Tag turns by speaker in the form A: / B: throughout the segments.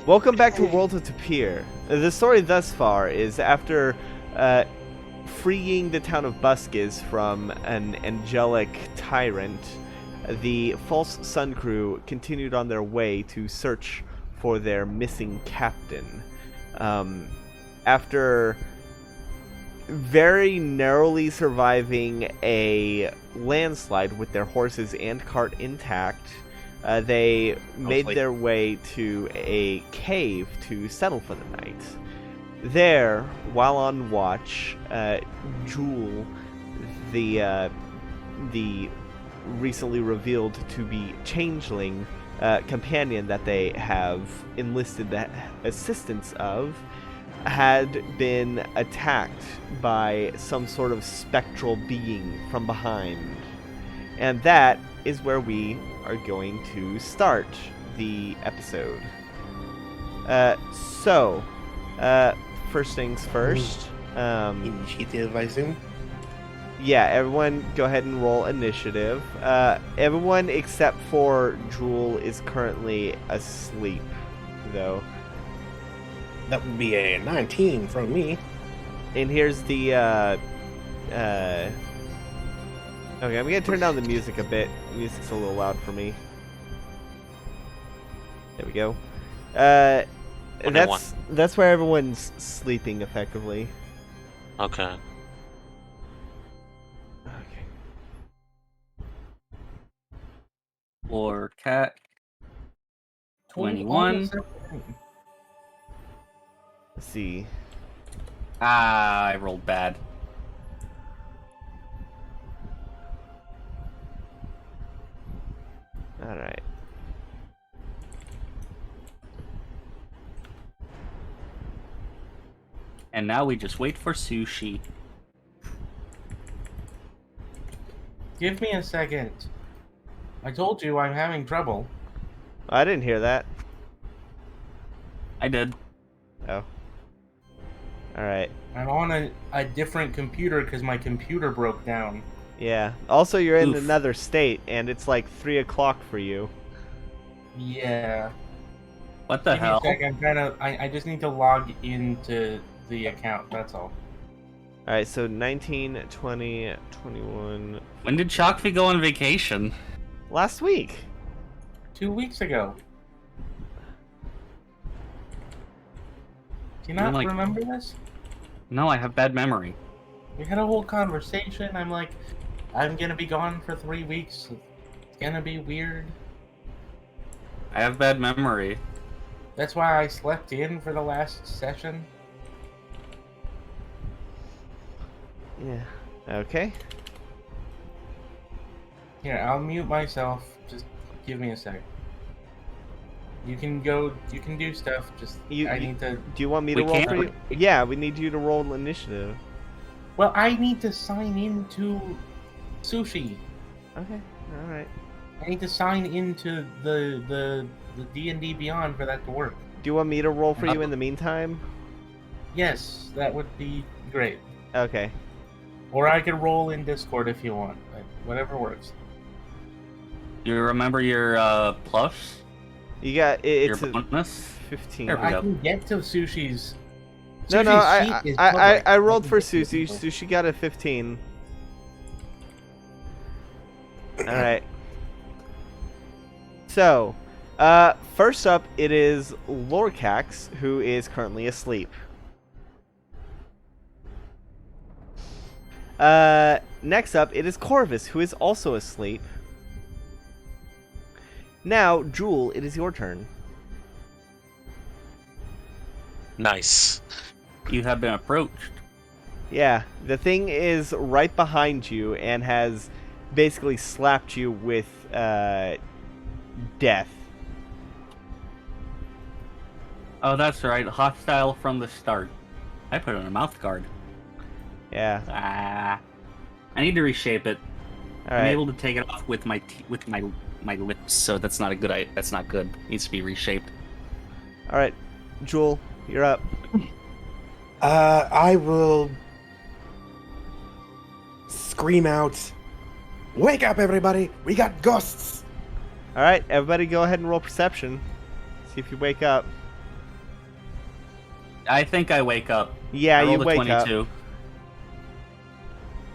A: Welcome back to World of Tapir. The story thus far is after freeing the town of Buskis from an angelic tyrant, the False Sun crew continued on their way to search for their missing captain. After very narrowly surviving a landslide with their horses and cart intact, they made their way to a cave to settle for the night. There, while on watch, Jewel, the recently revealed to be changeling companion that they have enlisted the assistance of, had been attacked by some sort of spectral being from behind. And that is where we are going to start the episode. First things first.
B: Initiative, I assume?
A: Yeah, everyone go ahead and roll initiative. Everyone except for Jewel is currently asleep, though.
B: That would be a 19 from me.
A: And here's the, okay, I'm gonna turn down the music a bit. The music's a little loud for me. There we go. That's where everyone's sleeping effectively.
C: Okay.
A: Okay.
D: Or cat 21.
A: Let's see.
D: I rolled bad.
A: All right.
D: And now we just wait for sushi.
E: Give me a second. I told you I'm having trouble.
A: I didn't hear that.
D: I did.
A: Oh. All right.
E: I'm on a different computer because my computer broke down.
A: Yeah. Also, you're in
D: Oof.
A: another state, and it's like 3 o'clock for you.
E: Yeah.
D: What the
E: Give me a
D: hell?
E: sec, I just need to log into the account, that's all.
A: All right. So 19, 20, 21.
D: When did Chakvi go on vacation?
A: Last week.
E: 2 weeks ago. Do you
D: You're
E: not
D: like-
E: remember this?
D: No, I have bad memory.
E: We had a whole conversation. I'm like, I'm gonna be gone for 3 weeks. It's gonna be weird.
D: I have bad memory.
E: That's why I slept in for the last session.
A: Yeah. Okay.
E: Here, I'll mute myself. Just give me a sec. You can go. You can do stuff. Just I need to.
A: Do you want me
D: We
A: to roll
D: can't-
A: for you? Yeah, we need you to roll initiative.
E: Well, I need to sign into sushi.
A: Okay. All right.
E: I need to sign into the D&D Beyond for that to work.
A: Do you want me to roll for you in the meantime?
E: Yes, that would be great.
A: Okay.
E: Or I could roll in Discord if you want. Whatever works.
D: Do you remember your plus?
A: You got it's
D: Your
A: a
D: bonus?
A: 15.
D: There we
E: I
D: go.
E: can get to sushi's.
A: No, no,
E: Sushi's sheet is public.
A: I rolled for
E: can get to
A: Susie.
E: people.
A: Sushi got a 15. All right. So, first up, it is Lorcax, who is currently asleep. Next up, it is Corvus, who is also asleep. Now, Jewel, it is your turn.
C: Nice.
D: You have been approached.
A: Yeah, the thing is right behind you and has basically slapped you with death.
D: Oh, that's right. Hostile from the start. I put on a mouth guard.
A: Yeah.
D: Ah. I need to reshape it.
A: All
D: I'm
A: right.
D: able to take it off with my my lips, so that's not a good. That's not good. It needs to be reshaped.
A: All right, Jewel, you're up.
B: I will scream out, "Wake up, everybody! We got ghosts!"
A: All right, everybody, go ahead and roll perception. See if you wake up.
D: I think I wake up.
A: Yeah,
D: I
A: you
D: rolled a
A: wake
D: 22.
A: up.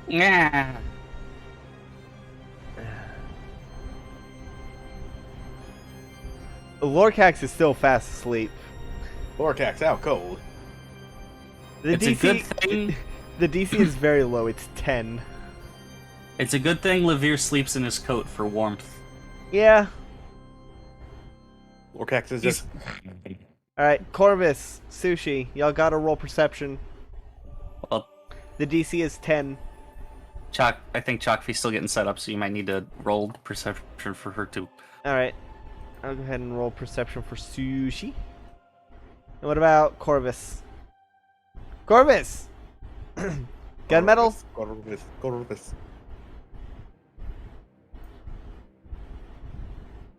D: Yeah.
A: Lorcax is still fast asleep.
B: Lorcax out cold.
A: The
D: It's
A: DC,
D: a good thing.
A: The DC is very low. It's 10.
D: It's a good thing Levere sleeps in his coat for warmth.
A: Yeah.
B: Lorcax is just.
A: All right, Corvus, Sushi, y'all gotta roll perception.
D: Well,
A: The DC is 10.
D: I think Chalkfee's still getting set up, so you might need to roll perception for her too.
A: All right, I'll go ahead and roll perception for Sushi. And what about Corvus? Corvus! Gunmetal?
B: Corvus.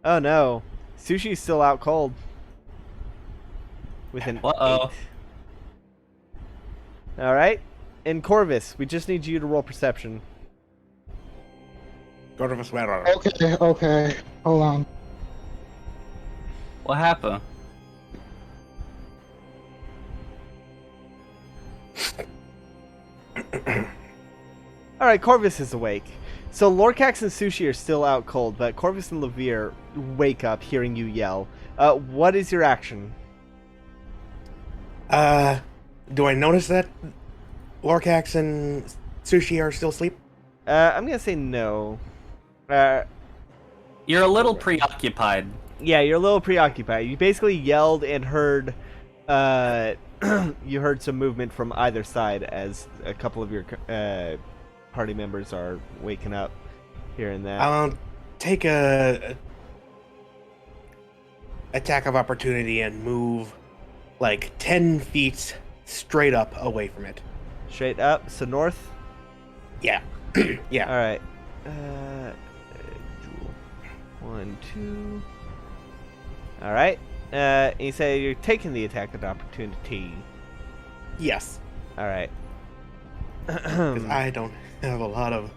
A: Oh no. Sushi's still out cold. With an
D: Uh-oh.
A: 8. Alright. And Corvus, we just need you to roll perception.
B: Corvus Wearer.
F: Okay. Hold on.
D: What happened?
A: Alright, Corvus is awake. So Lorcax and Sushi are still out cold, but Corvus and Levere wake up hearing you yell. What is your action?
B: Do I notice that Lorcax and Sushi are still asleep?
A: I'm gonna say no.
D: You're a little preoccupied.
A: Yeah, you're a little preoccupied. You basically yelled and heard, you heard some movement from either side as a couple of your party members are waking up here and there.
B: I'll take a attack of opportunity and move like 10 feet straight up away from it.
A: Straight up, so north?
B: Yeah. Yeah.
A: Alright. 1, 2. Alright. You say you're taking the attack of opportunity.
B: Yes.
A: Alright.
B: Because I don't have a lot of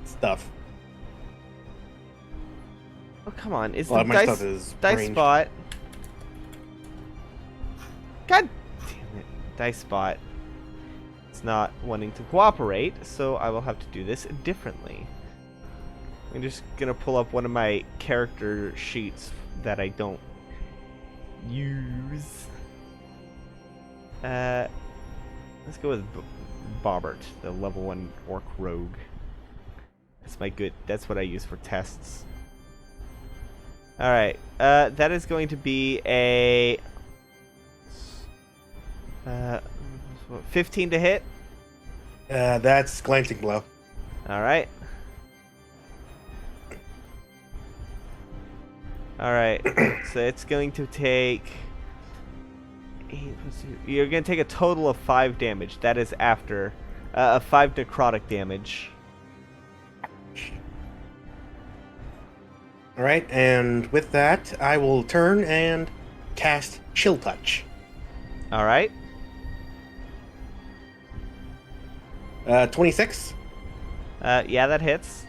B: stuff.
A: Oh, come on. Is
B: A lot
A: the
B: of my stuff is
A: dice
B: ranged.
A: spot. God damn it. Dice spot. It's not wanting to cooperate, so I will have to do this differently. I'm just gonna pull up one of my character sheets that I don't use. Let's go with Bobbert, the level 1 orc rogue. That's what I use for tests. Alright, that is going to be a 15 to hit.
B: That's glancing blow.
A: Alright. Alright, so it's going to take... You're going to take a total of 5 damage. That is after 5 necrotic damage.
B: Alright, and with that, I will turn and cast Chill Touch.
A: Alright.
B: 26.
A: Yeah, that hits.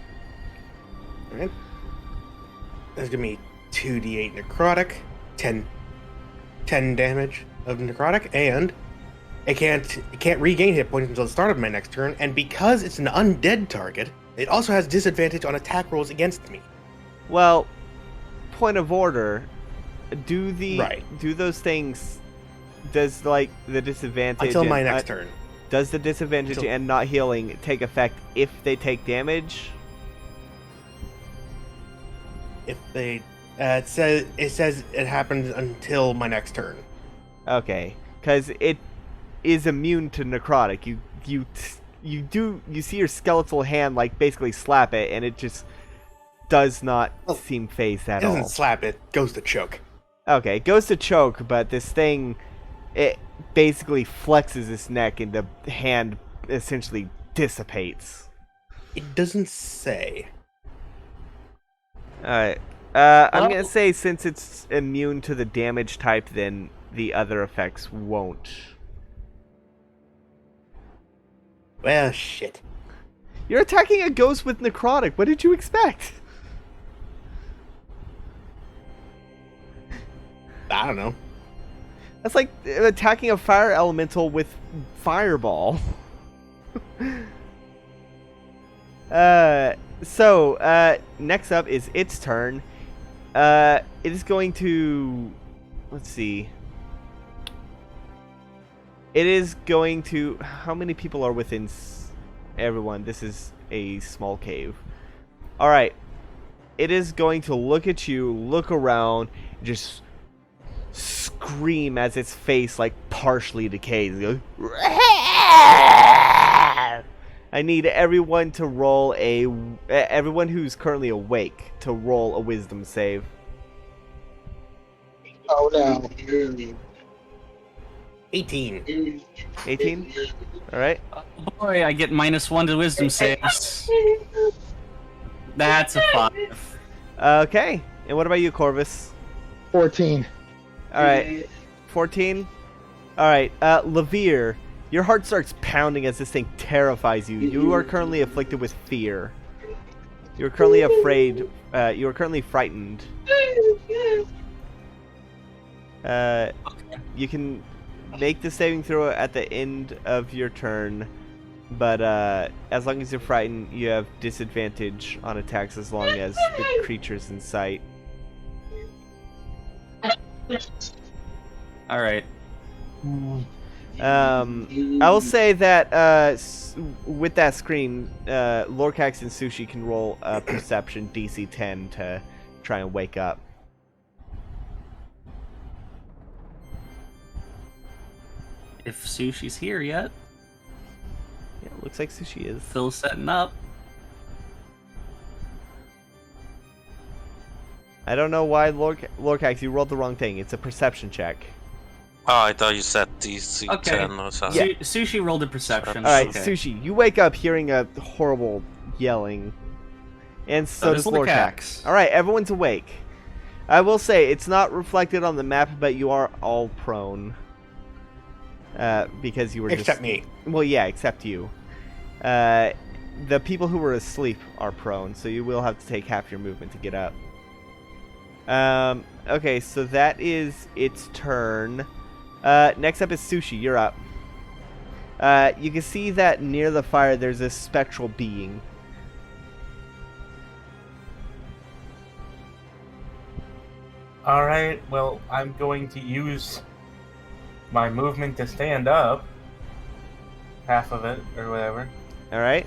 B: Alright. That's gonna be 2d8 necrotic, 10 damage of necrotic, and it can't regain hit points until the start of my next turn, and because it's an undead target, it also has disadvantage on attack rolls against me.
A: Well, point of order. Do those things... Does, like, the disadvantage...
B: Until my next turn.
A: Does the disadvantage and not healing take effect if they take damage?
B: If they... it says it happens until my next turn.
A: Okay, because it is immune to necrotic. You see your skeletal hand like basically slap it, and it just does not seem phased at
B: It
A: all.
B: doesn't slap, it goes to choke.
A: Okay, it goes to choke, but this thing, it basically flexes its neck, and the hand essentially dissipates.
B: It doesn't say.
A: Alright. I'm gonna say since it's immune to the damage type, then the other effects won't.
B: Well, shit.
A: You're attacking a ghost with necrotic. What did you expect?
B: I don't know.
A: That's like attacking a fire elemental with fireball. So next up is its turn. It is going to... Let's see. It is going to... How many people are within everyone? This is a small cave. Alright. It is going to look at you, look around, just scream as its face like partially decays. It goes, I need everyone to roll everyone who's currently awake to roll a wisdom save.
F: Oh no.
B: 18.
A: 18? Alright.
D: Oh boy, I get -1 to wisdom saves. That's a 5.
A: Okay. And what about you, Corvus?
F: 14.
A: Alright. 14? Alright. Levere, your heart starts pounding as this thing terrifies you. You are currently afflicted with fear. You're currently afraid. You are currently frightened. You can make the saving throw at the end of your turn, but as long as you're frightened, you have disadvantage on attacks as long as the creature's in sight.
D: All right.
A: I will say that with that screen, Lorcax and Sushi can roll a Perception DC 10 to try and wake up.
D: If Sushi's here yet,
A: Yeah, looks like Sushi is.
D: Phil's setting up.
A: I don't know why Lorcax, you rolled the wrong thing. It's a perception check.
C: Oh, I thought you said DC
D: Okay.
C: 10 or something.
A: Yeah.
D: Sushi rolled a perception.
A: Alright,
D: Okay.
A: Sushi, you wake up hearing a horrible yelling. And so does Lorcax. Alright, everyone's awake. I will say, it's not reflected on the map, but you are all prone. Because you were
B: Except me.
A: Well, yeah, except you. The people who were asleep are prone, so you will have to take half your movement to get up. Okay, so that is its turn. Next up is Sushi, you're up. You can see that near the fire there's a spectral being.
E: Alright, well, I'm going to use my movement to stand up. Half of it, or whatever.
A: Alright?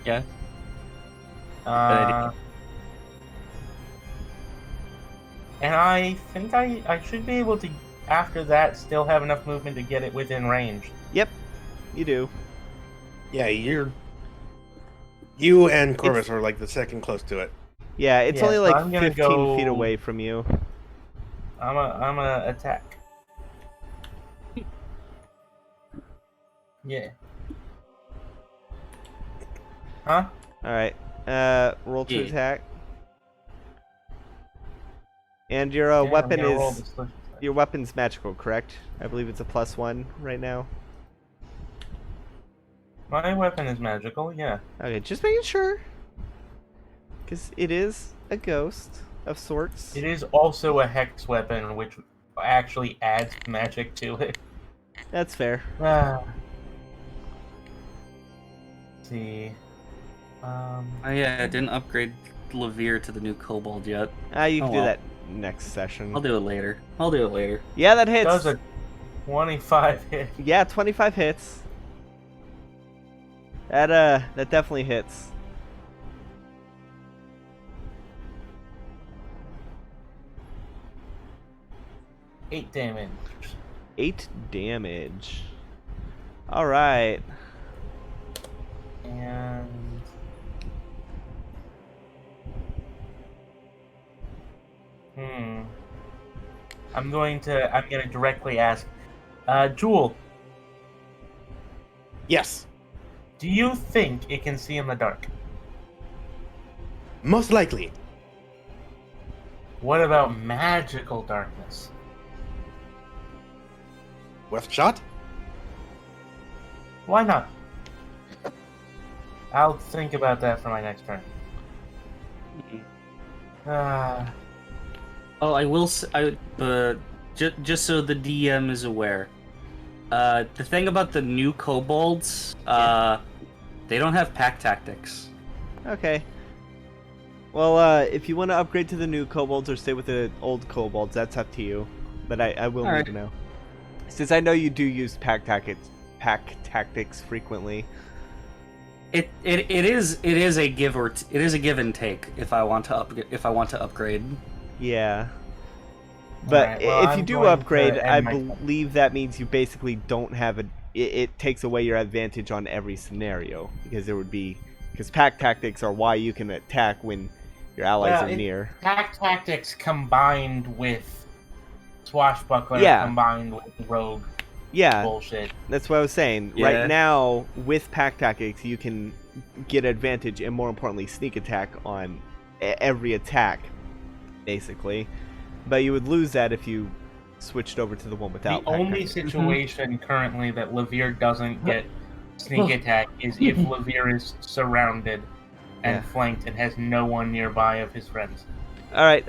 D: Yeah.
E: And I think I should be able to, after that, still have enough movement to get it within range.
A: Yep, you do.
B: Yeah, you and Corvus are like the second close to it.
A: Yeah, it's
E: Yeah,
A: only
E: so
A: like
E: I'm gonna
A: 15 feet
E: go-
A: away from you.
E: I'm gonna attack. Yeah. Huh?
A: Alright, roll to
D: Yeah.
A: attack. And your
E: Yeah, I'm
A: weapon
E: gonna roll
A: is...
E: the solution.
A: Your weapon's magical, correct? I believe it's a +1 right now.
E: My weapon is magical, yeah.
A: Okay, just making sure. Because it is a ghost of sorts.
E: It is also a hex weapon, which actually adds magic to it.
A: That's fair.
E: Let's see.
D: Oh yeah, I didn't upgrade Levere to the new Kobold yet.
A: You can
D: Oh,
A: do
D: well.
A: that next session.
D: I'll do it later.
A: Yeah, that hits.
E: Does a 25 hit?
A: Yeah, 25 hits. That definitely hits.
E: 8 damage.
A: 8 damage. Alright.
E: And I'm gonna directly ask, Jewel,
B: Yes,
E: do you think it can see in the dark?
B: most likely.
E: What about magical darkness?
B: Worth a shot?
E: Why not? I'll think about that for my next turn.
D: Oh, I will. The just so the DM is aware. The thing about the new kobolds, they don't have pack tactics.
A: Okay. Well, if you want to upgrade to the new kobolds or stay with the old kobolds, that's up to you. But I will need to know. Since I know you do use pack tactics frequently.
D: It is a give and take if I want to upgrade.
A: Yeah. But
E: Alright, well,
A: if you
E: I'm
A: do
E: going to
A: upgrade,
E: end
A: I
E: my-
A: believe that means you basically don't have it takes away your advantage on every scenario, because pack tactics are why you can attack when your allies are near.
E: Pack tactics combined with swashbuckler combined with rogue bullshit.
A: That's what I was saying.
D: Yeah.
A: Right now, with pack tactics, you can get advantage and, more importantly, sneak attack on every attack, basically. But you would lose that if you switched over to the one without
E: The
A: pack
E: only
A: tactics.
E: situation currently that Levere doesn't get sneak attack is if Levere is surrounded and flanked and has no one nearby of his friends.
A: All right,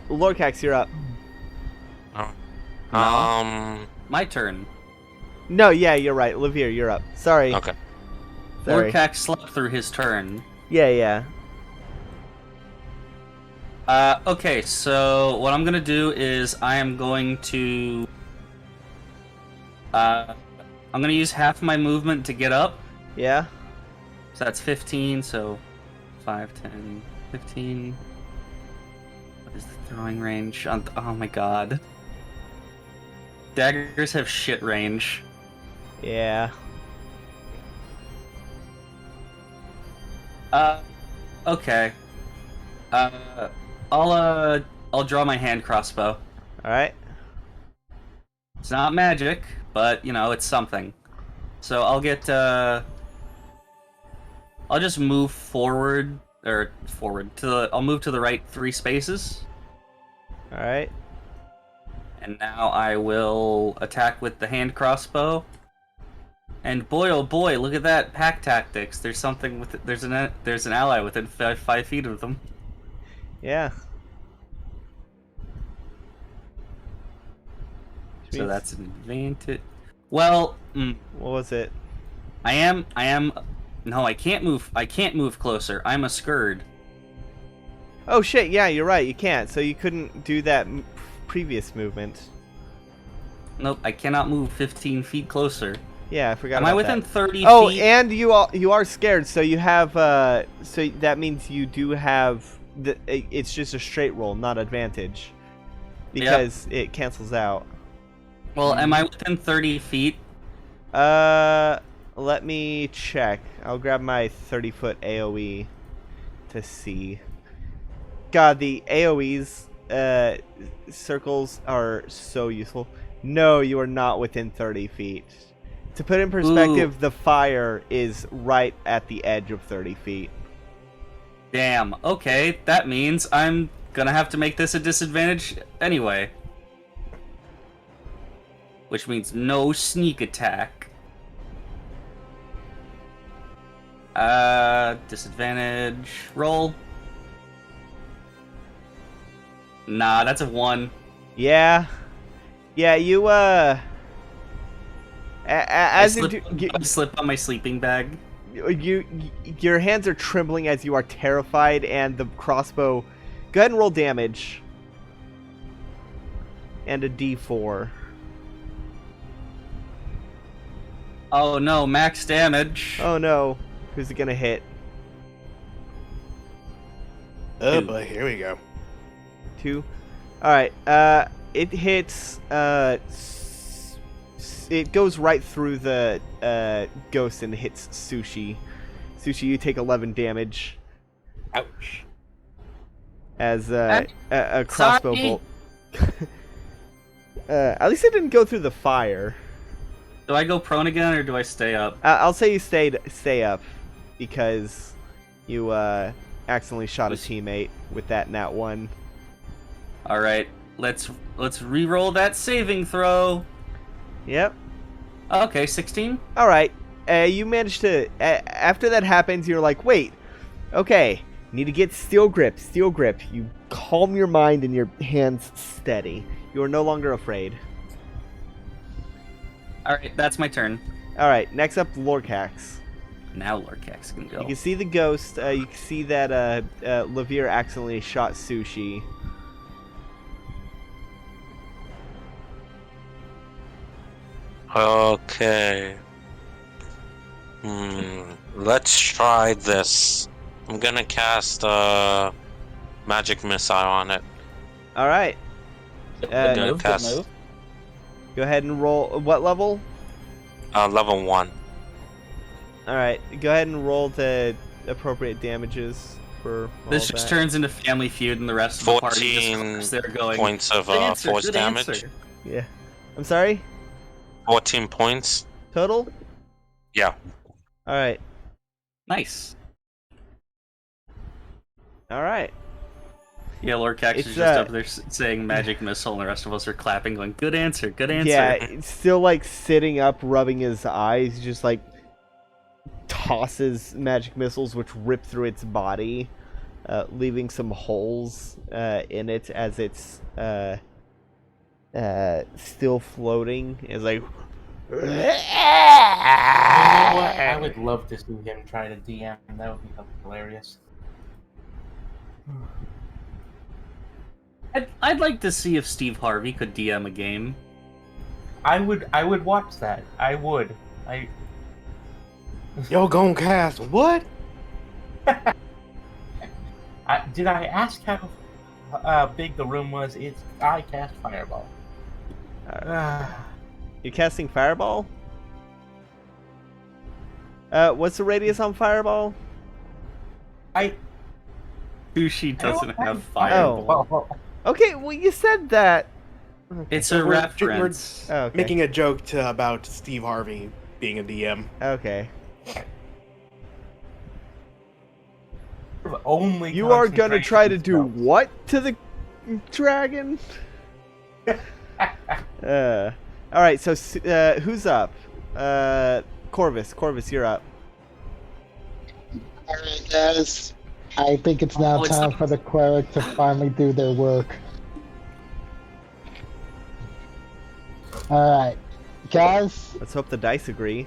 A: Lorcax, you're up.
D: My turn.
A: No, yeah, you're right. Levere, you're up. Sorry.
C: Okay.
A: Sorry.
D: Lorcax slept through his turn.
A: Yeah.
D: Okay, so what I'm gonna do is I am going to I'm gonna use half my movement to get up.
A: Yeah.
D: So that's 15, so 5, 10, 15. What is the throwing range? Oh my god. Daggers have shit range.
A: Yeah.
D: Okay. I'll draw my hand crossbow.
A: All right.
D: It's not magic, but you know, it's something. So I'll just move forward I'll move to the right 3 spaces.
A: All right.
D: And now I will attack with the hand crossbow. And boy, oh boy, look at that pack tactics. There's something with it. There's an ally within 5 feet of them.
A: Yeah.
D: So that's an advantage. Well,
A: What was it?
D: I am. No, I can't move. I can't move closer. I'm a skurd.
A: Oh shit! Yeah, you're right. You can't. So you couldn't do that previous movement.
D: Nope, I cannot move 15 feet closer.
A: Yeah, I forgot.
D: Am
A: about
D: I within
A: that.
D: 30
A: Oh,
D: feet?
A: and you are scared. So you have. So that means you do have. It's just a straight roll, not advantage, because it cancels out.
D: Well, am I within 30 feet?
A: Let me check. I'll grab my 30-foot AoE to see. God, the AoEs circles are so useful. No, you are not within 30 feet. To put in perspective, the fire is right at the edge of 30 feet.
D: Damn. Okay, that means I'm gonna have to make this a disadvantage anyway. Which means no sneak attack. Disadvantage roll. Nah, that's a 1.
A: Yeah. Yeah, you,
D: I slip on my sleeping bag.
A: your hands are trembling as you are terrified, and the crossbow... Go ahead and roll damage. And a d4.
D: Oh no, max damage.
A: Oh no. Who's it gonna hit?
B: Oh
D: 2.
B: boy, here we go.
A: 2. Alright, it hits, it goes right through the, ghost and hits Sushi. Sushi, you take 11 damage.
B: Ouch.
A: As, a crossbow bolt. At least it didn't go through the fire.
D: Do I go prone again, or do I stay up?
A: I'll say you stay up, because you, accidentally shot a teammate with that nat 1.
D: Alright, let's re-roll that saving throw.
A: Yep.
D: Okay, 16?
A: Alright, you managed to... after that happens, you're like, wait, okay, need to get steel grip. You calm your mind and your hands steady. You are no longer afraid.
D: Alright, that's my turn.
A: Alright, next up, Lorcax.
D: Now Lorcax can go.
A: You can see the ghost. You can see that Levere accidentally shot Sushi.
C: Okay. Let's try this. I'm gonna cast magic missile on it.
A: Alright.
D: Good move, good
C: cast-
D: move.
A: Go ahead and roll. What level?
C: Level 1.
A: Alright, go ahead and roll the appropriate damages for all
D: This
A: of
D: just
A: that.
D: turns into Family Feud and the rest of the party just
C: 14
D: crooks there going,
C: points of
D: "Good answer,
C: force
D: good
C: damage.
D: answer."
A: Yeah. I'm sorry?
C: 14 points.
A: Total?
C: Yeah.
A: Alright.
D: Nice.
A: Alright.
D: Yeah, Lorcax
A: It's,
D: is just up there saying magic missile, and the rest of us are clapping, going, "Good answer, good answer."
A: Yeah, it's still like sitting up, rubbing his eyes, just like tosses magic missiles which rip through its body, leaving some holes in it as it's still floating. It's like.
E: You know what? I would love to see him try to DM. That would be hilarious.
D: I'd like to see if Steve Harvey could DM a game.
E: I would watch that. I would.
B: Yo, gon' cast what?
E: Did I ask how big the room was? I cast Fireball.
A: You're casting Fireball? What's the radius on Fireball?
D: Sushi doesn't have
A: Oh.
D: fireball.
A: Okay, well you said that.
D: It's
B: So
D: a
B: we're-
D: reference.
A: Oh, okay.
B: Making a joke about Steve Harvey being a DM.
A: Okay.
E: Only
A: You are gonna try to do
E: concentration
A: what to the dragon? Alright, so who's up? Corvus. Corvus, you're up.
F: Alright, guys. I think it's now
D: Oh, it's
F: time
D: not-
F: for the cleric to finally do their work. Alright. Guys,
A: Let's hope the dice agree.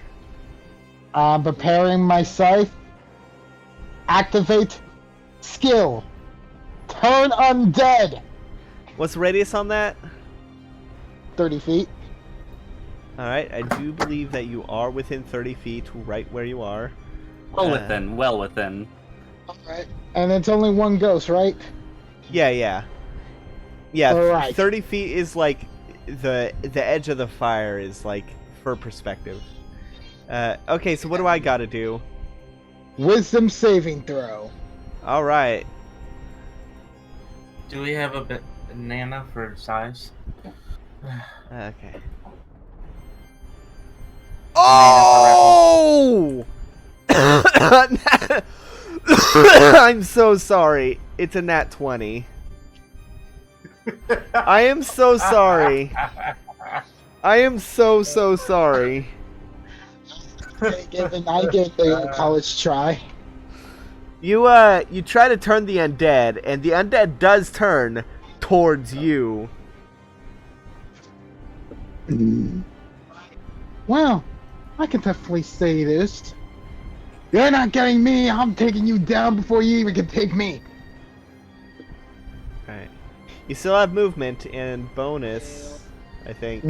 F: I'm preparing my scythe. Activate skill. Turn undead.
A: What's the radius on that?
F: 30 feet.
A: Alright, I do believe that you are within 30 feet, right where you are.
D: Well within, well within.
F: Alright. And it's only one ghost, right?
A: Yeah. Yeah,
F: Alright.
A: 30 feet is like the edge of the fire is like for perspective. Okay, so what do I gotta do?
F: Wisdom saving throw.
A: Alright.
E: Do we have a banana for size?
A: Okay. Oh! I'm so sorry. It's a nat 20. I am so sorry. I am so sorry.
F: I gave the college try.
A: You try to turn the undead, and the undead does turn towards you.
F: Well, I can definitely say this. You're not getting me, I'm taking you down before you even can take me.
A: Alright. You still have movement and bonus, I think.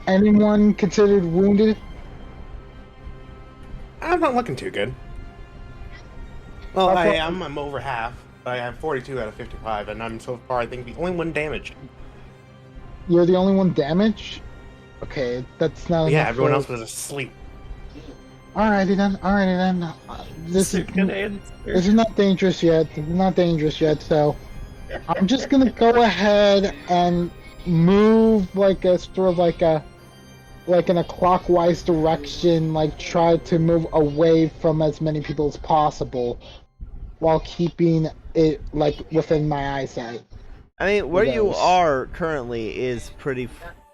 F: Anyone considered wounded?
B: I'm not looking too good. Well, I'm over half. I have 42 out of 55, and I'm so far, I think, the only one damaged.
F: You're the only one damaged? Okay, that's not
B: Yeah,
F: enough
B: everyone
F: for-
B: else was asleep.
F: Alrighty then. This is not dangerous yet. This is not dangerous yet, so I'm just gonna go ahead and move like a sort of like in a clockwise direction, like try to move away from as many people as possible while keeping it like within my eyesight.
A: I mean, where you
F: Yes.
A: are currently is pretty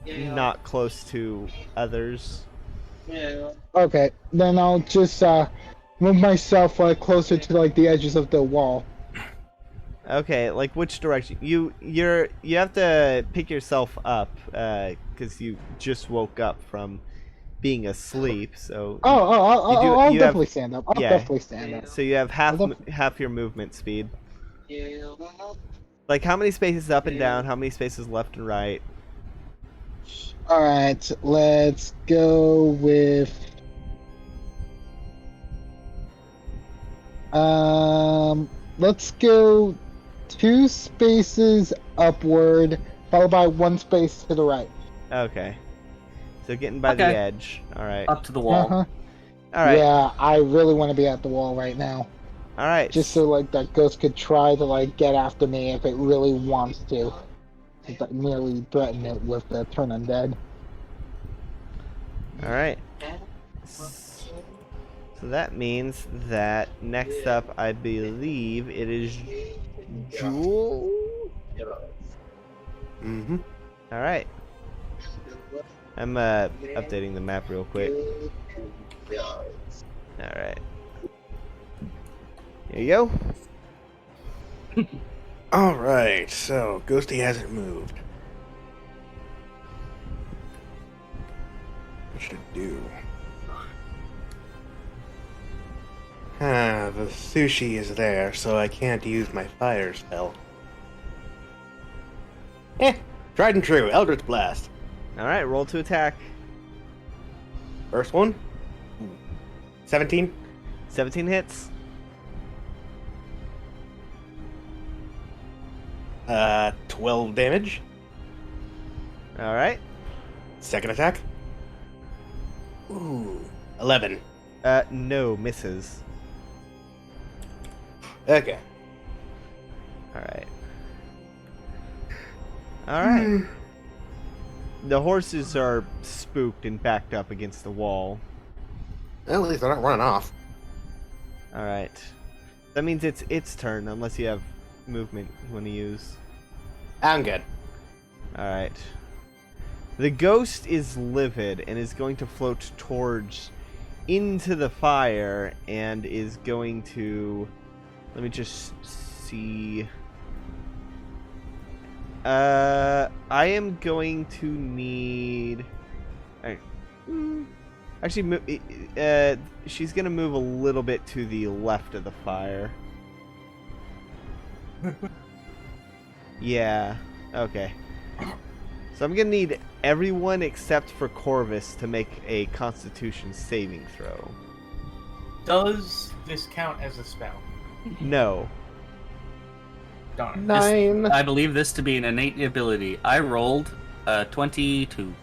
A: not close to others.
F: Okay, then I'll just move myself like closer to like the edges of the wall.
A: Okay, like which direction? You have to pick yourself up because you just woke up from being asleep. So
F: I'll
A: you have
F: definitely stand up. I'll
A: yeah.
F: definitely stand up.
A: So you have half your movement speed. Like how many spaces up and down? How many spaces left and right?
F: All right, let's go with let's go 2 spaces upward, followed by 1 space to the right.
A: Okay. So getting by the
D: Okay.
A: edge. All right.
D: Up to the wall.
F: Uh-huh.
A: All right.
F: Yeah, I really want to be at the wall right now,
A: All right.
F: just so like that ghost could try to like get after me if it really wants to. Since I nearly threatened it with the turn undead.
A: All right. So that means that next up, I believe it is Jewel.
B: Mm-hmm.
A: All right. I'm updating the map real quick. All right. Here you go.
B: All right, so Ghosty hasn't moved. What should I do? The sushi is there, so I can't use my fire spell. Tried and true, Eldritch Blast.
A: All right, roll to attack.
B: First one. 17.
A: 17 hits.
B: 12 damage.
A: All right.
B: Second attack. Ooh, 11.
A: No, misses.
B: Okay.
A: All right. All right. The horses are spooked and backed up against the wall.
B: Well, at least they're not running off.
A: All right. That means it's its turn, unless you have movement you want to use.
B: I'm good.
A: All right. The ghost is livid and is going to float towards into the fire and is going to. Let me just see. I am going to need. Actually, she's gonna move a little bit to the left of the fire. Yeah. Okay. So I'm gonna need everyone except for Corvus to make a Constitution saving throw.
E: Does this count as a spell?
A: No.
E: Darn.
B: 9.
D: I believe this to be an innate ability. I rolled 22.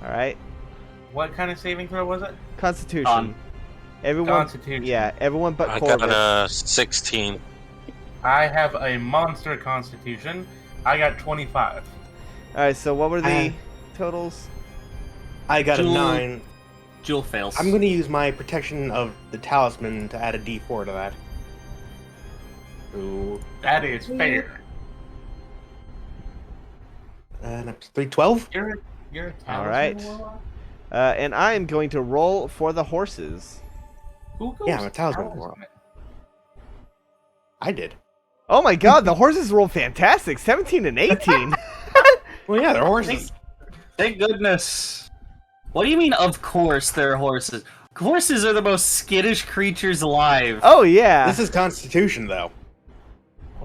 A: All right.
E: What kind of saving throw was it?
A: Constitution. Everyone.
E: Constitution.
A: Yeah. Everyone but
C: I
A: Corvus.
C: got a 16.
E: I have a monster constitution. I got 25.
A: All right. So what were the totals?
B: I got a
D: Jewel.
B: 9.
D: Jewel fails.
B: I'm going to use my protection of the talisman to add a d4 to that. Ooh.
E: That is fair.
B: 312?
E: You're a talisman
A: All right.
E: warlock?
A: And I am going to roll for the horses.
E: Who goes
B: Yeah, I'm a talisman
E: talisman?
B: warlock. I did.
A: Oh my God! The horses rolled fantastic. 17 and 18.
B: Well, yeah, they're horses.
D: Thank goodness. What do you mean, of course they're horses? Horses are the most skittish creatures alive.
A: Oh yeah.
B: This is Constitution, though.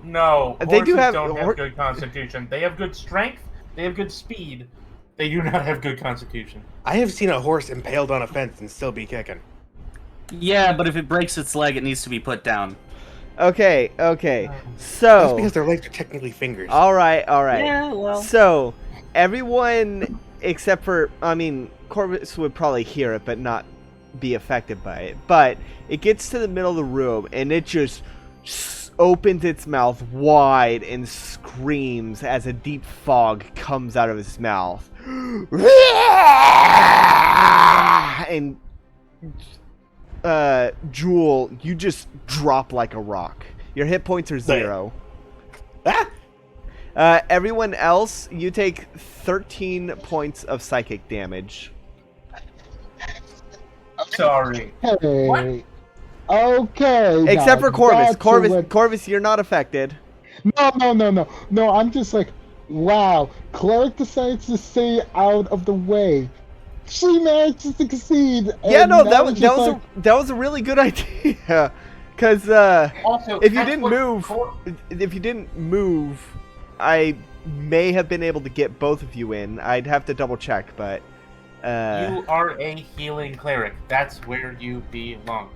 E: No,
A: They do
E: horses
A: have-
E: don't have good constitution. They have good strength. They have good speed. They do not have good constitution.
B: I have seen a horse impaled on a fence and still be kicking.
D: Yeah, but if it breaks its leg, it needs to be put down.
A: Okay.
B: That's
A: So.
B: because their legs are technically fingers.
A: All right.
D: Yeah, well.
A: So, everyone except for, Corvus would probably hear it, but not be affected by it. But it gets to the middle of the room, and it just opens its mouth wide and screams as a deep fog comes out of its mouth. And Jewel, you just drop like a rock. Your hit points are 0.
B: Ah!
A: Everyone else, you take 13 points of psychic damage.
E: Sorry.
F: Hey. Okay.
A: Except
F: now
A: for Corvus.
F: back to what-
A: Corvus, you're not affected.
F: No, I'm just like, wow, Cleric decides to stay out of the way. She managed to succeed.
A: Yeah,
F: and
A: no,
F: now
A: that
F: it's
A: that
F: just
A: was
F: like,
A: that was a really good idea. Cause
E: Also,
A: if you
E: that's
A: didn't
E: what
A: move,
E: Cor-
A: if you didn't move, I may have been able to get both of you in. I'd have to double check, but
E: you are a healing cleric. That's where you belong.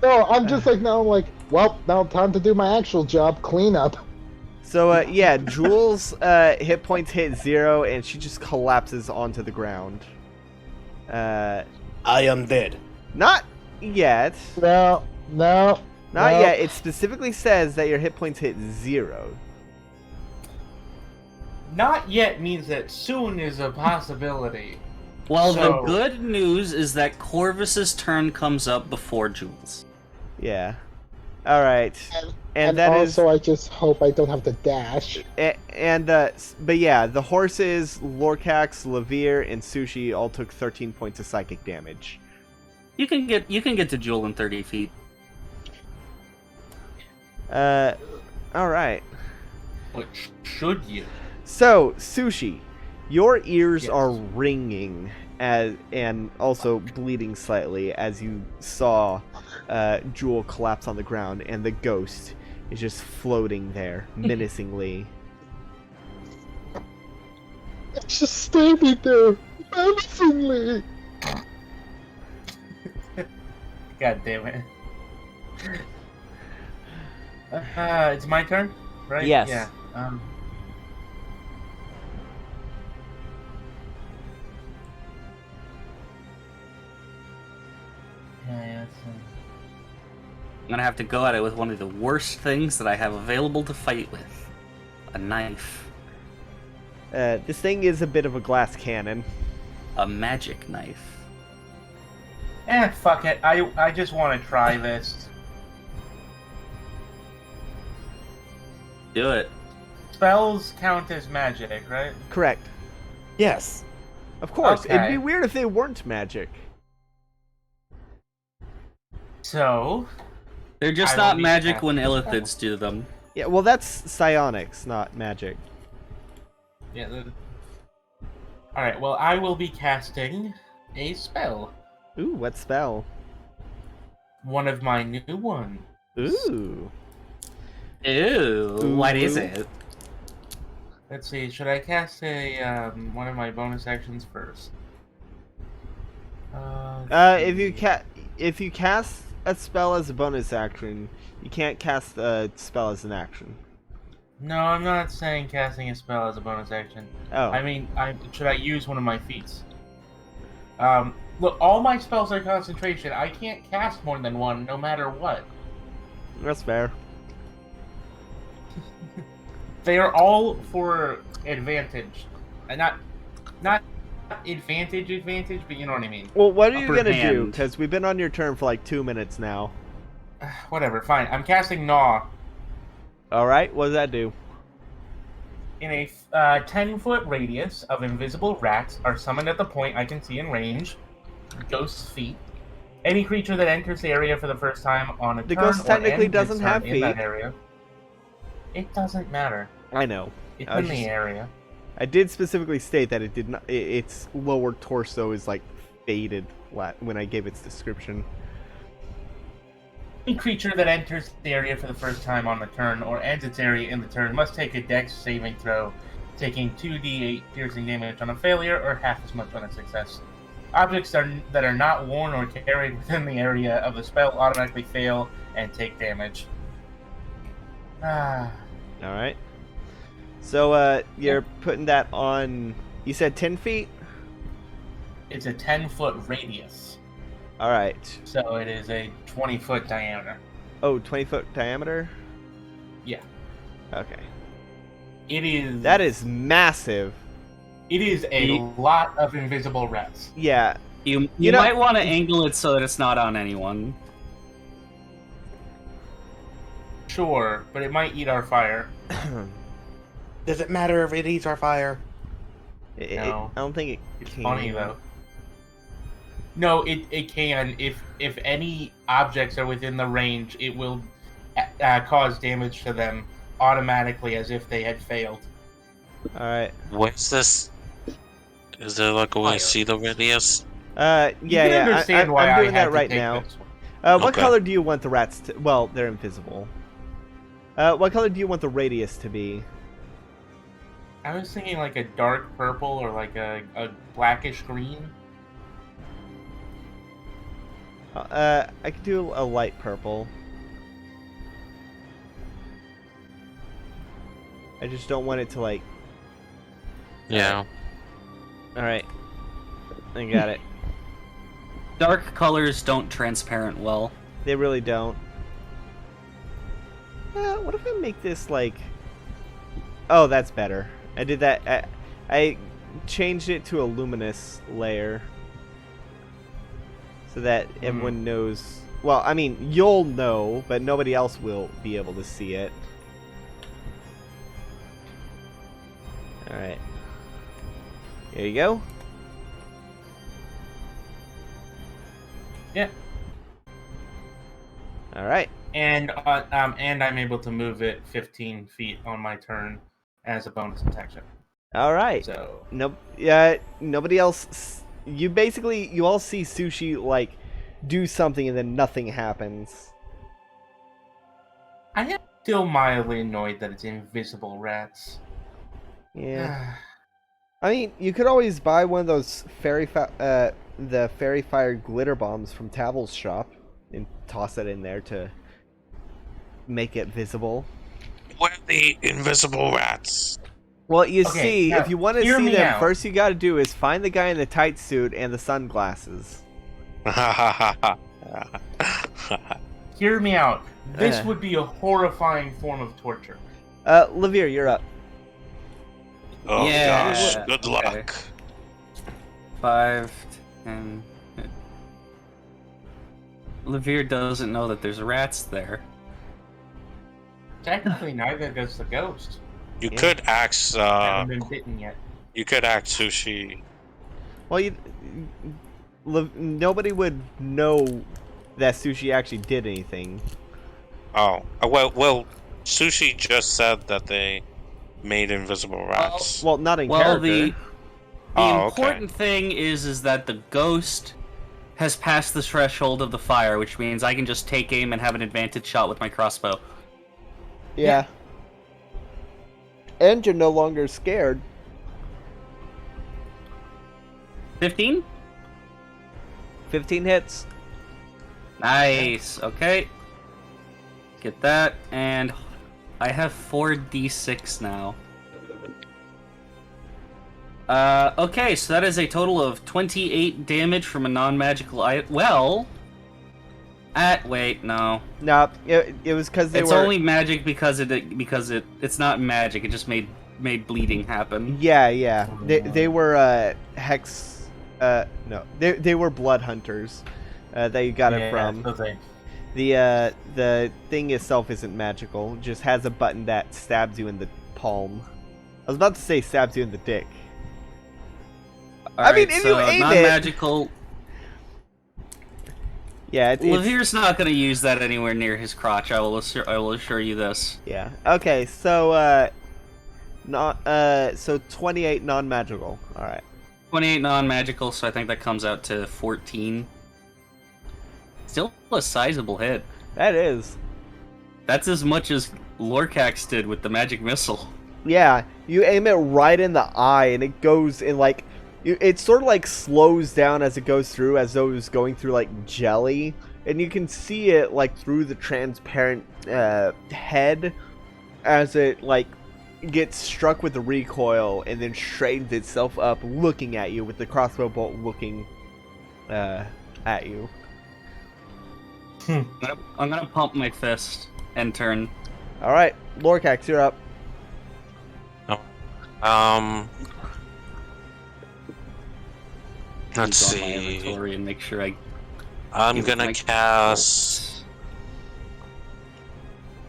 F: no, I'm just like, now I'm like, well, now time to do my actual job, clean up.
A: so yeah, Jules' hit points hit 0, and she just collapses onto the ground.
B: I am dead.
A: Not yet.
F: No.
A: Not
F: No.
A: yet. It specifically says that your hit points hit 0.
E: Not yet means that soon is a possibility.
D: Well, the
E: So-
D: good news is that Corvus's turn comes up before Jules.
A: Yeah. All right.
F: And
A: that is
F: also, I just hope I don't have to dash.
A: but yeah, the horses, Lorcax, Levere, and Sushi all took 13 points of psychic damage.
D: You can get to Jewel in 30 feet.
A: All right.
E: But should you?
A: So, Sushi, your ears
E: Yes.
A: are ringing and also bleeding slightly as you saw Jewel collapse on the ground, and the ghost is just floating there menacingly.
F: It's just standing there, menacingly.
E: God damn it. It's my turn, right?
A: Yes.
E: Yeah. Yeah,
D: I'm gonna have to go at it with one of the worst things that I have available to fight with. A knife.
A: This thing is a bit of a glass cannon.
D: A magic knife.
E: fuck it. I just want to try this.
D: Do it.
E: Spells count as magic, right?
A: Correct.
B: Yes.
A: Of course. It'd be
E: Okay.
A: weird if they weren't magic.
E: So,
D: They're just
E: I
D: not
E: will be
D: magic
E: happy.
D: when illithids do them.
A: Yeah, well, that's psionics, not magic.
E: yeah. All right. Well, I will be casting a spell.
A: Ooh, what spell?
E: One of my new ones.
A: Ooh.
D: Ew. What is it?
E: Let's see. Should I cast a one of my bonus actions first?
A: If you cast a spell as a bonus action, you can't cast a spell as an action.
E: No, I'm not saying casting a spell as a bonus action.
A: Oh.
E: I mean, should I use one of my feats? Look, all my spells are concentration. I can't cast more than one, no matter what.
A: That's fair.
E: They are all for advantage, and not advantage, but you know what I mean.
A: Well, what are you
D: Upper
A: gonna do?
D: hand.
A: Because we've been on your turn for like 2 minutes now.
E: Whatever, fine. I'm casting Gnaw
A: All right, what does that do?
E: in a 10-foot radius of invisible rats are summoned at the point I can see in range. Ghost's feet. Any creature that enters the area for the first time on a
A: The
E: turn
A: ghost
E: or
A: technically
E: ends its
A: doesn't
E: turn
A: have
E: in that
A: feet.
E: area. It doesn't matter.
A: I know.
E: It's
A: I was
E: in the
A: just-
E: area.
A: I did specifically state that it did not. Its lower torso is like faded when I gave its description.
E: Any creature that enters the area for the first time on the turn or ends its area in the turn must take a dex saving throw, taking 2d8 piercing damage on a failure or half as much on a success. Objects that are not worn or carried within the area of the spell automatically fail and take damage.
A: All right. So you're putting that on. You said 10 feet.
E: It's a 10-foot radius,
A: All right.
E: so it is a 20-foot diameter.
A: Oh, 20-foot diameter.
E: Yeah.
A: Okay.
E: It is.
A: That is massive.
E: It is a lot of invisible rats.
A: Yeah.
D: You
A: You know-
D: might want to angle it so that it's not on anyone.
E: Sure, but it might eat our fire.
B: Does it matter if it eats our fire?
E: No.
A: I don't think it
E: It's
A: can.
E: funny though. No, it can. If any objects are within the range, it will cause damage to them automatically as if they had failed.
A: All right.
C: What's this? Is there like a way to see the radius?
A: Yeah,
E: You can
A: yeah.
E: understand why
A: I'm doing
E: I had
A: that
E: to
A: right
E: take
A: now.
E: this one.
A: What
C: Okay.
A: color do you want the rats to? Well, they're invisible. What color do you want the radius to be?
E: I was thinking like a dark purple or like a blackish green.
A: I could do a light purple. I just don't want it to like.
C: Yeah.
A: All right. I got it.
D: Dark colors don't transparent well.
A: They really don't. What if I make this like? Oh, that's better. I did that. I changed it to a luminous layer, so that everyone knows. Well, I mean, you'll know, but nobody else will be able to see it. All right. Here you go.
E: Yeah.
A: All right.
E: And I'm able to move it 15 feet on my turn as a bonus action.
A: All right.
E: So
A: Nope. Yeah. Nobody else. You all see Sushi like do something and then nothing happens.
E: I am still mildly annoyed that it's invisible rats.
A: Yeah. I mean, you could always buy one of those the fairy fire glitter bombs from Tavel's shop and toss it in there to make it visible.
C: Where are the invisible rats?
A: Well, you
E: Okay,
A: see,
E: now,
A: if you want to
E: hear
A: see
E: me
A: them,
E: out.
A: first you got to do is find the guy in the tight suit and the sunglasses.
E: Hear me out. This
A: Uh.
E: would be a horrifying form of torture.
A: Levere, you're up.
C: Oh
D: Yeah,
C: gosh, good
D: okay.
C: luck.
D: 5, 10. Levere doesn't know that there's rats there.
E: Technically, neither does the ghost.
C: You could ask
E: Haven't been bitten yet.
C: you could ask Sushi.
A: Well, nobody would know that Sushi actually did anything.
C: Oh, well, Sushi just said that they made invisible rats.
A: Well, not in
D: Well,
A: character.
D: the
C: Oh, okay.
D: important thing is that the ghost has passed the threshold of the fire, which means I can just take aim and have an advantage shot with my crossbow.
A: Yeah. And you're no longer scared.
D: 15?
A: 15 hits.
D: Nice. Okay. Get that, and I have 4d6 now. Okay, so that is a total of 28 damage from a non-magical item. Well, wait, no.
A: No, it was because
D: It's only magic because it's not magic. It just made bleeding happen.
A: Yeah. They were hex. No, they were blood hunters. That you got it from.
E: So they-
A: The thing itself isn't magical. It just has a button that stabs you in the palm. I was about to say stabs you in the dick. I mean, if you aim it-
D: non-magical.
A: Yeah, it's
D: Levere's not going to use that anywhere near his crotch. I will assure you this.
A: yeah. Okay, so so 28 non-magical. All right.
D: 28 non-magical, so I think that comes out to 14. Still a sizable hit.
A: That is.
D: That's as much as Lorcax did with the magic missile.
A: Yeah, you aim it right in the eye, and it goes in like. It sort of like slows down as it goes through, as though it was going through like jelly, and you can see it like through the transparent head as it like gets struck with the recoil, and then straightens itself up, looking at you with the crossbow bolt looking at you.
D: I'm gonna pump my fist and turn.
A: All right, Lorcax, you're up.
C: Let's
D: Go on my
C: see.
D: inventory and make sure I.
C: I'm
D: give
C: gonna
D: my-
C: cast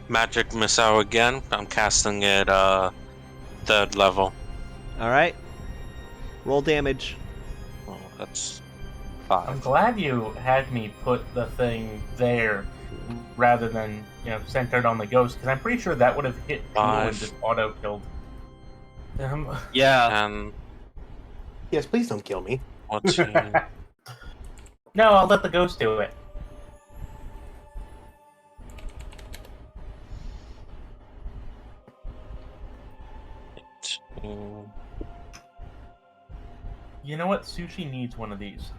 C: magic missile again. I'm casting it 3rd level.
A: All right, roll damage.
C: Oh, that's
E: I'm glad you had me put the thing there rather than, centered on the ghost, because I'm pretty sure that would have hit Jewel and just auto-killed.
D: Yeah.
C: And
B: Yes, please don't kill me.
C: 14.
E: No, I'll let the ghost do it. You know what? Sushi needs one of these.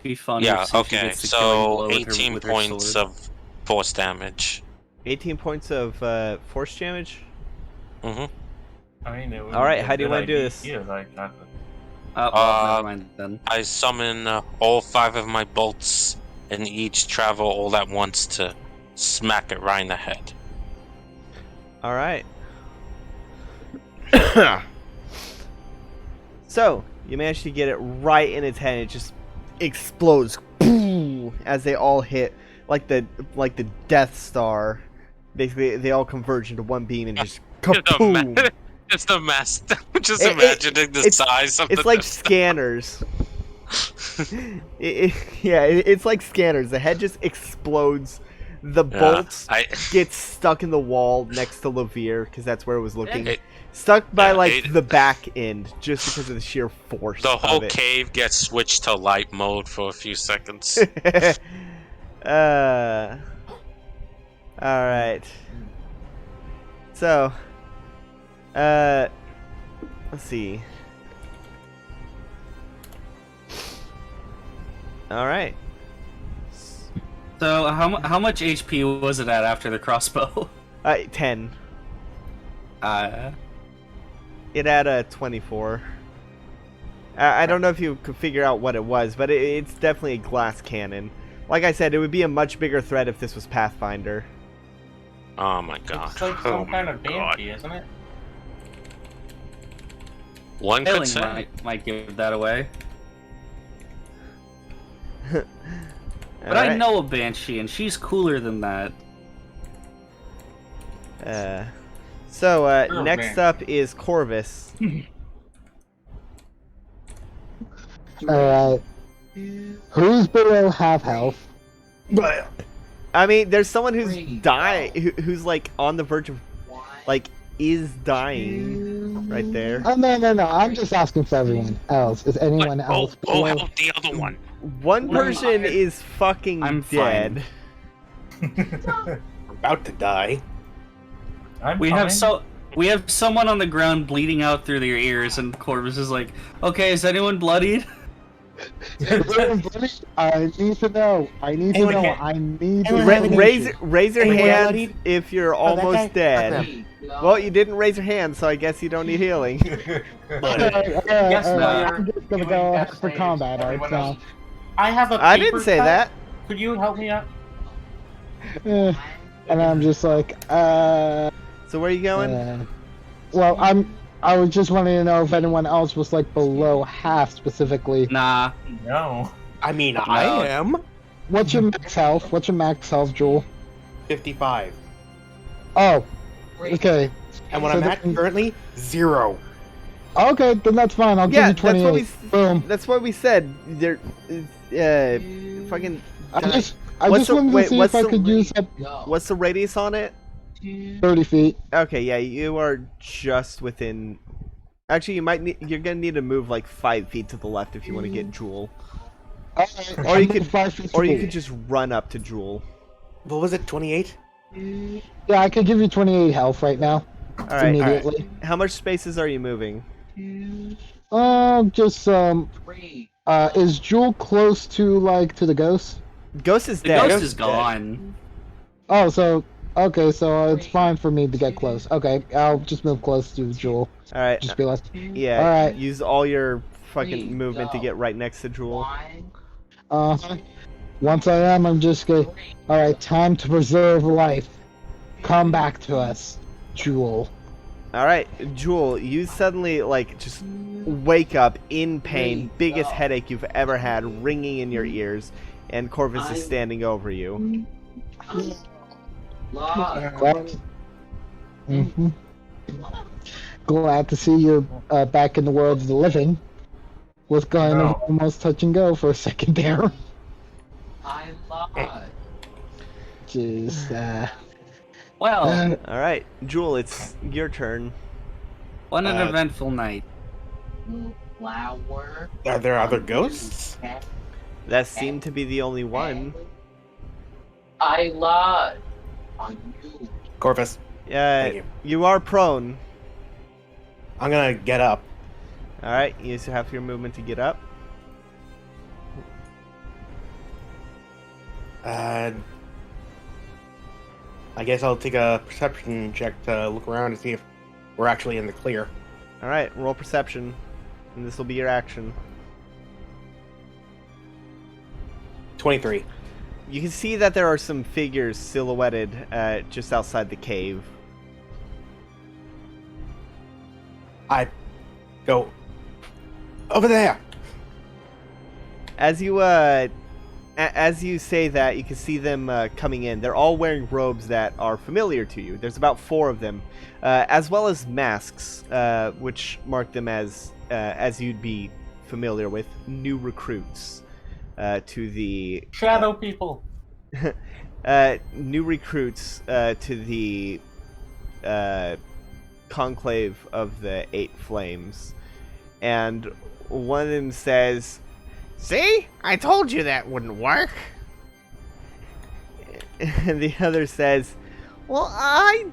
D: Be fun.
C: Yeah,
D: if Sushi
C: okay.
D: gets the killing
C: So
D: blow with her-
C: 18
D: with her
C: points
D: sword.
C: of force damage.
A: 18 points of force damage.
C: Mm-hmm.
E: I mean, it would
A: All right,
E: be a
A: how do you
E: good
A: want to do
E: idea
A: this?
E: if I got the-
D: Well, never mind then.
C: I summon all 5 of my bolts, and each travel all at once to smack it right in the head.
A: All right. So you managed to get it right in its head. And it just explodes boom, as they all hit like the Death Star. Basically, they all converge into one beam and just kaboom.
C: It's the mess. Just
A: It-
C: imagining the size of
A: It's
C: the
A: like
C: Death Star.
A: scanners. It's like scanners. The head just explodes. The bolts get stuck in the wall next to Levere because that's where it was looking. Stuck by the back end just because of the sheer force.
C: The whole
A: of it.
C: cave gets switched to light mode for a few seconds.
A: All right. So, let's see. All right.
D: So how much HP was it at after the crossbow?
A: 10.
D: It
A: It had a 24. I don't know if you could figure out what it was, but it's definitely a glass cannon. Like I said, it would be a much bigger threat if this was Pathfinder.
C: Oh my god.
E: It's like some kind of banshee, isn't it?
C: One could
D: Killing
C: say.
D: might give that away. But
A: Alright.
D: I know a banshee, and she's cooler than that.
A: So,
E: Oh,
A: next
E: man.
A: up is Corvus.
F: Alright. Who's below half health?
A: I mean, there's someone who's who's like on the verge of, like, is dying right there.
F: Oh, no. I'm just asking for everyone else. Is anyone else below?
C: help the other one.
A: One person is fucking
D: I'm
A: dead.
B: I'm about to die.
D: We have someone on the ground bleeding out through their ears, and Corvus is like, "Okay, is anyone bloodied?"
F: I need to know. I need to know. I need to
A: Raise your
B: Anyone
A: hand
B: bloodied?
A: if you're
B: Oh, that guy?
A: almost dead.
B: Fuck
A: Well, you didn't raise your hand, so I guess you don't need healing.
E: Yes,
F: I'm just gonna go ahead for combat arts now.
E: I have a
A: I
E: paper
A: didn't say
E: cut.
A: that.
E: Could you help me out?
F: And I'm just like,
A: So where are you going?
F: well, I was just wanting to know if anyone else was like below half specifically.
D: Nah.
E: No.
B: I mean, I am.
F: What's your max health? What's your max health, Joel?
B: 55.
F: Oh, okay.
B: And what
F: So
B: I'm at
F: then-
B: currently, 0.
F: Okay, then that's fine. I'll
A: Yeah,
F: give you 28. Boom.
A: that's what we said. There, fucking.
F: I just
A: What's the-
F: wanted to
A: wait,
F: see
A: what's
F: if I
A: the-
F: could use up
A: What's the radius on it?
F: 30 feet.
A: Okay, yeah, you are just within. Actually, you're gonna need to move like 5 feet to the left if you want to get Jewel,
F: Alright,
A: Or you
F: I'm
A: could-
F: 5 feet
A: or you
F: to
A: could just run up to Jewel.
B: What was it, 28?
F: Yeah, I could give you 28 health right now.
A: All right.
F: Immediately.
A: How much spaces are you moving?
F: Just is Jewel close to the ghost?
A: Ghost is
D: The
A: dead.
D: ghost is gone.
F: Oh, so okay, so it's fine for me to get close. Okay, I'll just move close to Jewel.
A: All right.
F: Just be like,
A: Yeah.
F: All right.
A: Use all your fucking movement to get right next to Jewel.
F: once I am, I'm just gonna. All right, time to preserve life. Come back to us, Jewel.
A: All right, Jewel, you suddenly just wake up in pain, biggest headache you've ever had, ringing in your ears, and Corvus is standing over you.
F: Glad, hmm Glad to see you're back in the world of the living. Was kind of
E: No.
F: almost touch and go for a second there. Just,
D: Well,
A: All right, Jewel, it's your turn.
D: what an
B: Uh,
D: eventful night.
B: Are there other ghosts?
A: That seemed to be the only one.
B: Corvus, thank you.
A: You are prone.
B: I'm gonna get up.
A: All right, you use half your movement to get up.
B: I guess I'll take a perception check to look around and see if we're actually in the clear.
A: All right, roll perception, and this will be your action.
B: 23.
A: You can see that there are some figures silhouetted just outside the cave.
B: I go over there.
A: As you say that, you can see them coming in. They're all wearing robes that are familiar to you. There's about 4 of them, as well as masks, which mark them as you'd be familiar with, new recruits to the
E: Shadow people.
A: new recruits to the conclave of the 8 flames. And one of them says, "See? I told you that wouldn't work." And the other says, "Well, I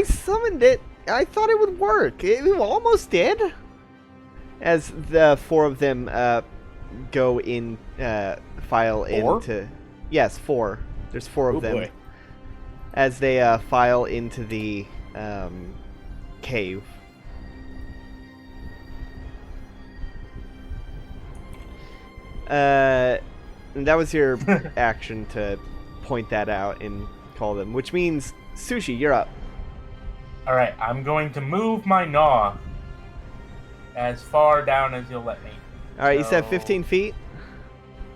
A: summoned it. I thought it would work. It almost did." As the 4 of them go in, file
B: 4?
A: into... Yes, 4. There's 4 of them.
B: Boy.
A: As they file into the cave. And that was your action to point that out and call them, which means, Sushi, you're up.
E: Alright, I'm going to move my gnaw as far down as you'll let me.
A: Alright, you said
E: So-
A: 15 feet?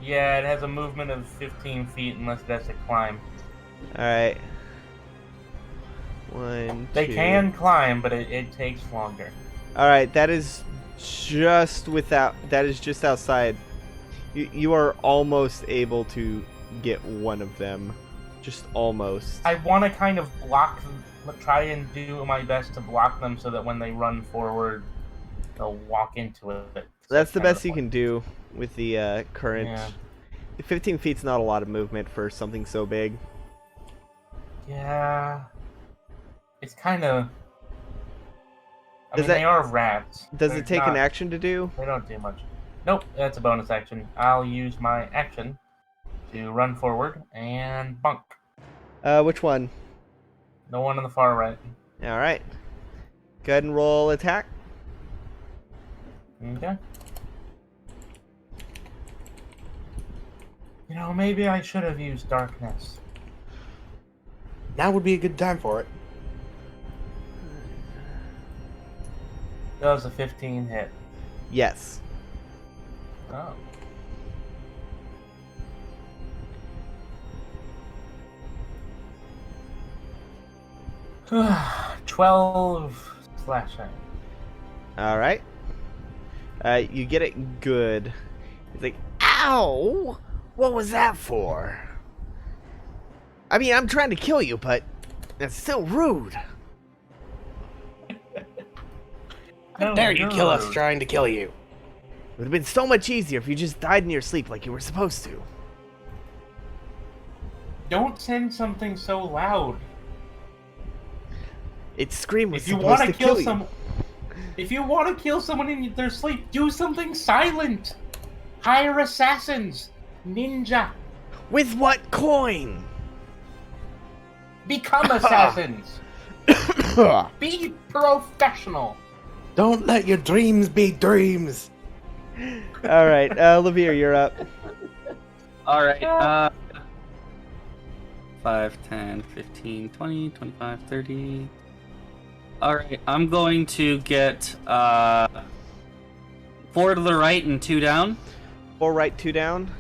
E: Yeah, it has a movement of 15 feet unless that's a climb.
A: Alright. 1,
E: They
A: 2.
E: can climb, but it takes longer.
A: Alright, that is just outside. You are almost able to get one of them. Just almost.
E: I want to kind of block them, try and do my best to block them so that when they run forward, they'll walk into it.
A: That's the best you can do with the current.
E: Yeah.
A: 15 feet's not a lot of movement for something so big.
E: Yeah. It's kind of...
A: Does
E: they are rats.
A: Does
E: They're
A: it take an
E: not-
A: action to do?
E: They don't do much. Nope, that's a bonus action. I'll use my action to run forward and bunk.
A: Which one?
E: The one on the far right.
A: Alright. Go ahead and roll attack.
E: Okay. You know, maybe I should have used darkness.
B: Now would be a good time for it.
E: That was a 15 hit.
A: Yes.
E: Oh. $12 slashing.
A: Alright. You get it good. He's like, "Ow! What was that for?" I mean, I'm trying to kill you, but that's still rude.
B: How dare you kill us trying to kill you?
A: It would have been so much easier if you just died in your sleep like you were supposed to.
E: Don't send something so loud.
A: Its scream was
E: If you
A: supposed
E: want
A: to
E: to kill
A: you.
E: some, if you want to kill someone in their sleep, do something silent. Hire assassins, ninja,
A: With what coin?
E: become assassins. Be professional.
B: Don't let your dreams be dreams.
A: Alright, Levere, you're up.
D: Alright, 5, 10, 15, 20, 25, 30. Alright, I'm going to get 4 to the right and 2 down.
A: 4 right, 2 down.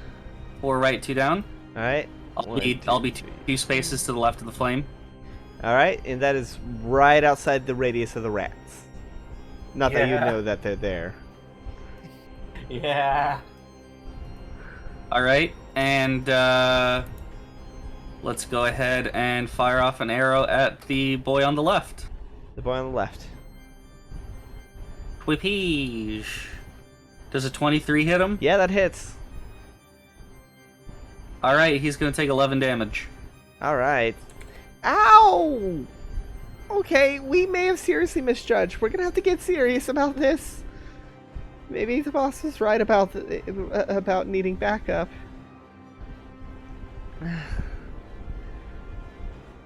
D: 4 right, 2 down.
A: Alright.
D: I'll be two spaces to the left of the flame.
A: All right, and that is right outside the radius of the rats. Not that you
E: Yeah.
A: know that they're there.
E: Yeah.
D: All right, and let's go ahead and fire off an arrow at the boy on the left.
A: The boy on the left.
D: Whippeesh. Does a 23 hit him?
A: Yeah, that hits.
D: All right, he's gonna take 11 damage.
A: All right. Ow! Okay, we may have seriously misjudged. We're gonna have to get serious about this. Maybe the boss was right about needing backup.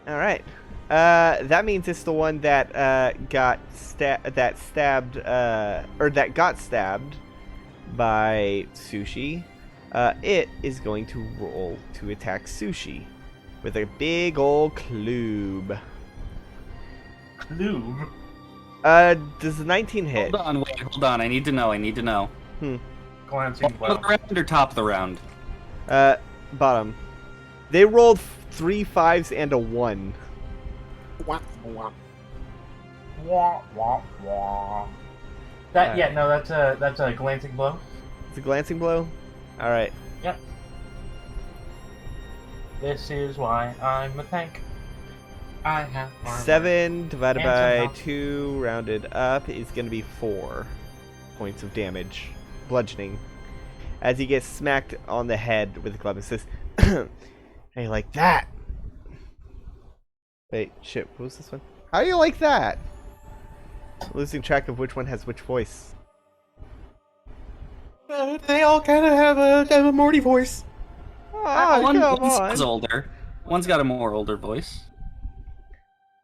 A: All right. That means it's the one that got stabbed by Sushi. It is going to roll to attack Sushi with a big old club.
E: Club?
A: Does the 19 hit?
D: Hold on. I need to know.
E: Glancing
D: Bottom of the round or top of the round?
A: Bottom. They rolled 3 5s and a 1.
B: Wah, wah.
E: Wah, wah, wah. That, yeah, no, that's a glancing blow.
A: It's a glancing blow? Alright.
E: Yep. This is why I'm a tank. I have armor.
A: 7 divided
E: And
A: by
E: some health.
A: 2 rounded up is going to be 4 points of damage. Bludgeoning. As he gets smacked on the head with the club and says, "Hey, like that?" Wait, shit, what was this one? How do you like that? Losing track of which one has which voice.
B: They all kind of have a Morty voice.
A: Oh,
D: One's
A: come on.
D: older. One's got a more older voice.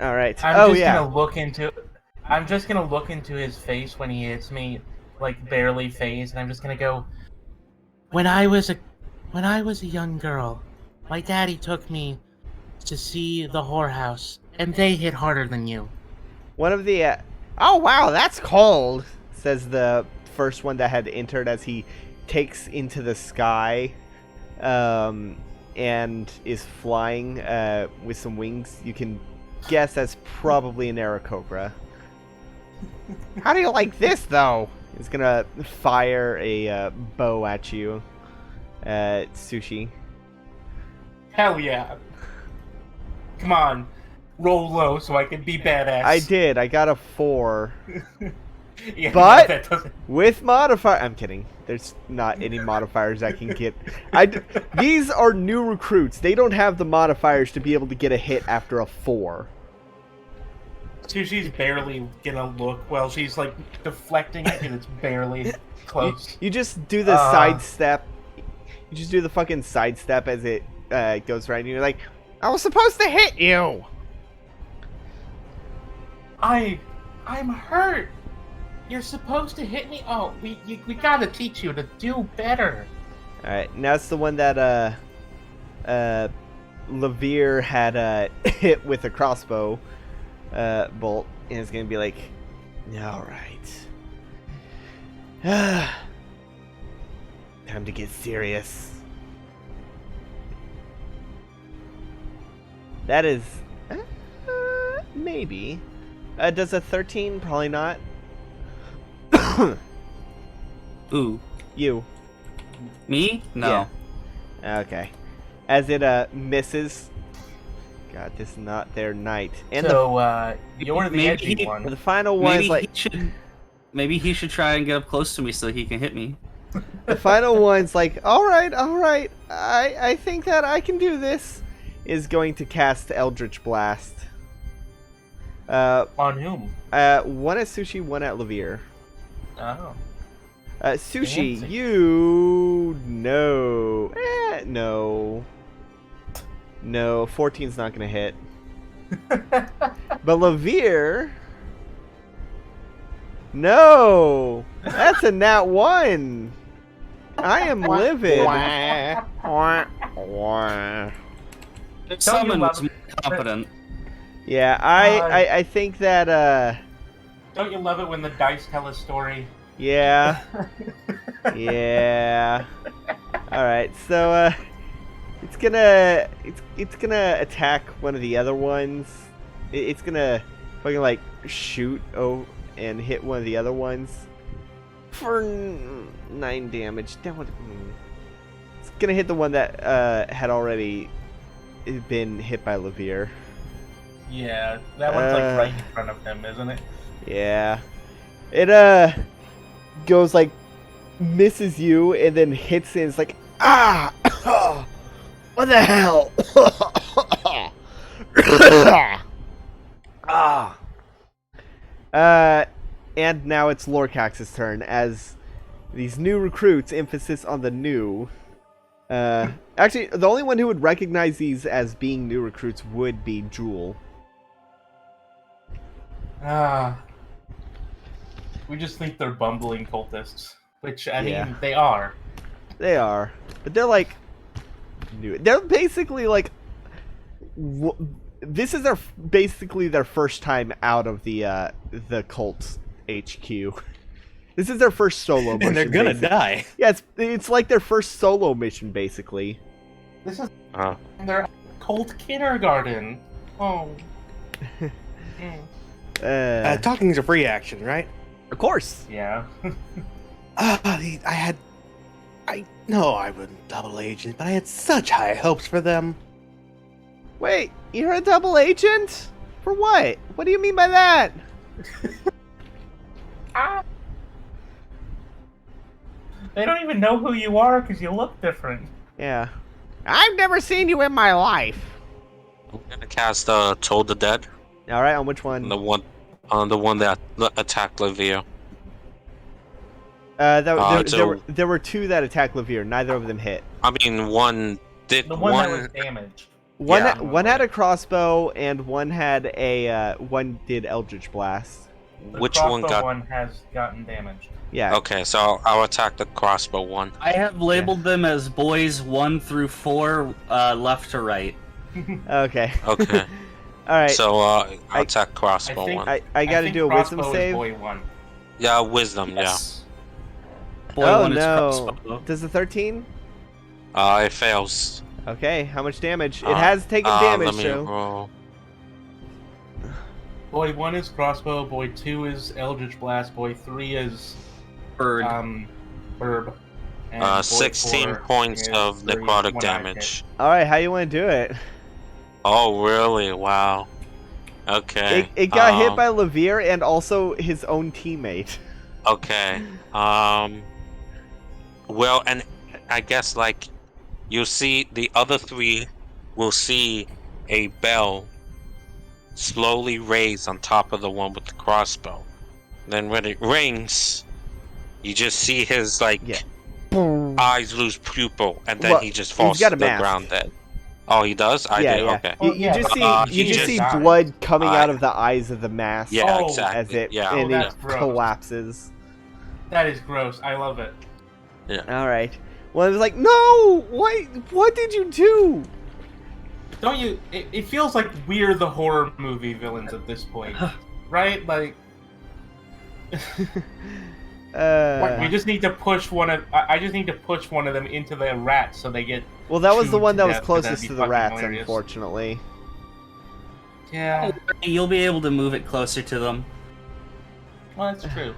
A: Alright.
E: I'm
A: Oh,
E: just
A: yeah.
E: gonna look into. I'm just gonna look into his face when he hits me, like barely phased, and I'm just gonna go. When I was a young girl, my daddy took me to see the whorehouse, and they hit harder than you.
A: One of the... oh, wow, that's cold, says the first one that had entered as he takes into the sky and is flying with some wings. You can guess that's probably an Aarakocra. How do you like this, though? He's gonna fire a bow at you, Sushi.
E: Hell yeah! Come on, roll low so I can be badass.
A: I did. I got a 4.
E: Yeah,
A: But-
E: that doesn't.
A: With modifier, I'm kidding. There's not any modifiers I can get. These are new recruits. They don't have the modifiers to be able to get a hit after a 4.
E: Sushi's barely gonna look. Well, she's like deflecting it, and it's barely close.
A: You just do the sidestep. You just do the fucking sidestep as it goes right, and you're like, I was supposed to hit you.
E: I'm hurt. You're supposed to hit me. Oh, we gotta teach you to do better.
A: All right, now it's the one that Levere had hit with a crossbow bolt, and it's gonna be like, all right, time to get serious. That is maybe. Does a 13? Probably not.
D: Ooh.
A: You.
D: Me? No.
A: Yeah. Okay. As it misses. God, this is not their night. And
E: So, you're the
D: maybe
E: edgy
D: he-
E: one.
A: the final one is like
D: Maybe he should try and get up close to me so he can hit me.
A: the final one's like, all right. I think that I can do this. Is going to cast Eldritch Blast.
E: On whom?
A: One at Sushi, one at Levere.
E: Oh.
A: Sushi,
E: Fancy.
A: you no. No. No, 14's not gonna hit. But Levere. No! That's a nat 1! I am livid.
D: Someone
E: love
D: was more competent.
A: Yeah, I think that,
E: Don't you love it when the dice tell a story?
A: yeah. Yeah. Alright, so, It's gonna attack one of the other ones. It's gonna fucking like shoot and hit one of the other ones for 9 damage. That one. It's gonna hit the one that had already been hit by Levere.
E: Yeah, that one's like right in front of him, isn't it?
A: Yeah. It goes like misses you and then hits it. And it's like ah. What the hell? Ah. And now it's Lorcax's turn as these new recruits, emphasis on the new. Actually, the only one who would recognize these as being new recruits would be Jewel.
E: We just think they're bumbling cultists, which, I
A: Yeah.
E: mean, they are.
A: They are. But they're like new. They're basically like this is basically their first time out of the cult HQ. This is their first solo mission.
B: And they're gonna die.
A: Yeah, it's like their first solo mission basically.
E: This is their cult kindergarten. Oh.
B: Talking's a free action, right?
A: Of course.
E: Yeah.
B: I know I wasn't double agent, but I had such high hopes for them.
A: Wait, you're a double agent? For what? What do you mean by that?
E: They don't even know who you are because you look different.
A: Yeah. I've never seen you in my life.
C: I'm gonna cast Toll the Dead.
A: All right, on which one?
C: The one that attacked Levere.
A: There were 2 that attacked Levere. Neither of them hit.
C: I mean, one did.
E: The one that was damaged.
A: One had a crossbow, and one had one did Eldritch Blast.
E: The
C: Which one
E: crossbow
C: got?
E: one has gotten damaged.
A: Yeah.
C: Okay, so I'll attack the crossbow one.
D: I have labeled them as boys 1 through 4, left to right.
A: Okay.
C: Okay.
A: All right.
C: So I'll attack crossbow one.
A: I got to do a wisdom
E: crossbow is
A: save.
E: boy 1.
C: Yeah, wisdom.
D: Yes. Boy
A: Oh
D: 1 is
A: no!
D: crossbow.
A: Does the 13?
C: Yeah. It fails.
A: Okay. How much damage? It has taken damage.
C: Let me
A: So.
C: roll.
E: Boy 1 is crossbow, boy 2 is Eldritch Blast, boy 3 is
D: Bird.
E: Herb. And boy
C: 16
E: 4
C: points
E: is
C: of
E: 3
C: necrotic
E: one-eyed
C: damage.
A: All right. How you want to do it?
C: Oh, really? Wow. Okay.
A: It got hit by Levere and also his own teammate.
C: Okay. Well, and I guess like you'll see the other 3 will see a bell slowly raise on top of the one with the crossbow. Then when it rings, you just see his like eyes lose pupil, and then he just falls to the ground dead. Oh, he does? I do. Okay.
A: You just see blood coming out of the eyes of the mask.
C: Yeah, exactly.
A: As it
C: and
A: it collapses.
E: That is gross. I love it.
C: Yeah.
A: All right. Well, it was like, no. What did you do?
E: Don't you? It feels like we're the horror movie villains at this point, right? Like, we just need to push one of. I just need to push one of them into the rat so they get.
A: Well, that was the one that was
E: death,
A: closest
E: that'd
A: to
E: be
A: the
E: fucking
A: rats,
E: hilarious.
A: unfortunately.
E: Yeah.
D: You'll be able to move it closer to them.
E: Well, that's true.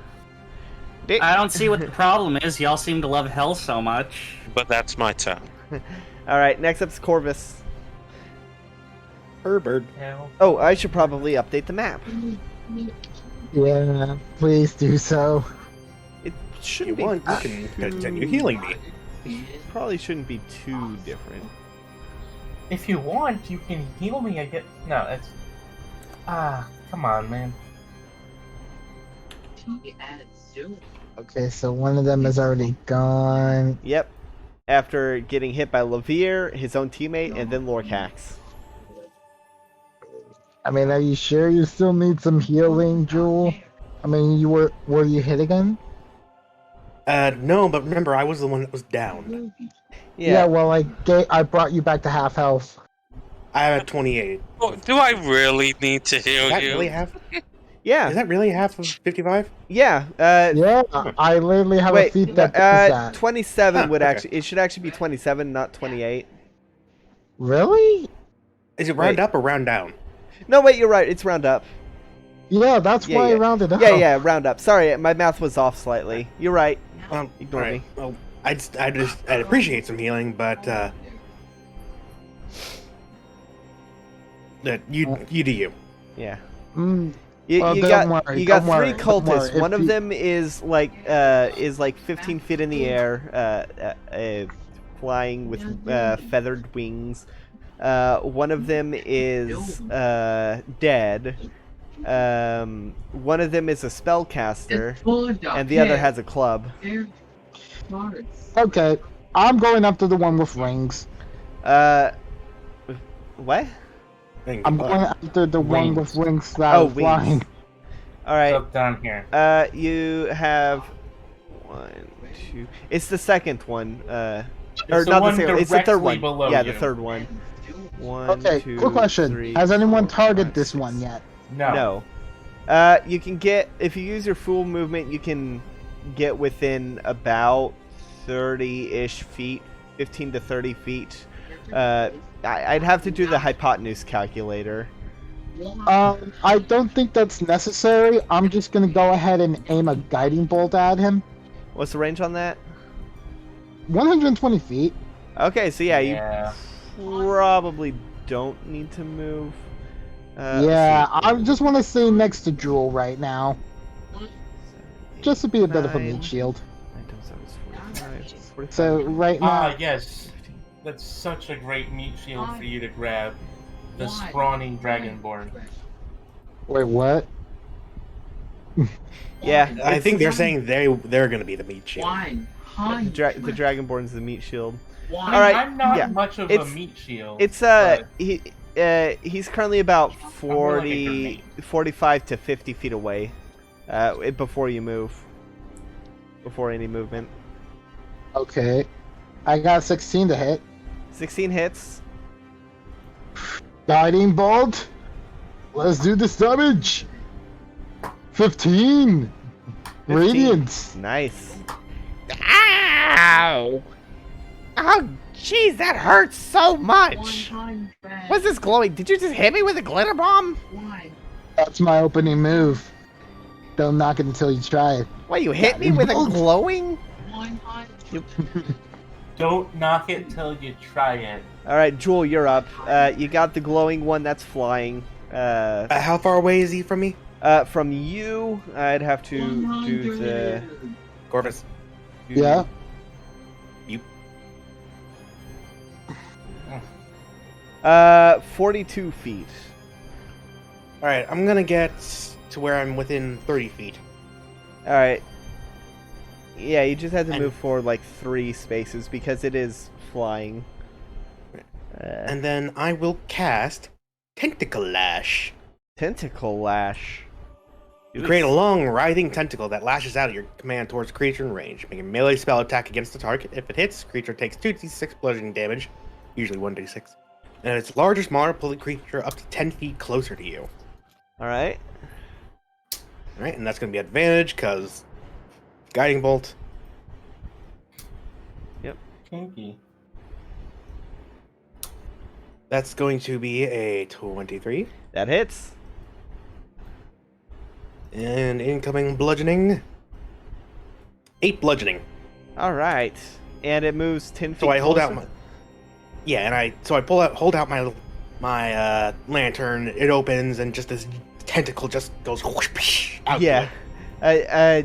D: I don't see what the problem is. Y'all seem to love hell so much.
C: But that's my turn.
A: All right. Next up's Corvus.
B: Herbert.
E: Hell.
A: Oh, I should probably update the map.
F: Yeah, please do so.
A: It
B: If you
A: shouldn't be.
B: want, you can continue healing me.
A: Probably shouldn't be too different.
E: If you want, you can heal me. I get no. It's come on, man.
F: Okay, so one of them is already gone.
A: Yep. After getting hit by Levere, his own teammate, and then Lorcax.
F: I mean, are you sure you still need some healing, Jewel? I mean, were you hit again?
B: No, but remember, I was the one that was down.
F: Yeah, well, I brought you back to half health.
B: I have 28.
C: Oh, do I really need to heal
B: Is that
C: you?
B: really half?
A: Yeah.
B: Is that really half of 55?
A: Yeah.
F: Yeah, I literally have a feat that does that.
A: 27 would
B: okay.
A: actually. It should actually be 27, not 28.
F: Really?
B: Is it round
A: Wait.
B: up or round down?
A: No, wait, you're right. It's round up.
F: Yeah, that's
A: Yeah,
F: why
A: yeah.
F: I rounded up.
A: Yeah, round up. Sorry, my math was off slightly. You're right. Ignore
B: alright.
A: me.
B: Well, I'd appreciate some healing, but that you do you.
A: Yeah.
F: Mm,
A: You,
F: Well,
A: you
F: don't
A: got
F: worry,
A: you got
F: don't
A: three
F: worry, don't
A: cultists.
F: worry.
A: One
F: If
A: of
F: you-
A: them is like 15 feet in the air, flying with feathered wings. One of them is dead. One of them is a spellcaster, and the other has a club.
F: Okay, I'm going after the one with rings.
A: What?
F: I'm going after the one with wings that
A: Oh,
F: are flying.
A: wings. All right.
E: Up down here.
A: You have 1, 2. It's the second one. Or
E: It's
A: not
E: the one
A: the second. It's the third
E: directly
A: one.
E: below
A: Yeah,
E: you.
A: the third one. 1,
F: Okay,
A: 2,
F: quick question.
A: 3,
F: Has anyone
A: 4,
F: targeted
A: 5,
F: this
A: 6.
F: one yet?
E: No.
A: No. You can get, if you use your full movement, you can get within about 30-ish feet, 15 to 30 feet. I'd have to do the hypotenuse calculator.
F: I don't think that's necessary. I'm just gonna go ahead and aim a guiding bolt at him.
A: What's the range on that?
F: 120 feet.
A: Okay, so yeah,
E: Yeah.
A: you probably don't need to move.
F: Yeah,
A: let's see.
F: I just want to stay next to Jewel right now. Just to be a bit of a
A: 9,
F: meat shield.
A: 9 times 7 is 45, 45.
F: So right now,
E: Ah, yes. That's such a great meat shield for you to grab. The sprawning dragonborn.
F: wait, what?
A: Yeah,
B: I think they're saying they're going to be the meat shield.
A: the Dragonborn's the meat shield.
E: All
A: right,
E: I'm not
A: yeah.
E: much of
A: It's-
E: a meat shield.
A: It's
E: but
A: he's currently about
E: more like a
A: 40,
E: grenade.
A: 45 to 50 feet away, before you move, before any movement.
F: Okay, I got 16 to hit.
A: 16 hits.
F: Guiding bolt. Let's do this damage. 15.
A: 15.
F: Radiance.
A: Nice. Ow! Oh, jeez, that hurts so much. What's this glowing? Did you just hit me with a glitter bomb?
F: That's my opening move. Don't knock it until you try it.
A: What, you hit me with a glowing?
E: don't knock it till you try it.
A: All right, Jewel, you're up. You got the glowing one that's flying.
B: How far away is he from me?
A: From you, I'd have to do the.
B: Corvus.
F: Yeah.
A: 42 feet.
B: Alright, I'm going to get to where I'm within 30 feet.
A: All right. Yeah, you just had to
B: And-
A: move forward like 3 spaces because it is flying.
B: And then I will cast Tentacle Lash.
A: Tentacle lash.
B: You create a long, writhing tentacle that lashes out at your command towards a creature in range. Make a melee spell attack against the target. If it hits, creature takes 2d6 bludgeoning damage, usually 1d6. And if it's large or smaller, pull the creature up to 10 feet closer to you.
A: All right.
B: Alright, and that's going to be advantage, because Guiding Bolt.
E: Kinky.
B: That's going to be a 23.
A: That hits.
B: And incoming bludgeoning. 8 bludgeoning.
A: All right. And it moves 10 feet
B: So I hold
A: closer?
B: out my... Yeah, and I hold out my lantern. It opens, and just this tentacle just goes whoosh, out.
A: Yeah. A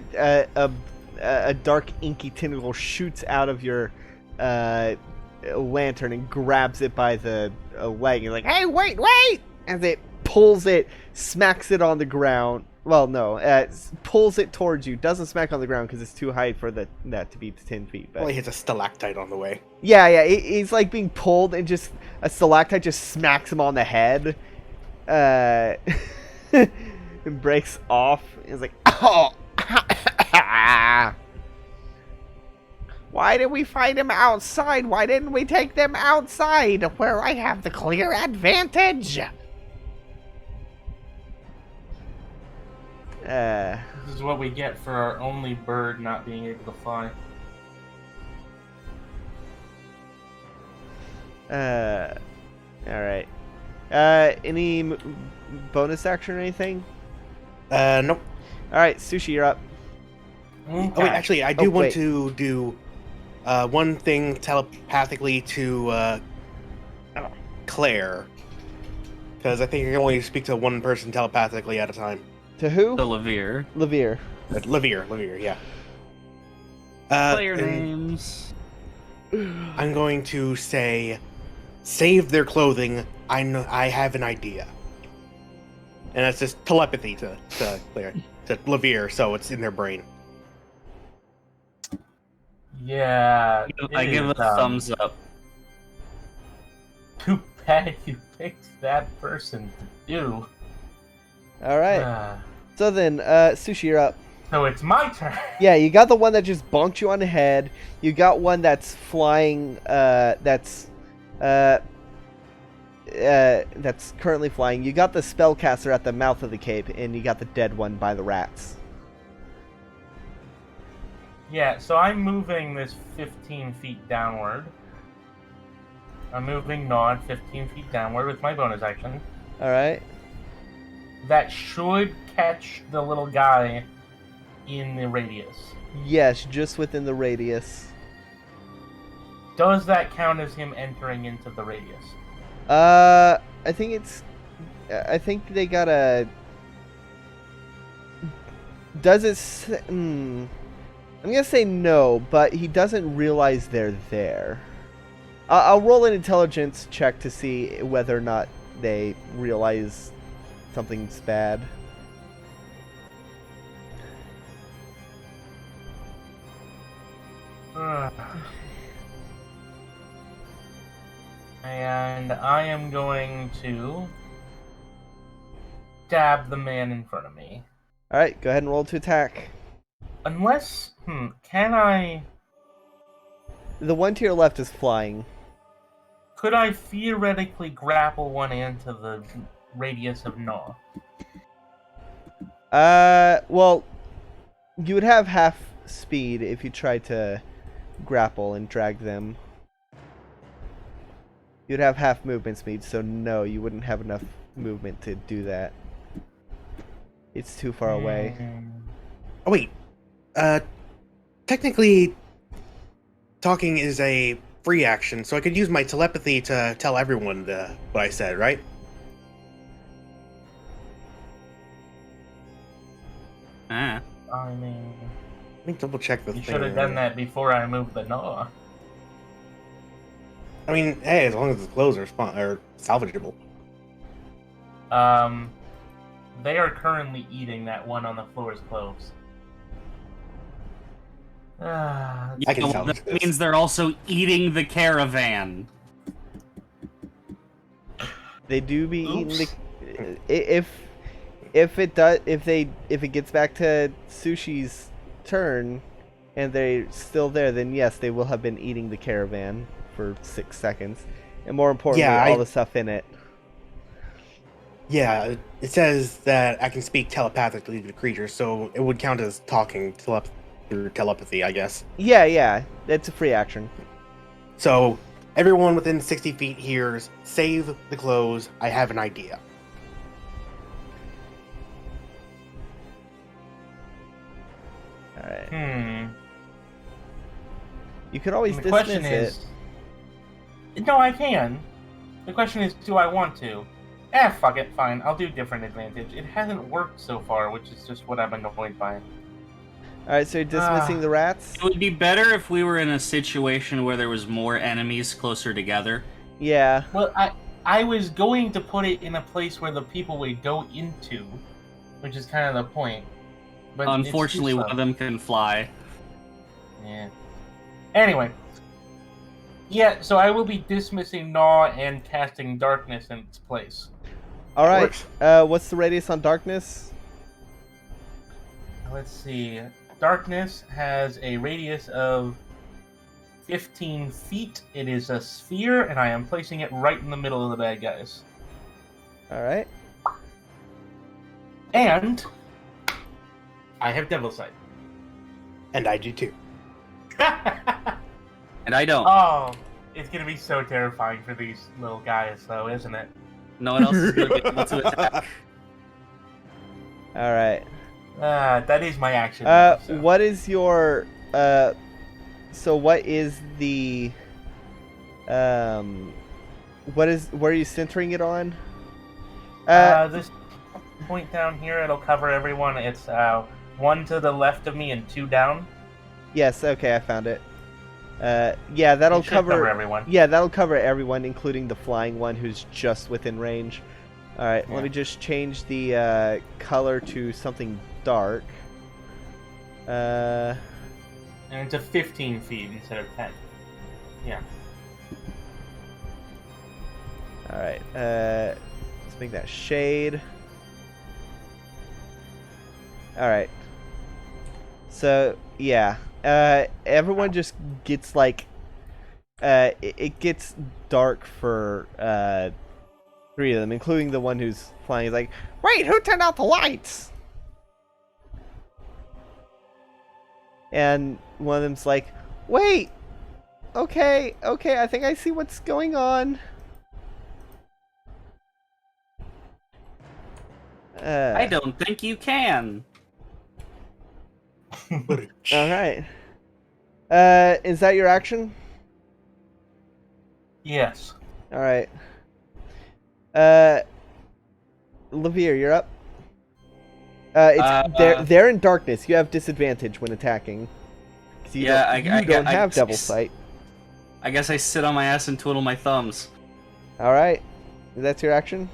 A: dark inky tentacle shoots out of your lantern and grabs it by the leg. You're like, hey, wait! As it pulls it, smacks it on the ground. Well, no, pulls it towards you. Doesn't smack on the ground because it's too high for that to be 10 feet. But
B: Well, he hits a stalactite on the way.
A: yeah, he's like being pulled, and just a stalactite just smacks him on the head. And breaks off. He's like, oh. Why did we find him outside? Why didn't we take them outside where I have the clear advantage?
E: This is what we get for our only bird not being able to fly.
A: All right. Any bonus action or anything?
B: Nope.
A: All right, Sushi, you're up.
B: Oh wait, actually, I do want
A: wait.
B: to do one thing telepathically to Claire, because I think I can only speak to one person telepathically at a time.
A: To who?
D: The Levere.
A: Levere.
B: Levere, yeah.
D: Player
B: and
D: names.
B: I'm going to say, save their clothing. I have an idea, and that's just telepathy to Claire, to Levere, so it's in their brain.
E: Yeah.
D: I give a thumbs up.
E: Too bad you picked that person to do.
A: All right. So then, Sushi, you're up.
E: So it's my turn.
A: Yeah, you got the one that just bonked you on the head. You got one that's flying. That's currently flying. You got the spellcaster at the mouth of the cape, and you got the dead one by the rats.
E: Yeah, so I'm moving this 15 feet downward. I'm moving Nod 15 feet downward with my bonus action.
A: All right.
E: That should catch the little guy in the radius.
A: Yes, just within the radius.
E: Does that count as him entering into the radius?
A: I think it's. I think they gotta. Does it? I'm gonna say no, but he doesn't realize they're there. I'll roll an intelligence check to see whether or not they realize something's bad.
E: And I am going to stab the man in front of me.
A: Alright, go ahead and roll to attack.
E: Unless, can I...
A: The one to your left is flying.
E: Could I theoretically grapple one into the radius of Gnaw?
A: Well, you would have half speed if you tried to grapple and drag them. You'd have half movement speed, so no, you wouldn't have enough movement to do that. It's too far away.
B: Oh wait, technically, talking is a free action, so I could use my telepathy to tell everyone what I said, right?
D: Ah.
E: I mean...
B: Let me double check the thing.
E: You should have done that before I moved the Gnaw.
B: I mean, hey, as long as the clothes are salvageable.
E: They are currently eating that one on the floor's clothes.
B: I can salvage
D: that
B: this.
D: means they're also eating the caravan.
A: They do be
E: Oops.
A: eating the... If it gets back to Sushi's turn and they're still there, then yes, they will have been eating the caravan for 6 seconds. And more importantly, all the stuff in it.
B: Yeah, it says that I can speak telepathically to the creature, so it would count as talking through telepathy, I guess.
A: Yeah, that's a free action.
B: So, everyone within 60 feet hears, save the clothes, I have an idea.
A: Alright. You could always
E: The
A: dismiss
E: question
A: it.
E: is... No, I can. The question is, do I want to? Fuck it, fine. I'll do different advantage. It hasn't worked so far, which is just what I'm annoyed by.
A: Alright, so you're dismissing the rats?
D: It would be better if we were in a situation where there was more enemies closer together.
A: Yeah.
E: Well, I was going to put it in a place where the people would go into, which is kind of the point. But
D: Unfortunately, one of them can fly.
E: Yeah. Anyway. Yeah, so I will be dismissing Gnaw and casting Darkness in its place.
A: Alright, what's the radius on darkness?
E: Let's see. Darkness has a radius of 15 feet. It is a sphere, and I am placing it right in the middle of the bad guys.
A: Alright.
E: And I have Devil Sight.
B: And I do too.
D: And I don't.
E: Oh, It's gonna be so terrifying for these little guys, though, isn't it?
D: No one else is going to be able to attack.
A: All right.
E: That is my action. So.
A: What is your so what is the what are you centering it on?
E: This point down here, it'll cover everyone. It's 1 to the left of me and 2 down.
A: Yes, okay, I found it. Yeah, that'll
E: It should cover everyone.
A: Yeah, that'll cover everyone, including the flying one who's just within range. All right,
E: Yeah.
A: let me just change the color to something dark.
E: And to 15 feet instead of 10. Yeah.
A: All right, let's make that shade. All right. So yeah, everyone just gets like, it gets dark for 3 of them, including the one who's flying. He's like, wait, who turned out the lights? And one of them's like, wait, okay, I think I see what's going on.
D: I don't think you can.
A: All right. Is that your action?
E: Yes.
A: All right. Levere, you're up. They're in darkness. You have disadvantage when attacking. You don't have double sight.
D: I guess I sit on my ass and twiddle my thumbs.
A: All right. That's your action?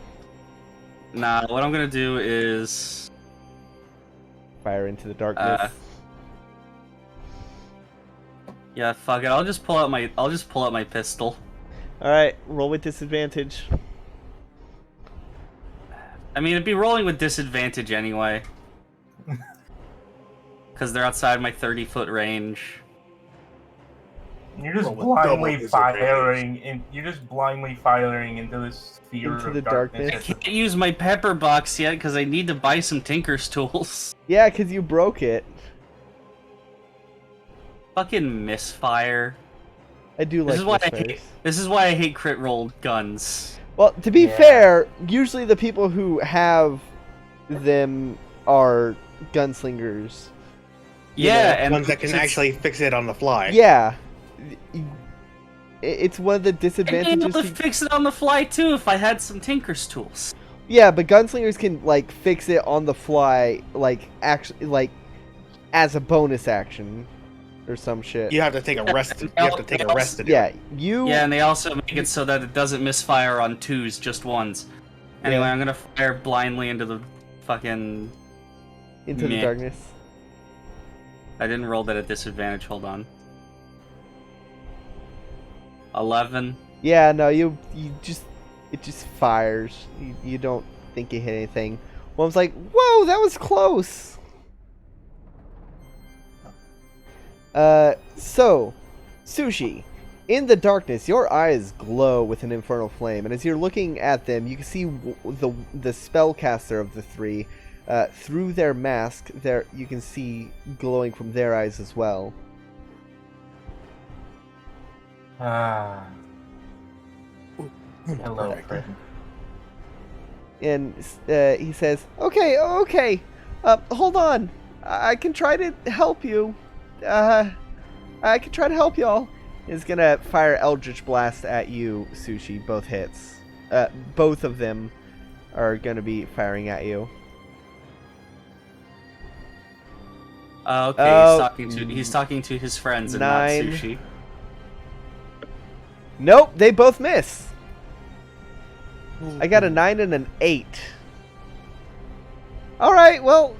D: Nah, what I'm gonna do is
A: fire into the darkness.
D: Yeah, fuck it. I'll just pull out my pistol.
A: All right, roll with disadvantage.
D: I mean, it'd be rolling with disadvantage anyway. Because they're outside my 30-foot range.
E: You're just
B: Roll with
E: blindly
B: double
E: firing, and you're just blindly firing into this sphere
A: Into
E: of
A: the darkness.
D: I can't use my pepper box yet because I need to buy some Tinker's tools.
A: Yeah, because you broke it.
D: Fucking misfire.
A: I do like
D: This is why I hate crit roll guns.
A: Well, to be fair, usually the people who have them are gunslingers.
D: Yeah, and
B: ones that can actually fix it on the fly.
A: Yeah. It's one of the
D: I'd be
A: disadvantages.
D: able to fix it on the fly too if I had some Tinker's tools.
A: Yeah, but gunslingers can like fix it on the fly, like actually, like as a bonus action, or some shit.
B: You have to take a rest. You have to take a rest to do
A: Yeah,
B: it.
D: Yeah, and they also make it so that it doesn't misfire on 2s, just 1s. Anyway,
A: Yeah.
D: I'm gonna fire blindly into the fucking...
A: Into the
D: Meh.
A: darkness.
D: I didn't roll that at disadvantage, hold on. 11.
A: Yeah, no, it just fires. You don't think you hit anything. One's like, whoa, that was close. So, Sushi, in the darkness, your eyes glow with an infernal flame, and as you're looking at them, you can see the spellcaster of the 3. Through their mask, you can see glowing from their eyes as well.
E: Hello, friend.
A: And he says, okay, hold on. I can try to help you. I can try to help y'all. He's gonna fire Eldritch Blast at you, Sushi, both hits. Both of them are gonna be firing at you.
D: Okay, he's talking to his friends and
A: 9.
D: not Sushi.
A: Nope, they both miss. I got a 9 and an 8. All right, well,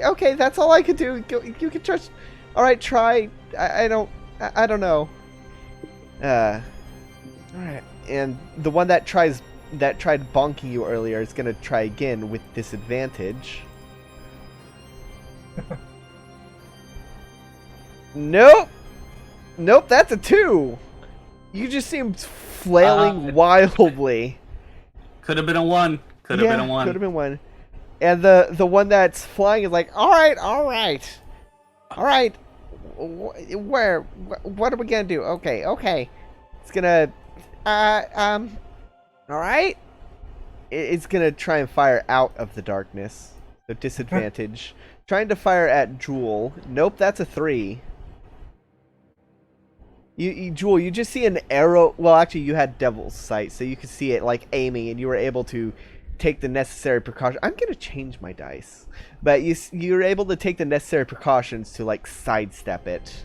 A: okay, that's all I could do. You can trust. All right, try. I don't know. All right, and the one that tried bonking you earlier is gonna try again with disadvantage. Nope, that's a 2. You just seemed flailing wildly.
D: Could have been a 1. Could have been a 1.
A: Could have been 1. And the one that's flying is like, all right. Where? What are we gonna do? Okay. It's gonna. All right. It's gonna try and fire out of the darkness. So disadvantage. Trying to fire at Jewel. Nope, that's a 3. Jewel, you just see an arrow. Well, actually, you had Devil's Sight, so you could see it like aiming, and you were able to take the necessary precaution. I'm gonna change my dice, but you were able to take the necessary precautions to like sidestep it.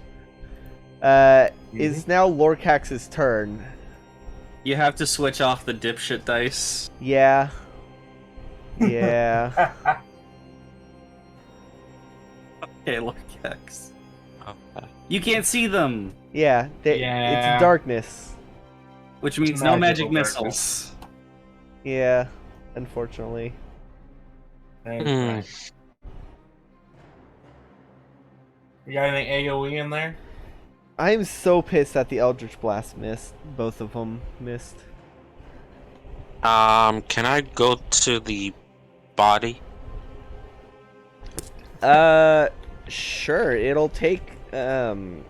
A: Is now Lorcax's turn.
D: You have to switch off the dipshit dice.
A: Yeah.
D: Okay, Lorcax.
C: Okay.
D: You can't see them,
A: Yeah.
E: Yeah.
A: It's darkness.
D: which means no magic
E: Magical
D: missiles.
A: Yeah. Unfortunately.
E: You got any AoE in there?
A: I am so pissed that the Eldritch Blast missed. Both of them missed.
C: Can I go to the body?
A: Sure. It'll take. You can.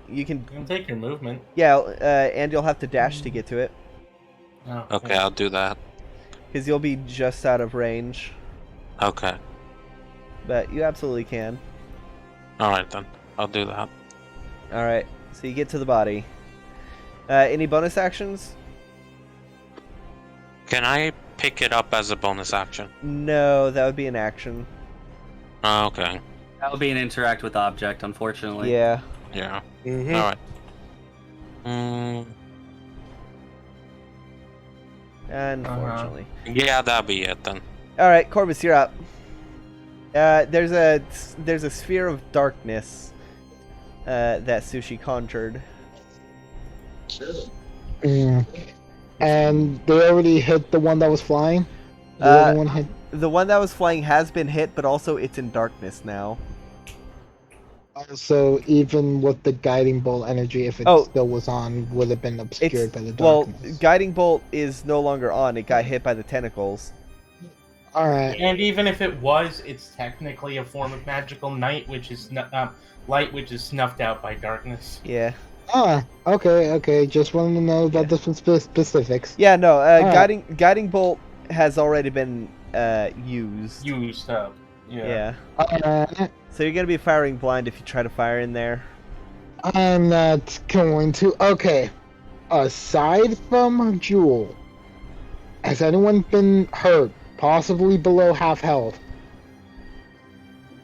E: You can take your movement.
A: Yeah. And you'll have to dash to get to it,
E: Oh,
C: Okay, I'll do that.
A: because you'll be just out of range.
C: Okay.
A: But you absolutely can.
C: Alright then. I'll do that.
A: All right. So you get to the body. Any bonus actions?
C: Can I pick it up as a bonus action?
A: No, that would be an action.
C: Okay.
D: That would be an interact with object, unfortunately.
A: Yeah.
C: Yeah.
B: Mhm.
C: Alright.
A: Unfortunately.
C: Yeah, that'll be it then.
A: All right, Corvus, you're up. There's a sphere of darkness that Sushi conjured.
F: And they already hit the one that was flying. The other one hit.
A: The one that was flying has been hit, but also it's in darkness now.
F: So even with the guiding bolt energy, if it still was on, would have been obscured by the darkness.
A: Well, guiding bolt is no longer on. It got hit by the tentacles.
F: All right.
E: And even if it was, it's technically a form of magical night, which is light, which is snuffed out by darkness.
A: Yeah.
F: Okay. Just wanted to know about the specifics.
A: Yeah, no.
F: Right.
A: Guiding bolt has already been used.
E: Used up. Yeah.
A: So you're gonna be firing blind if you try to fire in there.
F: I'm not going to. Okay. Aside from Jewel, has anyone been hurt? Possibly below half health.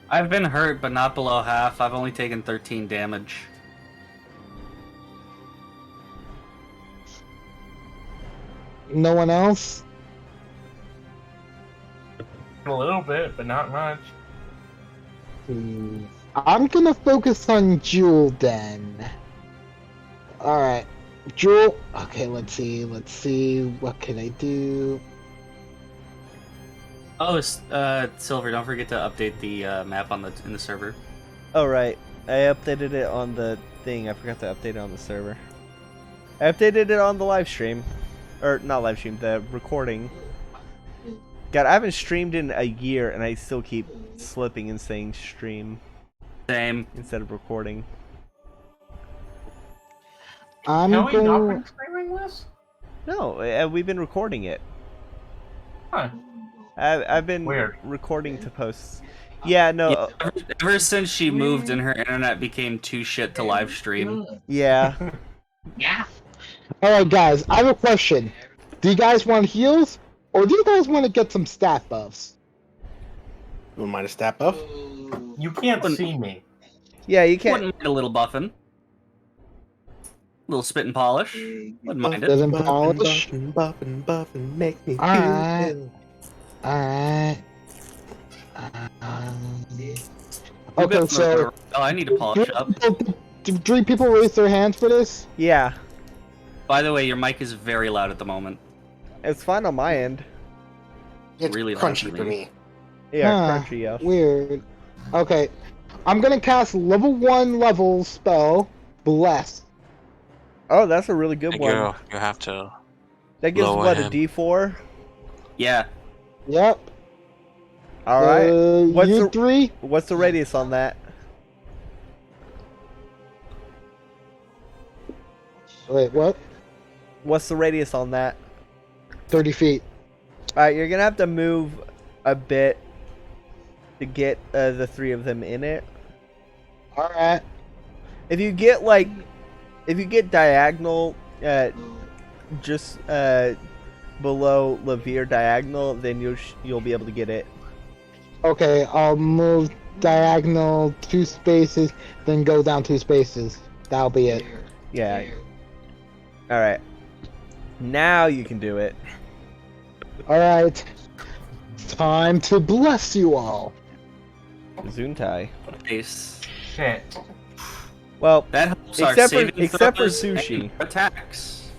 D: I've been hurt, but not below half. I've only taken 13 damage.
F: No one else?
E: A little bit, but not much.
F: I'm gonna focus on Jewel then. Alright. Jewel. Okay, let's see. What can I do?
D: Oh, Silver, don't forget to update the map in the server.
A: Oh right, I updated it on the thing. I forgot to update it on the server. I updated it on the live stream, or not live stream, the recording. God, I haven't streamed in a year, and I still keep slipping and saying stream
D: Same.
A: instead of recording.
F: I'm
E: Have we not
F: going.
E: been streaming this?
A: No, we've been recording it.
E: Huh.
A: I've been
E: Weird.
A: recording to post. Yeah, no.
D: Yeah, ever since she moved and her internet became too shit to live stream.
A: Yeah.
F: Alright, guys, I have a question. Do you guys want heals? Or do you guys want to get some stat buffs?
B: You wouldn't mind a stat buff?
E: You can't see me.
A: Yeah, you can't.
D: Wouldn't mind a little buffing. Little spit and polish. Wouldn't mind it.
F: Doesn't polish?
B: Buffing, make me
F: Alright.
B: feel.
F: Alright.
D: Okay,
F: so
D: oh, I need to polish up.
F: do 3 people raise their hands for this?
A: Yeah,
D: By the way, your mic is very loud at the moment.
A: it's fine on my end.
B: It's
D: Really loud
B: crunchy
D: for
B: for
D: me.
B: me.
A: Yeah,
F: Huh,
A: crunchy, yeah.
F: Weird. Okay. I'm gonna cast level 1 level spell, Bless.
A: Oh, that's a really good one.
C: You have to.
A: That gives
C: lower
A: what,
C: him.
A: a D4?
D: Yeah.
F: Yep.
A: All right. What's
F: you
A: the
F: 3?
A: what's the radius on that?
F: Wait, what?
A: What's the radius on that?
F: 30 feet.
A: Alright, you're gonna have to move a bit to get the 3 of them in it.
F: Alright.
A: If you get diagonal, just below Levere diagonal, then you'll be able to get it.
F: Okay, I'll move diagonal 2 spaces, then go down 2 spaces. That'll be it.
A: Yeah. Alright. Now you can do it.
F: Alright. Time to bless you all.
A: Zuntai.
D: Nice.
E: Shit.
A: Well,
D: That helps our
A: except
D: saving
A: for
D: throws
A: sushi.
D: and attacks.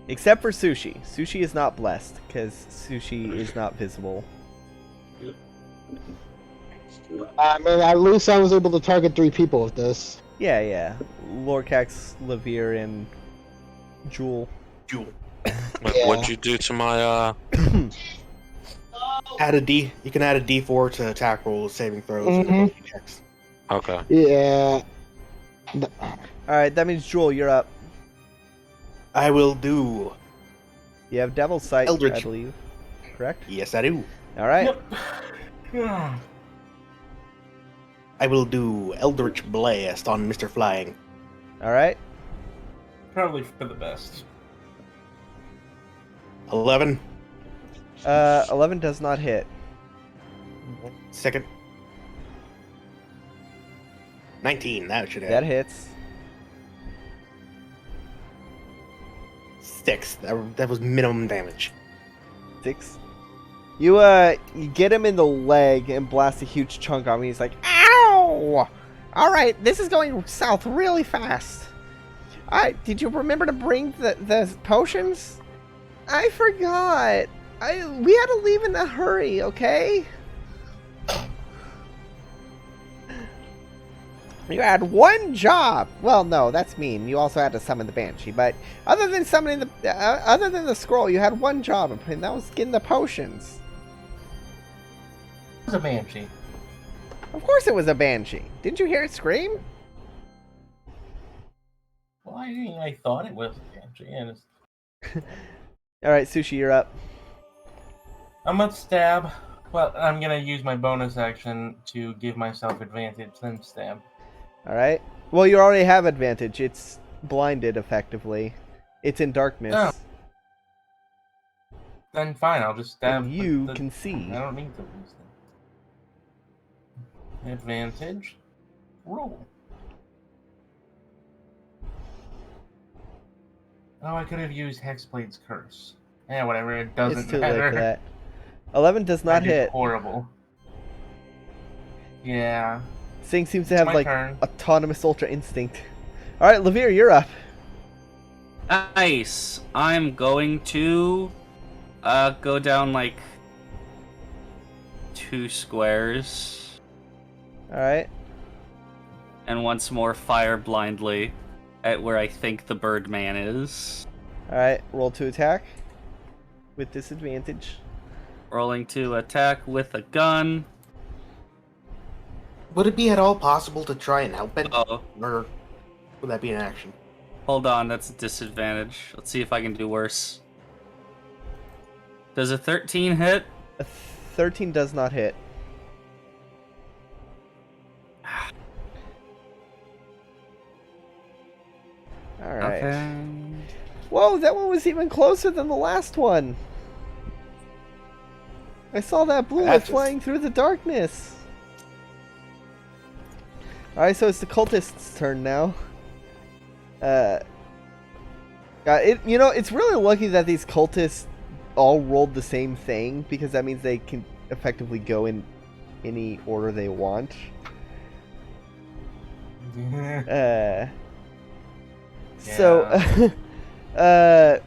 A: Except for Sushi. Sushi is not blessed, because Sushi is not visible.
F: I mean, at least I was able to target 3 people with this.
A: Yeah. Lorcax, Levere, and Jewel.
B: Jewel.
F: Yeah.
C: What'd you do to my
B: Add a D. You can add a D4 to attack rolls, saving throws, and
F: Mhm.
B: ability checks.
C: Okay.
F: Yeah.
A: Alright, that means Jewel, you're up.
B: I will do.
A: You have Devil's Sight,
B: Eldritch.
A: I believe. Correct?
B: Yes, I do.
A: Alright.
E: Yep.
B: I will do Eldritch Blast on Mr. Flying.
A: Alright.
E: Probably for the best.
B: 11.
A: 11 does not hit.
B: Second. 19. That should hit.
A: That hits.
B: 6. That was minimum damage.
A: 6. You get him in the leg and blast a huge chunk on him. He's like, ow! Alright, this is going south really fast. Did you remember to bring the potions? I forgot. We had to leave in a hurry, okay? You had one job. Well, no, that's mean. You also had to summon the Banshee, but other than summoning other than the scroll, you had one job, and that was getting the potions.
E: It was a banshee.
A: Of course, it was a Banshee. Didn't you hear it scream?
E: Well, I thought it was a banshee, and it's...
A: All right, Sushi, you're up.
E: I'm gonna stab. Well, I'm gonna use my bonus action to give myself advantage, then stab.
A: All right. Well, you already have advantage. It's blinded, effectively. It's in darkness.
E: Oh. Then fine, I'll just stab.
A: And you
E: the-
A: can see.
E: I don't need to use them. Advantage. Roll. Oh, I could have used Hexblade's Curse. Yeah, whatever. It doesn't
A: It's too
E: matter.
A: late for that. 11 does not
E: I did
A: hit.
E: Horrible. Yeah.
A: This thing seems to
E: It's
A: have
E: my
A: like
E: turn.
A: autonomous ultra instinct. All right, Levere, you're up.
D: Nice. I'm going to go down like 2 squares
A: All right.
D: and once more fire blindly at where I think the Birdman is.
A: All right. Roll to attack with disadvantage.
D: Rolling to attack with a gun.
B: Would it be at all possible to try and help it?
D: Oh,
B: Or would that be an action?
D: hold on, that's a disadvantage. Let's see if I can do worse. Does a 13 hit?
A: A 13 does not hit. All right.
D: Okay.
A: Whoa, that one was even closer than the last one. I saw that blue light
B: That's just-
A: flying through the darkness. Alright, so it's the cultist's turn now. It's really lucky that these cultists all rolled the same thing, because that means they can effectively go in any order they want. So, the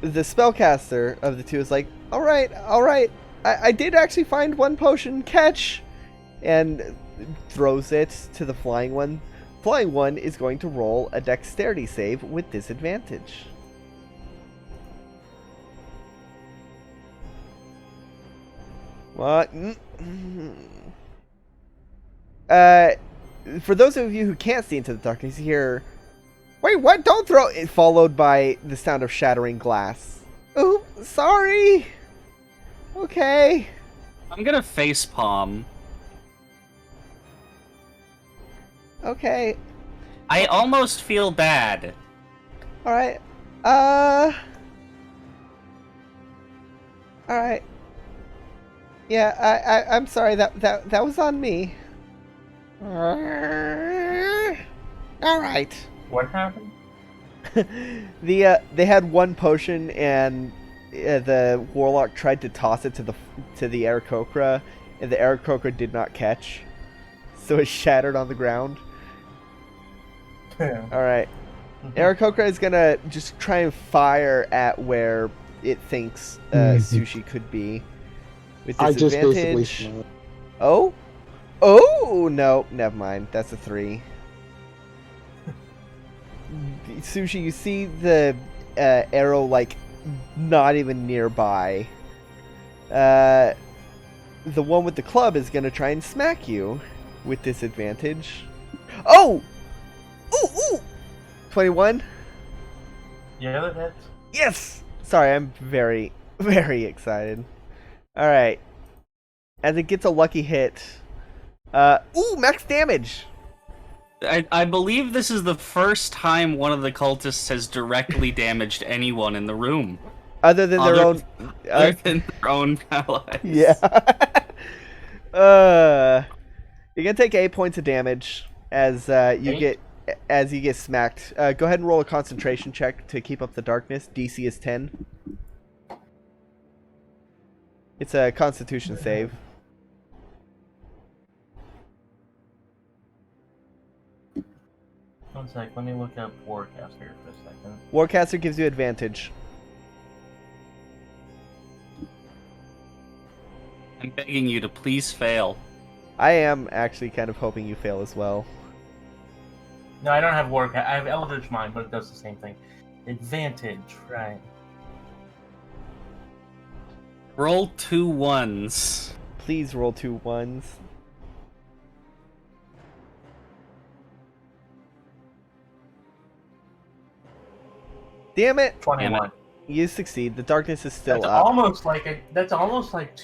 A: spellcaster of the two is like, all right, I did actually find one potion, catch, and throws it to the flying one. Flying one is going to roll a dexterity save with disadvantage. What? For those of you who can't see into the darkness, you hear, wait, sorry, what? Don't throw it. Followed by the sound of shattering glass. Oh, sorry. Okay.
D: I'm gonna facepalm.
A: Okay.
D: I almost feel bad.
A: All right. All right. Yeah, I'm sorry. That was on me. All right.
E: What happened?
A: They had one potion, and the warlock tried to toss it to the Aarakocra, and the Aarakocra did not catch, so it shattered on the ground. All right. Aarakocra is gonna just try and fire at where it thinks Sushi could be. With
F: I just
A: disadvantage.
F: basically.
A: Oh, no, never mind. That's a 3. Sushi, you see the arrow like not even nearby. The one with the club is gonna try and smack you with disadvantage. Oh! Ooh! 21.
E: Yeah, that hits.
A: Yes! Sorry, I'm very, very excited. Alright. As it gets a lucky hit. Max damage!
D: I believe this is the first time one of the cultists has directly damaged anyone in the room.
A: Other than their own...
D: Other than their own allies.
A: Yeah. You're gonna take 8 points of damage as you get smacked. Go ahead and roll a concentration check to keep up the darkness. DC is 10. It's a Constitution save.
E: One sec, let me look up Warcaster for a second.
A: Warcaster gives you advantage.
D: I'm begging you to please fail.
A: I am actually kind of hoping you fail as well.
E: No, I don't have Warcaster. I have Eldritch Mind, but it does the same thing. Advantage, right.
D: Roll 2 1s.
A: Please roll 2 1s. Damn it!
E: 21.
A: You succeed. The darkness is still
E: That's
A: up.
E: almost like 2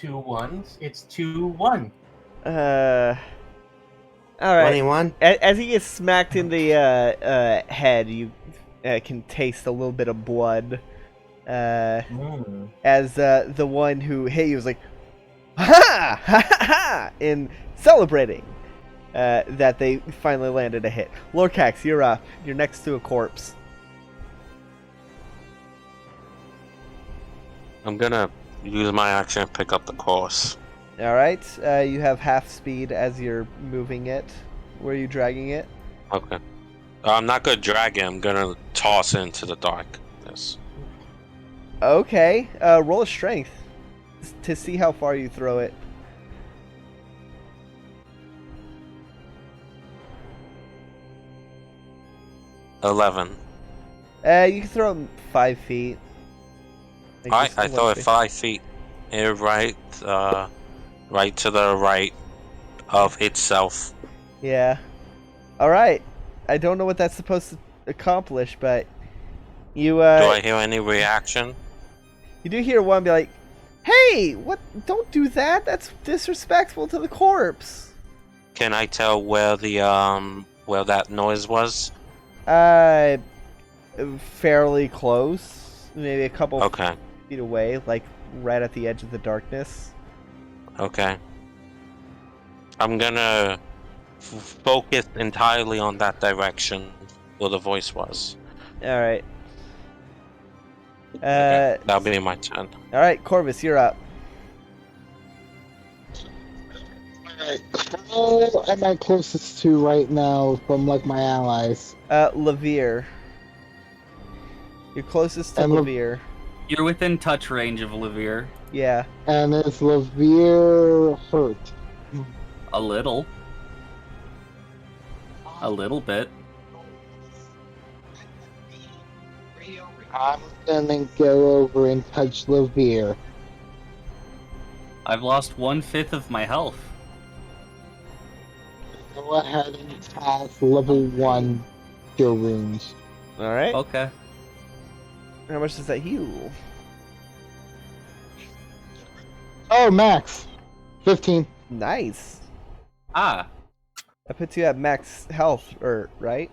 E: 1s. It's 2-1.
A: All right.
B: 21.
A: As he gets smacked in the head, you can taste a little bit of blood. As the one who hit you was like, ha ha ha ha, in celebrating that they finally landed a hit. Lorcax, you're up. You're next to a corpse.
C: I'm gonna use my action to pick up the corpse.
A: All right. You have half speed as you're moving it. Where are you dragging it?
C: Okay. I'm not gonna drag it. I'm gonna toss it into the darkness.
A: Okay. Roll a strength to see how far you throw it.
C: $11.
A: You can throw him 5 feet. Like
C: I throw it 5 feet. Right to the right of itself.
A: Yeah. Alright. I don't know what that's supposed to accomplish, but you
C: Do I hear any reaction?
A: you do hear one be like, "Hey, what? Don't do that. That's disrespectful to the corpse."
C: Can I tell where where that noise was?
A: Fairly close. Maybe a couple
C: Okay.
A: feet away, like right at the edge of the darkness.
C: Okay. I'm gonna focus entirely on that direction where the voice was.
A: Alright.
C: That'll be my turn.
A: Alright, Corvus, you're up.
F: Alright, who am I closest to right now from like my allies?
A: Levere. You're closest to
F: And
A: Levere.
D: You're within touch range of Levere.
A: Yeah.
F: And is Levere hurt?
D: A little. A little bit.
F: I'm gonna go over and touch Levere.
D: I've lost 1/5 of my health.
F: Go ahead and cast level 1 cure wounds.
A: All right.
D: Okay.
A: How much does that heal?
F: Oh, max. 15.
A: Nice.
D: Ah.
A: That puts you at max health, right?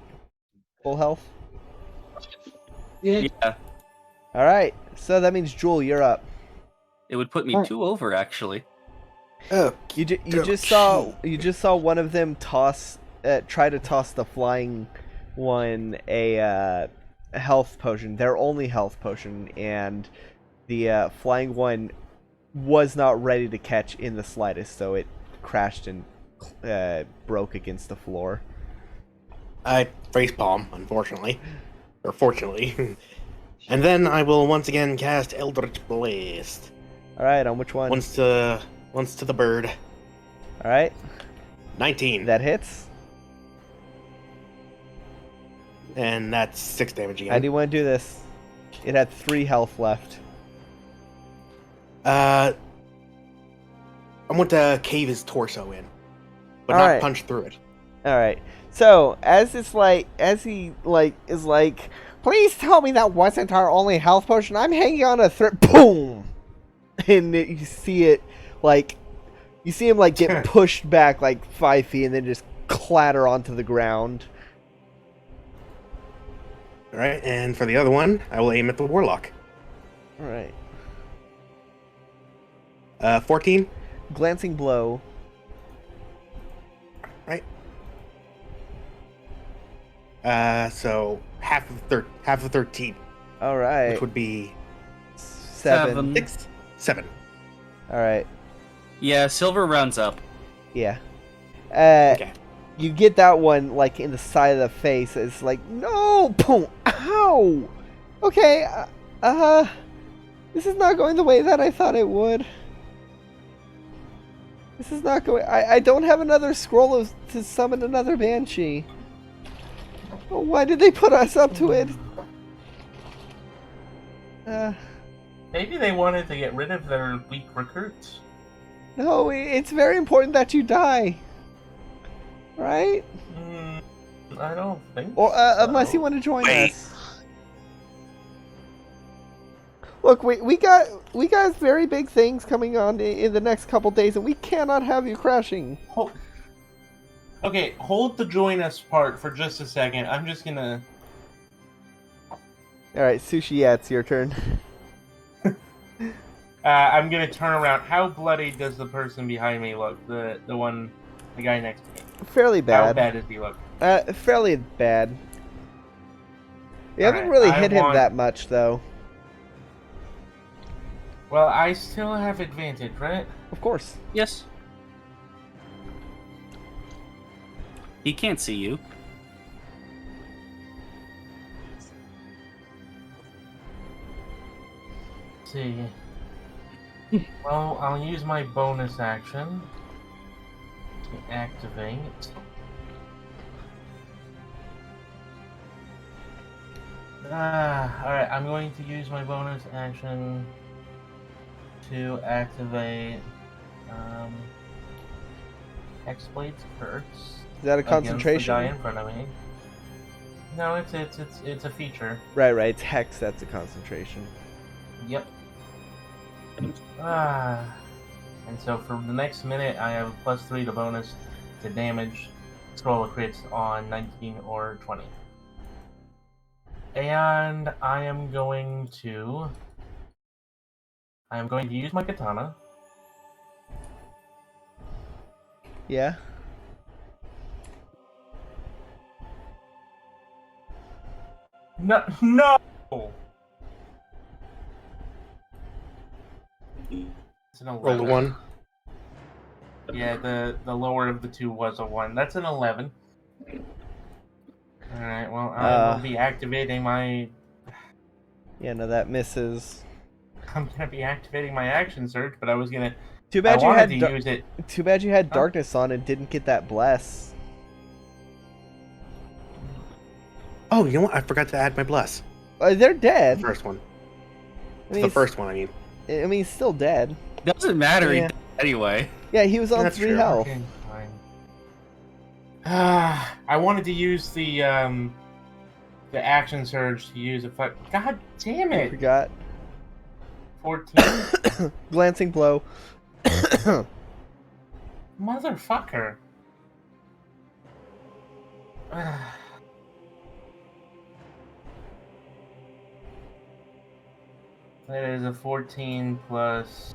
A: Full health.
F: Yeah.
D: Yeah.
A: All right. So that means Jewel, you're up.
D: It would put me
F: Alright.
D: 2 over, actually.
B: Oh,
A: You just saw one of them try to toss the flying one a health potion, their only health potion, and the flying one was not ready to catch in the slightest, so it crashed and broke against the floor.
B: I facepalm, unfortunately. Or fortunately. And then I will once again cast Eldritch Blast.
A: All right, on which one?
B: Once to the bird.
A: All right,
B: 19.
A: that hits.
B: And that's 6 damage again.
A: How do you want to do this? It had 3 health left.
B: I want to cave his torso in, but
A: All
B: not
A: right.
B: punch through it.
A: All right. So as he is like, please tell me that wasn't our only health potion. I'm hanging on a thread. Boom, and you see it you see him get pushed back 5 feet and then just clatter onto the ground.
B: All right, and for the other one, I will aim at the warlock.
A: All right.
B: 14.
A: Glancing blow.
B: Right. So half of 13,
A: All right.
B: which would be
A: 7.
B: 6, 7.
A: All right.
D: Yeah, silver rounds up.
A: Yeah.
B: Okay.
A: You get that one in the side of the face. It's like, no, boom, ow. Okay, this is not going the way that I thought it would. This is not going. I don't have another scroll to summon another banshee. Oh, why did they put us up to it?
E: Maybe they wanted to get rid of their weak recruits.
A: No, it's very important that you die. Right?
E: I don't think
A: Or
E: so.
A: unless you want to join
C: Wait.
A: us. Look, we got very big things coming on in the next couple days, and we cannot have you crashing.
E: Okay, hold the join us part for just a second. I'm just gonna...
A: All right, Sushi, yeah, it's your turn.
E: I'm gonna turn around. How bloody does the person behind me look? The guy next to me.
A: Fairly
E: How
A: bad.
E: bad does he look?
A: Fairly bad. We haven't
E: Alright,
A: really
E: I
A: hit him
E: want-
A: that much, though.
E: Well, I still have advantage, right?
A: Of course.
D: Yes. He can't see you.
E: Let's see. Well, I'll use my bonus action to activate. Alright, I'm going to use my bonus action to activate Hexblade's Curse.
A: Is that a concentration?
E: Against the guy in front of me. No, it's a feature.
A: Right. It's hex. That's a concentration.
E: Yep. And so for the next minute, I have +3 to bonus to damage. Scroll of crits on 19 or 20. And I am going to use my katana.
A: Yeah.
E: No! It's an 11.
B: Roll a 1.
E: Yeah, the lower of the two was a 1. That's an 11. Alright, well, I will be activating my...
A: Yeah, no, that misses.
E: I'm gonna be activating my action surge, but I was gonna...
A: Too bad
E: I
A: you
E: wanted
A: had.
E: to use it...
A: Too bad you had
E: Huh?
A: darkness on and didn't get that bless.
B: Oh, you know what? I forgot to add my bless.
A: They're dead.
B: The first one.
A: I mean,
B: The first one, I mean.
A: I mean, he's still dead.
D: Doesn't matter
A: Yeah.
D: anyway.
A: Yeah, he was on
B: That's
A: 3
B: true.
A: health.
E: Okay, fine. I wanted to use the the action surge to use a fight. God damn
A: I
E: it!
A: forgot.
E: 14?
A: Glancing blow.
E: Motherfucker. That is a 14 plus.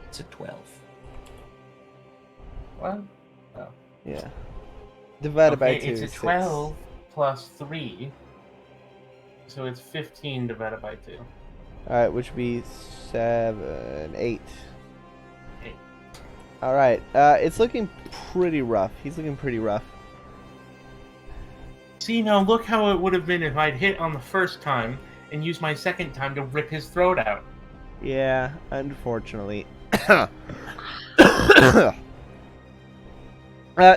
D: It's a 12.
E: What?
A: Yeah. Divided by 2
E: It's a
A: is
E: 12 plus 3. So it's 15 divided by 2.
A: Alright, which would be 7, 8.
E: 8.
A: Alright, it's looking pretty rough. He's looking pretty rough.
E: See, now look how it would have been if I'd hit on the first time and used my second time to rip his throat out.
A: Yeah, unfortunately.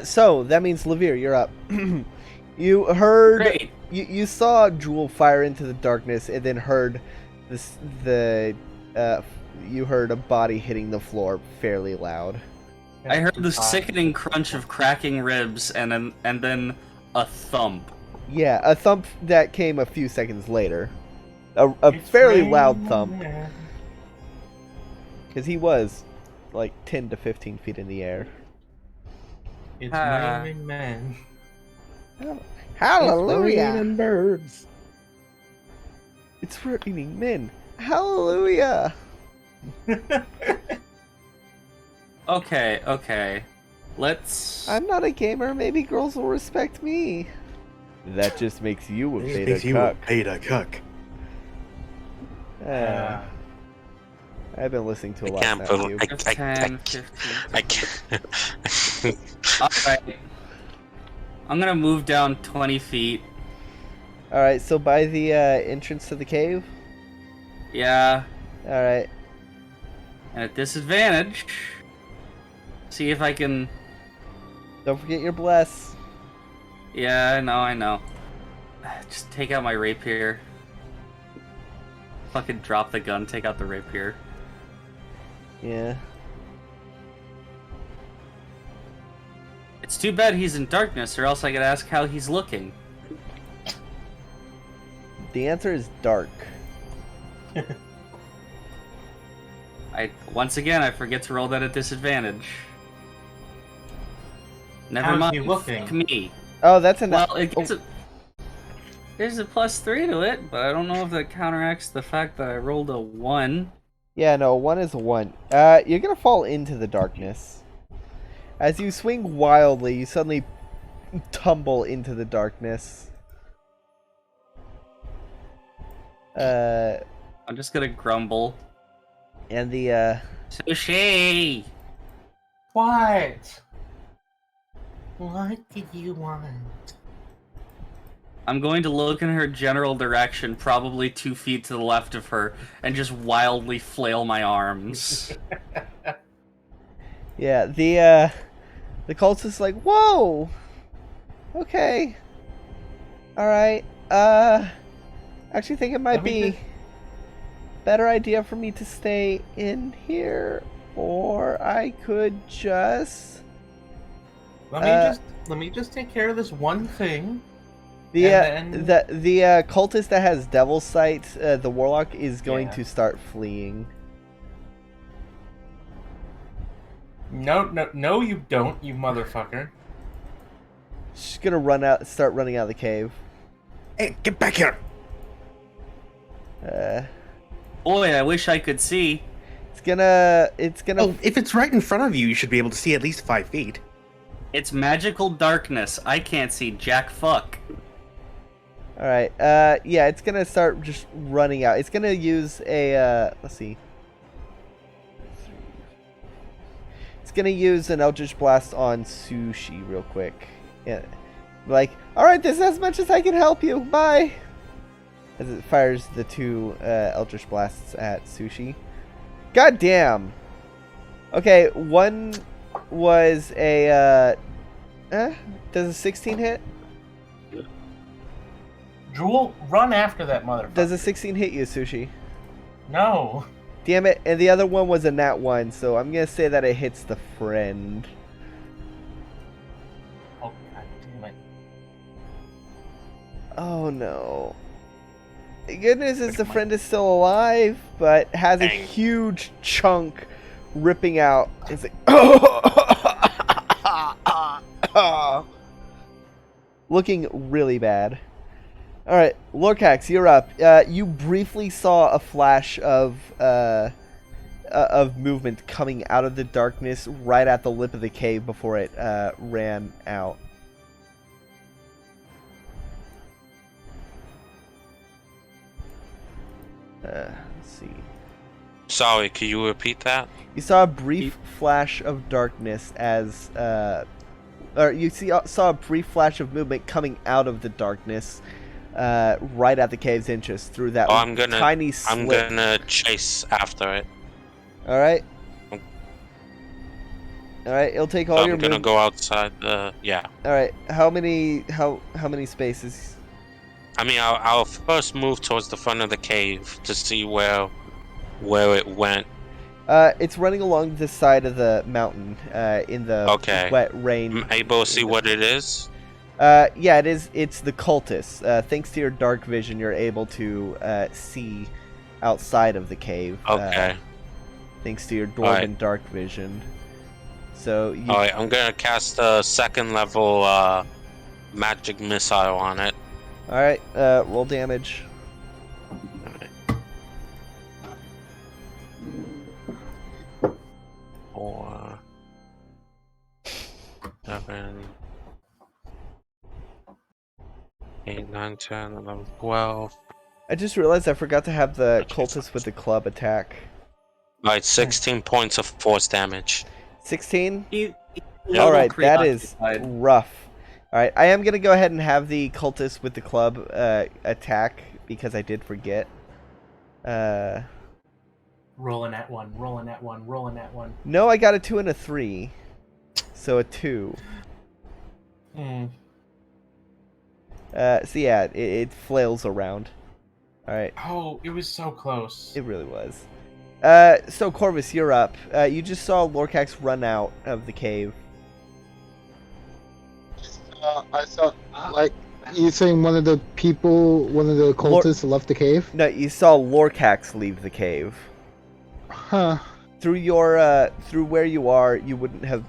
A: So, that means Levere, you're up. You heard...
D: Great.
A: You saw Jewel fire into the darkness and then heard you heard a body hitting the floor fairly loud.
D: I heard the sickening crunch of cracking ribs and then a thump.
A: Yeah, a thump that came a few seconds later. A fairly loud thump. Because he was like 10 to 15 feet in the air.
E: It's raining men.
A: Hallelujah!
B: And birds.
A: It's raining men. Hallelujah!
D: Okay. Let's...
A: I'm not a gamer. Maybe girls will respect me. That just makes you a
B: This
A: beta
B: makes you a
A: cuck.
B: beta cuck.
A: I've been listening to a
C: I
A: lot
C: can't
A: now.
C: believe
A: You.
D: 10, 15.
C: I can't.
D: Alright. I'm gonna move down 20 feet.
A: All right, so by the entrance to the cave.
D: Yeah.
A: All right.
D: And at disadvantage, see if I can...
A: Don't forget your bless.
D: Yeah, I know. Just take out my rapier. Fucking drop the gun, take out the rapier.
A: Yeah.
D: It's too bad he's in darkness, or else I could ask how he's looking.
A: The answer is dark.
D: Once again, I forget to roll that at disadvantage. Never
E: How's
D: mind.
E: he looking?
D: Fuck me.
A: Oh, that's
D: Well, it gets there's a +3 to it, but I don't know if that counteracts the fact that I rolled a 1.
A: Yeah, no, 1 is a 1. You're gonna fall into the darkness. As you swing wildly, you suddenly tumble into the darkness.
D: I'm just gonna grumble.
A: And the
D: Sushi!
E: What? What do you want?
D: I'm going to look in her general direction, probably 2 feet to the left of her, and just wildly flail my arms.
A: yeah, the cultist is like, whoa, okay, all right. Actually, think it might be better idea for me to stay in here, or I could just.
E: Let me just take care of this one thing.
A: The cultist that has Devil's Sight, the warlock, is going to start fleeing.
E: No, you don't, you motherfucker.
A: She's gonna start running out of the cave.
B: Hey, get back here!
D: Boy, I wish I could see.
A: It's gonna.
B: Oh, if it's right in front of you, you should be able to see at least 5 feet.
D: It's magical darkness. I can't see jack fuck.
A: All right. Yeah, it's gonna start just running out. It's gonna use a. Let's see. It's gonna use an Eldritch Blast on Sushi real quick. Yeah. Like, all right, this is as much as I can help you. Bye. As it fires the 2 Eldritch Blasts at Sushi. God damn. Okay, one was a. Does a 16 hit?
E: Jewel, run after that motherfucker.
A: Does a 16 hit you, Sushi?
E: No.
A: Damn it, and the other one was a nat 1, so I'm gonna say that it hits the friend.
E: Oh, god damn it.
A: Oh no. The good news is the friend is still alive, but has a huge chunk ripping out. It's like, looking really bad. All right, Lorcax, you're up. You briefly saw a flash of movement coming out of the darkness right at the lip of the cave before it ran out. Let's see.
C: Sorry, can you repeat that?
A: You saw a brief flash of darkness as, or you saw a brief flash of movement coming out of the darkness, right at the cave's entrance through that tiny slit.
C: I'm gonna chase after it.
A: All right. All right. It'll take all
C: So
A: your.
C: I'm gonna go outside the. Yeah.
A: All right. How many spaces?
C: I mean, I'll first move towards the front of the cave to see where it went.
A: It's running along the side of the mountain, in the wet rain.
C: I'm able to see what it is.
A: Yeah, it is. It's the cultists. Thanks to your dark vision, you're able to see outside of the cave.
C: Okay.
A: Thanks to your dwarven dark vision. So.
C: All right, I'm gonna cast a second level magic missile on it.
A: All right. Roll damage.
C: Four, 7, 8, 9, 10, 11, 12.
A: I just realized I forgot to have the cultist with the club attack.
C: Alright, 16 points of force damage.
A: 16?
D: Yeah.
A: All right, that is rough. All right, I am going to go ahead and have the cultist with the club attack because I did forget.
E: Rolling at one, rolling at one, rolling at one.
A: No, I got a 2 and a 3. So a 2. So yeah, it flails around. All right.
E: Oh, it was so close.
A: It really was. So Corvus, you're up. You just saw Lorcax run out of the cave.
F: I saw, like, you saying one of the cultists left the cave?
A: No, you saw Lorcax leave the cave.
F: Huh.
A: Through where you are, you wouldn't have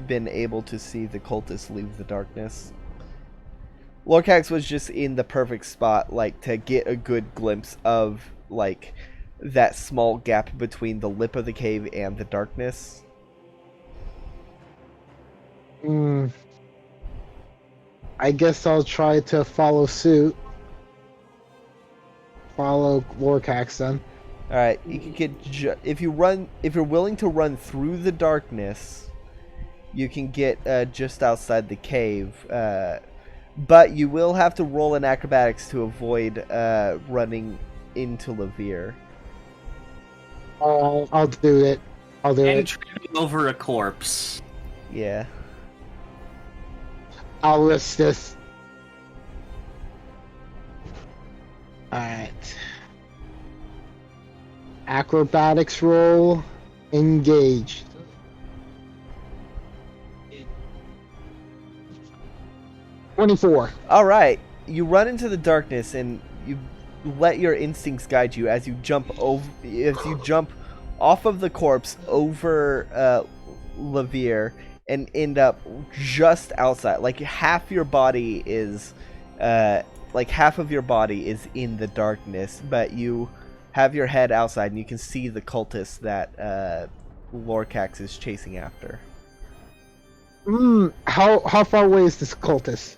A: been able to see the cultists leave the darkness. Lorcax was just in the perfect spot, like, to get a good glimpse of, like, that small gap between the lip of the cave and the darkness.
F: I guess I'll try to follow suit. Follow Lorcax then.
A: All right, you can get if you're willing to run through the darkness, you can get just outside the cave. But you will have to roll an acrobatics to avoid running into Lavir.
F: I'll do it. I'll do it.
D: Tripping over a corpse.
A: Yeah.
F: I'll risk this. Alright. Acrobatics roll. Engaged. $24.
A: All right. You run into the darkness and you let your instincts guide you as you jump off of the corpse over Lavir and end up just outside. Like half your body is half of your body is in the darkness, but you have your head outside and you can see the cultist that Lorcax is chasing after.
F: How far away is this cultist?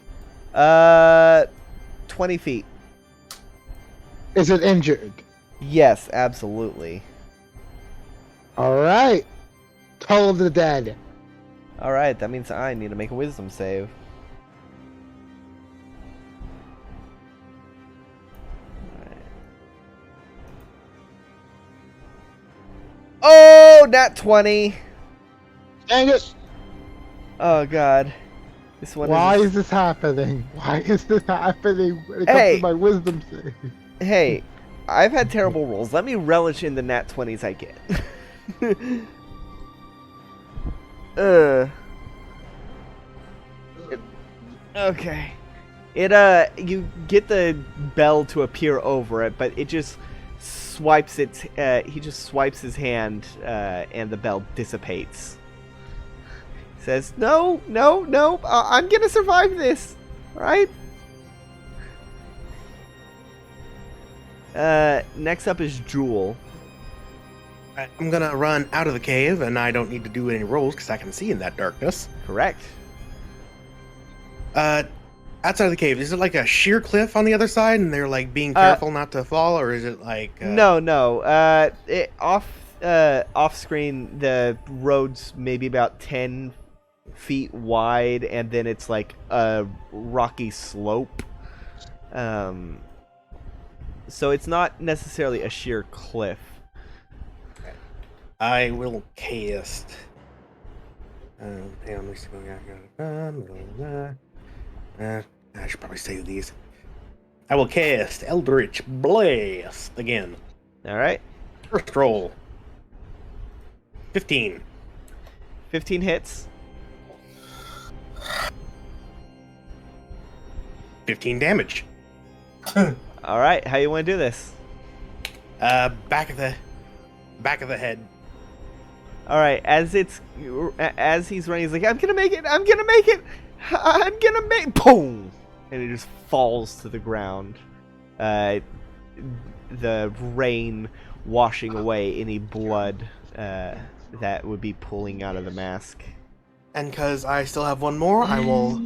A: 20 feet.
F: Is it injured?
A: Yes, absolutely.
F: Alright. Toll of the Dead.
A: Alright, that means I need to make a wisdom save. Alright. Oh, nat 20!
F: Dang it!
A: Oh god. This one
F: Why is this happening? Why is this happening when it comes to my wisdom save?
A: Hey, I've had terrible rolls. Let me relish in the nat 20s I get. Okay. It you get the bell to appear over it, but it just swipes its. He just swipes his hand, and the bell dissipates. Says, "No, no, no! I'm gonna survive this, all right?" Next up is Jewel.
B: I'm gonna run out of the cave, and I don't need to do any rolls because I can see in that darkness.
A: Correct.
B: Outside of the cave, is it like a sheer cliff on the other side, and they're like being careful not to fall, or is it like?
A: No. Off screen, the road's maybe about 10 feet wide, and then it's like a rocky slope. So it's not necessarily a sheer cliff.
B: I will cast. Hang on, let me see what I got. I should probably save these. I will cast Eldritch Blast again.
A: All right.
B: First roll. 15.
A: 15 hits.
B: 15 damage.
A: All right. How you want to do this?
B: Back of the head.
A: All right. As he's running, he's like, "I'm gonna make it! I'm gonna make it! I'm gonna make!" Boom! And it just falls to the ground. The rain washing away any blood that would be pooling out of the mask.
B: And because I still have one more, I will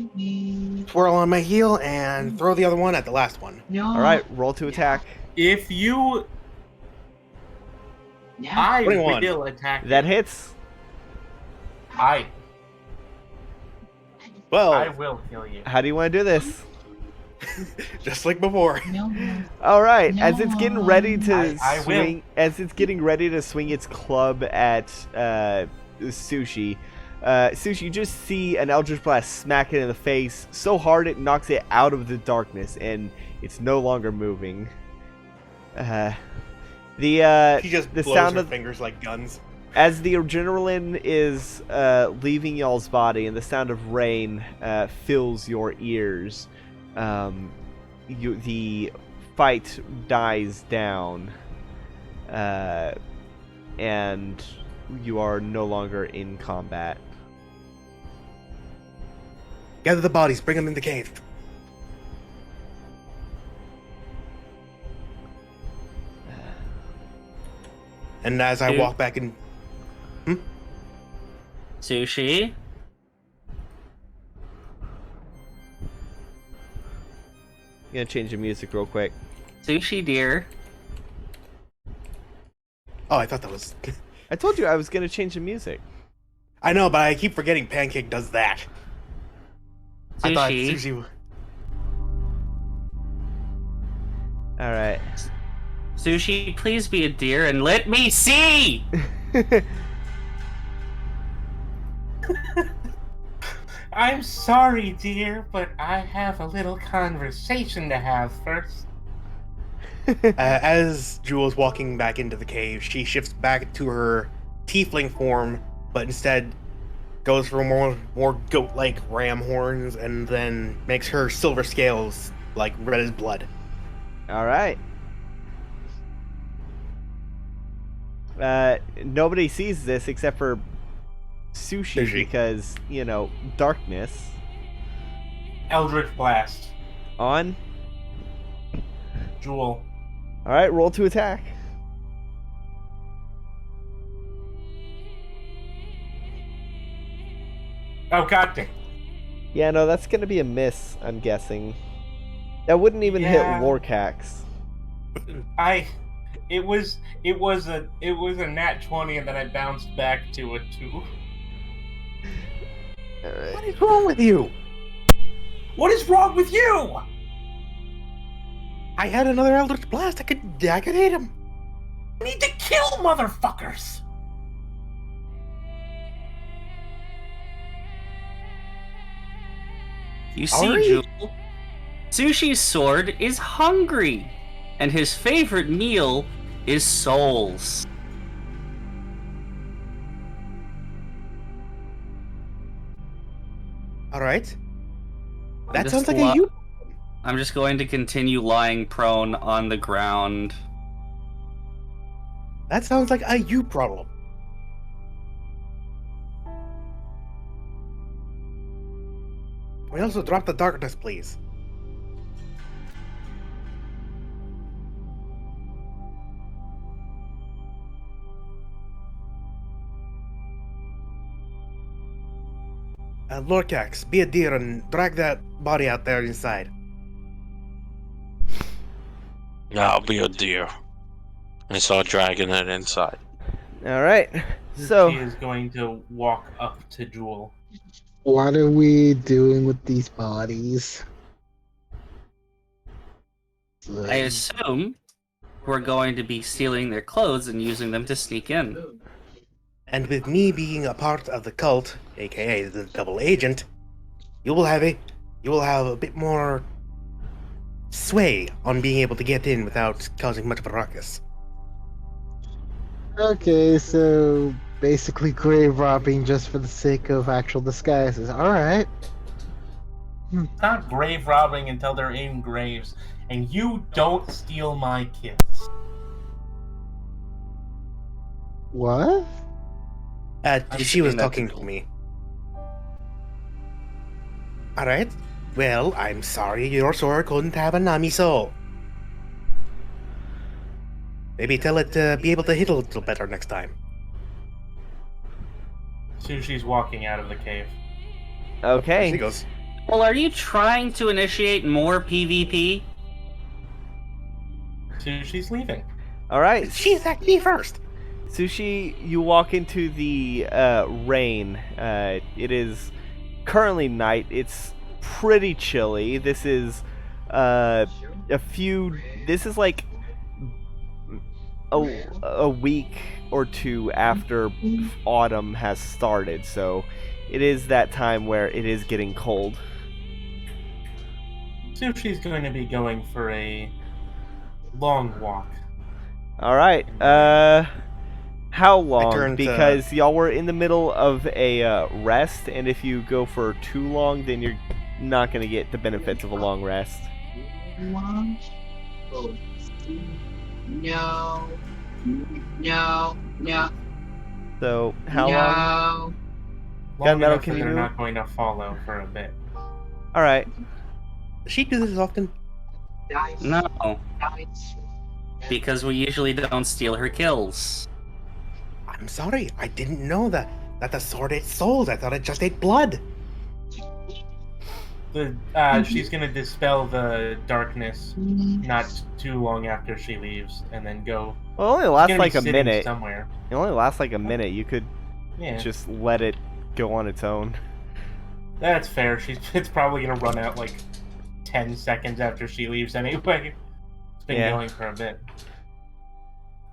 B: twirl on my heel and throw the other one at the last one.
A: All right. Roll to attack.
E: If you, I
B: 21.
E: will attack.
A: That hits.
E: I
B: 12.
E: will kill you.
A: How do you want to do this?
B: Just like before.
A: All right, as it's getting ready to
E: I
A: swing, as it's getting ready to swing its club at Sushi, Sushi, you just see an Eldritch Blast smack it in the face so hard it knocks it out of the darkness, and it's no longer moving.
B: He just
A: the
B: blows
A: sound
B: her
A: of
B: fingers like guns.
A: as the adrenaline is leaving y'all's body, and the sound of rain fills your ears. The fight dies down, and you are no longer in combat.
B: Gather the bodies, bring them in the cave. And as I walk back in...
D: Sushi?
A: I'm gonna change the music real quick.
D: Sushi, dear.
B: Oh, I thought that was...
A: I told you I was gonna change the music.
B: I know, but I keep forgetting Pancake does that. I thought
D: Sushi.
B: Sushi...
A: Alright.
D: Sushi, please be a dear and let me see!
E: I'm sorry, dear, but I have a little conversation to have first.
B: As Jewel's walking back into the cave, she shifts back to her tiefling form, but instead goes for more goat-like ram horns, and then makes her silver scales like red as blood.
A: Alright. Nobody sees this except for Sushi because, you know, darkness.
E: Eldritch Blast.
A: On.
E: Jewel.
A: Alright, roll to attack.
E: Oh, goddamn.
A: Yeah, no, that's gonna be a miss, I'm guessing. That wouldn't even hit
E: Yeah.
A: Lorcax.
E: It was a nat 20 and then I bounced back to a 2.
A: Alright.
B: What is wrong with you?
E: What is wrong with you?
B: I had another Eldritch Blast. I could hit him.
E: I need to kill motherfuckers.
D: You see,
B: Sorry?
D: Jewel? Sushi's sword is hungry, and his favorite meal is souls.
B: All right. That
D: Just
B: sounds like
D: lo-
B: a you.
D: I'm just going to continue lying prone on the ground.
B: That sounds like a you problem. We also drop the darkness, please. Lorcax, be a deer and drag that body out there inside.
C: I'll be a deer. I saw dragging it inside.
A: All right. So
E: She is going to walk up to Jewel.
F: What are we doing with these bodies?
D: I assume we're going to be stealing their clothes and using them to sneak in.
B: And with me being a part of the cult, aka the double agent, you will have a bit more sway on being able to get in without causing much of a ruckus.
F: Okay, so basically grave robbing just for the sake of actual disguises. Alright.
E: It's not grave robbing until they're in graves, and you don't steal my kids.
F: What?
B: She was talking to me. Alright. Well, I'm sorry your sword couldn't have a Nami soul. Maybe tell it to be able to hit a little better next time.
E: Sushi's walking out of the cave.
B: There she
A: okay.
B: goes.
D: Well, are you trying to initiate more PvP?
E: Sushi's leaving.
A: All right.
B: She attacked me first.
A: Sushi, you walk into the rain. It is currently night. It's pretty chilly. This is This is like a week or two after autumn has started, so it is that time where it is getting cold.
E: Sushi's going to be going for a long walk.
A: All right. How long?
B: turned,
A: Because y'all were in the middle of a rest, and if you go for too long, then you're not going to get the benefits of a long rest.
G: No. No. No. No.
A: So, how long?
E: Long
A: Gunmetal,
E: enough
A: can
E: that
A: you
E: they're
A: move?
E: not going to follow for a bit.
A: All right.
B: Does she do this often?
D: No, because we usually don't steal her kills.
B: I'm sorry, I didn't know that the sword ate souls. I thought it just ate blood.
E: She's going to dispel the darkness not too long after she leaves, and then go.
A: Well, it only
E: She's
A: lasts
E: gonna
A: like
E: be
A: a
E: sitting
A: minute.
E: somewhere.
A: It only lasts like a minute. You could
E: Yeah,
A: just let it go on its own.
E: that's fair. It's probably going to run out like 10 seconds after she leaves anyway. It's been
A: Yeah.
E: going for a bit.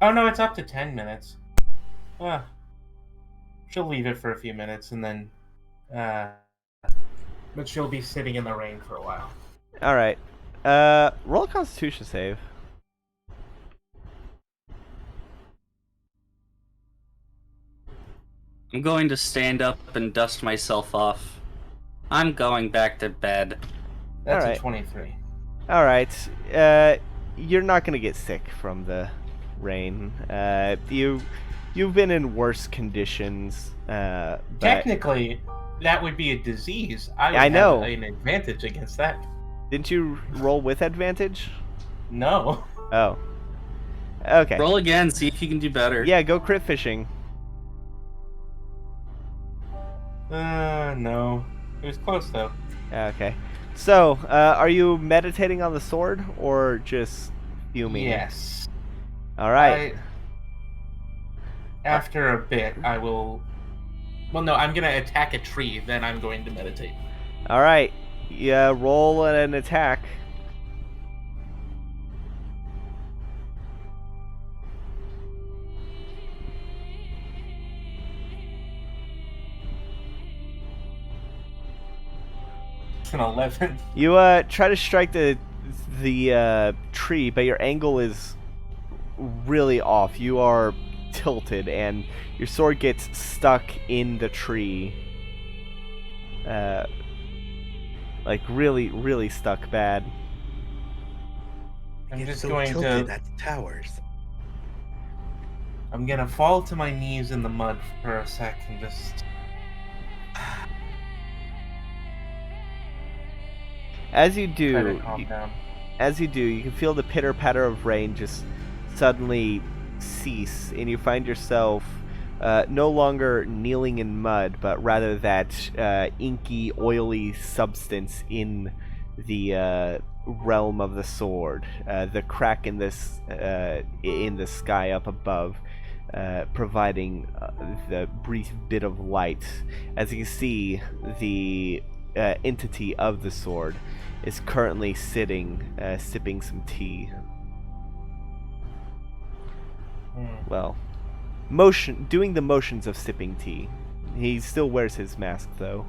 E: Oh no, it's up to 10 minutes. She'll leave it for a few minutes and then, but she'll be sitting in the rain for a while.
A: All right. Roll a Constitution save.
D: I'm going to stand up and dust myself off. I'm going back to bed.
E: That's
A: Alright.
E: a 23.
A: All right. You're not gonna get sick from the rain. You've been in worse conditions. But
E: Technically, that would be a disease. I would
A: know.
E: have an advantage against that.
A: didn't you roll with advantage?
E: No.
A: Oh. Okay.
D: Roll again, see if you can do better.
A: Yeah, go crit fishing.
E: No. It was close though.
A: Okay. So, are you meditating on the sword or just fuming?
E: Yes.
A: All right.
E: After a bit, I will. Well, no, I'm gonna attack a tree. Then I'm going to meditate.
A: All right. Yeah, roll an attack.
E: It's an 11.
A: You try to strike the tree, but your angle is really off. You are tilted, and your sword gets stuck in the tree. Like really, really stuck bad.
E: I'm
B: Get
E: just
B: so
E: going
B: tilted
E: to.
B: at the towers.
E: I'm gonna fall to my knees in the mud for a sec and just.
A: As you
E: Try
A: do,
E: to calm down.
A: you can feel the pitter patter of rain just suddenly cease, and you find yourself no longer kneeling in mud, but rather that inky, oily substance in the realm of the sword. The crack in in the sky up above, providing the brief bit of light. As you can see, the entity of the sword is currently sitting, sipping some tea. Well, doing the motions of sipping tea. He still wears his mask, though.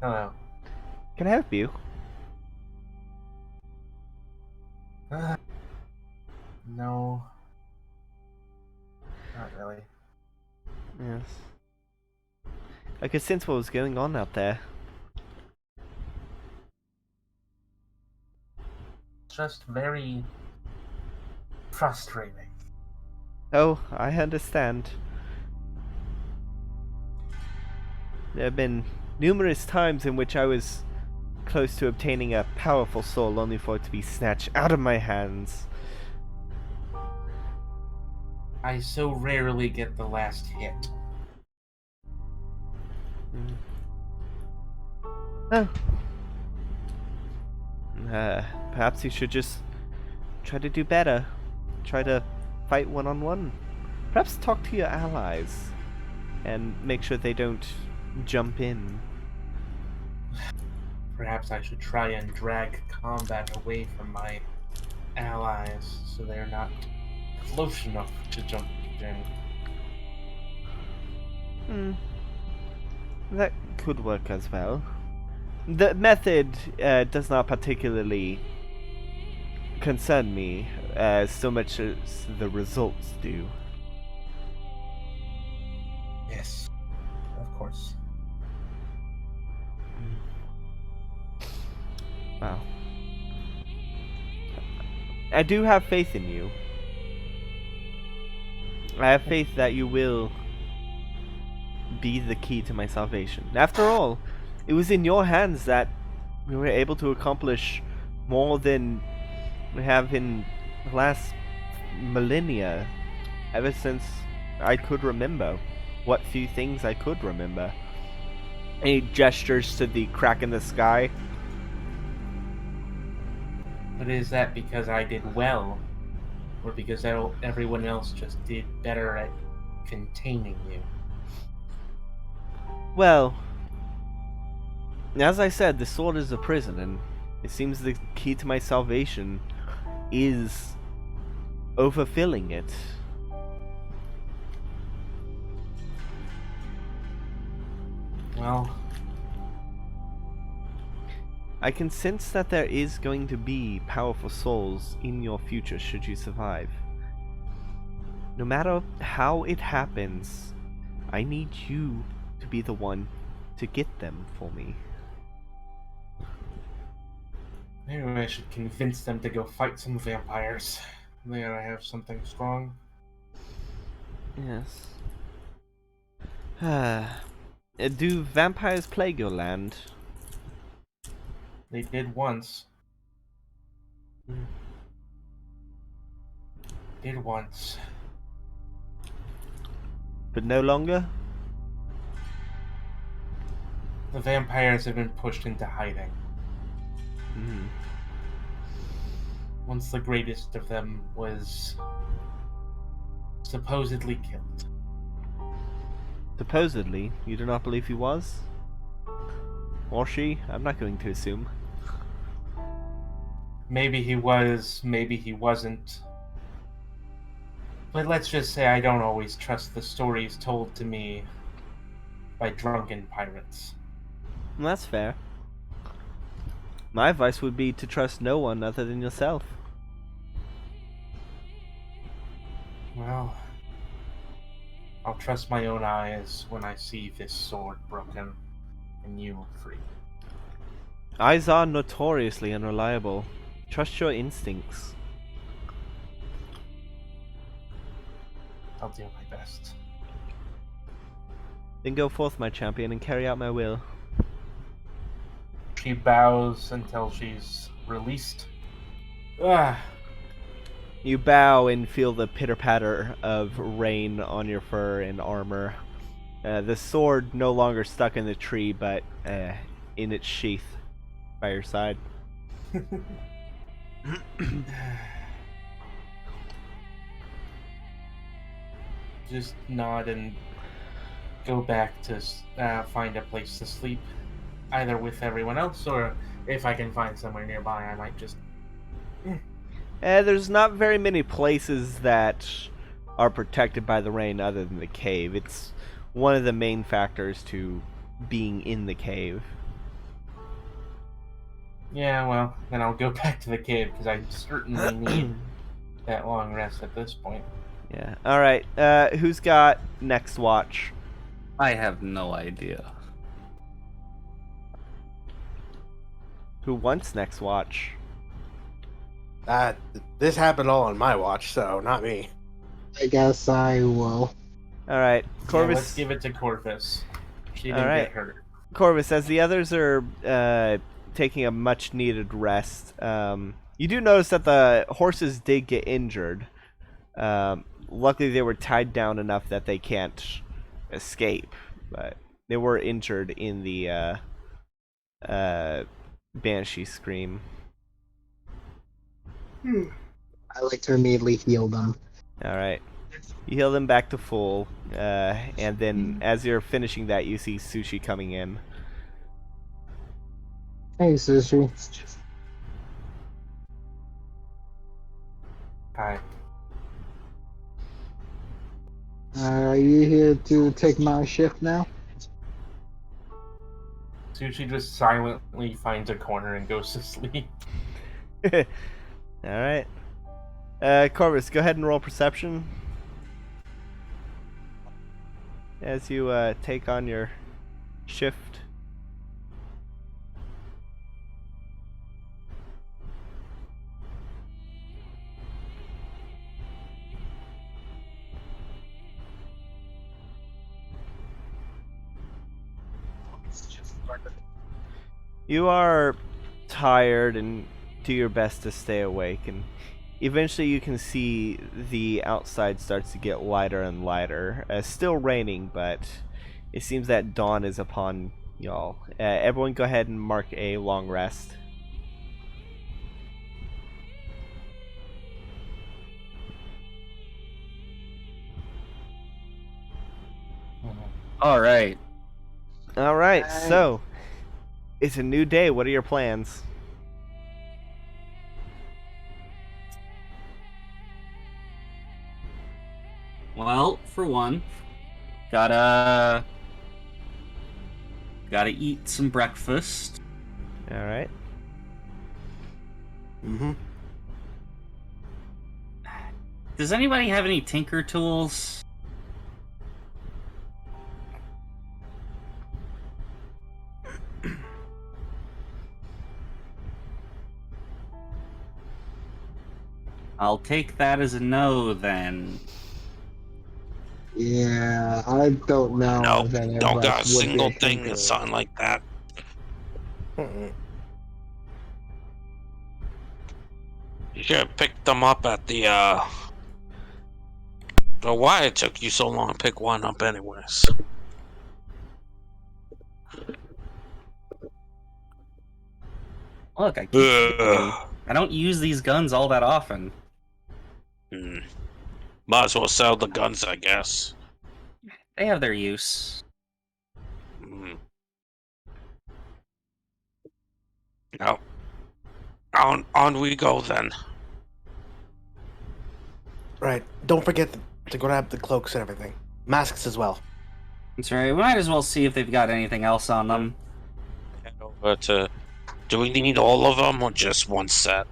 E: Hello.
A: Can I help you?
E: No. Not really.
A: Yes. I could sense what was going on out there.
E: Just very frustrating.
A: Oh, I understand. There have been numerous times in which I was close to obtaining a powerful soul only for it to be snatched out of my hands.
E: I so rarely get the last hit.
A: Oh. Perhaps you should just try to do better. Try to fight one-on-one. Perhaps talk to your allies and make sure they don't jump in.
E: Perhaps I should try and drag combat away from my allies so they're not close enough to jump in.
A: That could work as well. The method does not particularly concern me so much as the results do.
E: Yes, of course.
A: Wow. I do have faith in you. I have faith that you will be the key to my salvation. After all, it was in your hands that we were able to accomplish more than we have in the last millennia, ever since I could remember. What few things I could remember. Any gestures to the crack in the sky?
E: But is that because I did well? Or because everyone else just did better at containing you?
A: Well, as I said, the sword is a prison, and it seems the key to my salvation is overfilling it.
E: Well,
A: I can sense that there is going to be powerful souls in your future should you survive. No matter how it happens, I need you to be the one to get them for me.
E: maybe I should convince them to go fight some vampires. There I have something strong.
A: Yes. Do vampires plague your land?
E: They did once. Did once.
A: But no longer?
E: The vampires have been pushed into hiding. Once the greatest of them was supposedly killed.
A: Supposedly, you do not believe he was? Or she? I'm not going to assume.
E: Maybe he was, maybe he wasn't. But let's just say I don't always trust the stories told to me by drunken pirates.
A: Well, that's fair. My advice would be to trust no one other than yourself.
E: Well, I'll trust my own eyes when I see this sword broken. and you free.
A: Eyes are notoriously unreliable. Trust your instincts.
E: I'll do my best.
A: Then go forth, my champion, and carry out my will.
E: She bows until she's released. Ah,
A: You bow and feel the pitter-patter of rain on your fur and armor. The sword no longer stuck in the tree, but in its sheath by your side.
E: just nod and go back to find a place to sleep, either with everyone else or if I can find somewhere nearby, I might just.
A: There's not very many places that are protected by the rain other than the cave. It's one of the main factors to being in the cave.
E: Yeah, well, then I'll go back to the cave because I certainly need that long rest at this point.
A: Yeah. All right. Who's got next watch?
D: I have no idea.
A: Who wants next watch?
B: This happened all on my watch, so not me.
F: I guess I will.
A: All right, Corvus.
E: Yeah, let's give it to Corvus. She didn't
A: All right.
E: get hurt.
A: Corvus, as the others are taking a much-needed rest, you do notice that the horses did get injured. Luckily, they were tied down enough that they can't escape, but they were injured in the Banshee Scream.
F: I like to immediately heal them.
A: All right. You heal them back to full, and then as you're finishing that, you see Sushi coming in.
F: Hey, Sushi.
E: Hi.
F: Are you here to take my shift now?
E: Sushi just silently finds a corner and goes to sleep.
A: All right. Corvus, go ahead and roll perception as you take on your shift. You are tired and do your best to stay awake, and eventually you can see the outside starts to get lighter and lighter. Still raining, but it seems that dawn is upon y'all. Everyone go ahead and mark a long rest.
D: All right.
A: All right, so it's a new day. What are your plans?
D: Well, for one, gotta eat some breakfast.
A: All right.
B: Mm-hmm.
D: Does anybody have any tinker tools? I'll take that as a no then.
F: Yeah, I don't know.
C: No,
F: if any of
C: don't got a
F: us would be
C: single thing
F: tinker.
C: or something like that. You should have picked them up at the why it took you so long to pick one up anyways.
D: Look,
C: Ugh.
D: I don't use these guns all that often.
C: Might as well sell the guns, I guess.
D: They have their use.
C: No. On we go then.
B: Right. Don't forget to grab the cloaks and everything. Masks as well.
D: That's right. We might as well see if they've got anything else on them.
C: Head over to. Do we need all of them or just one set?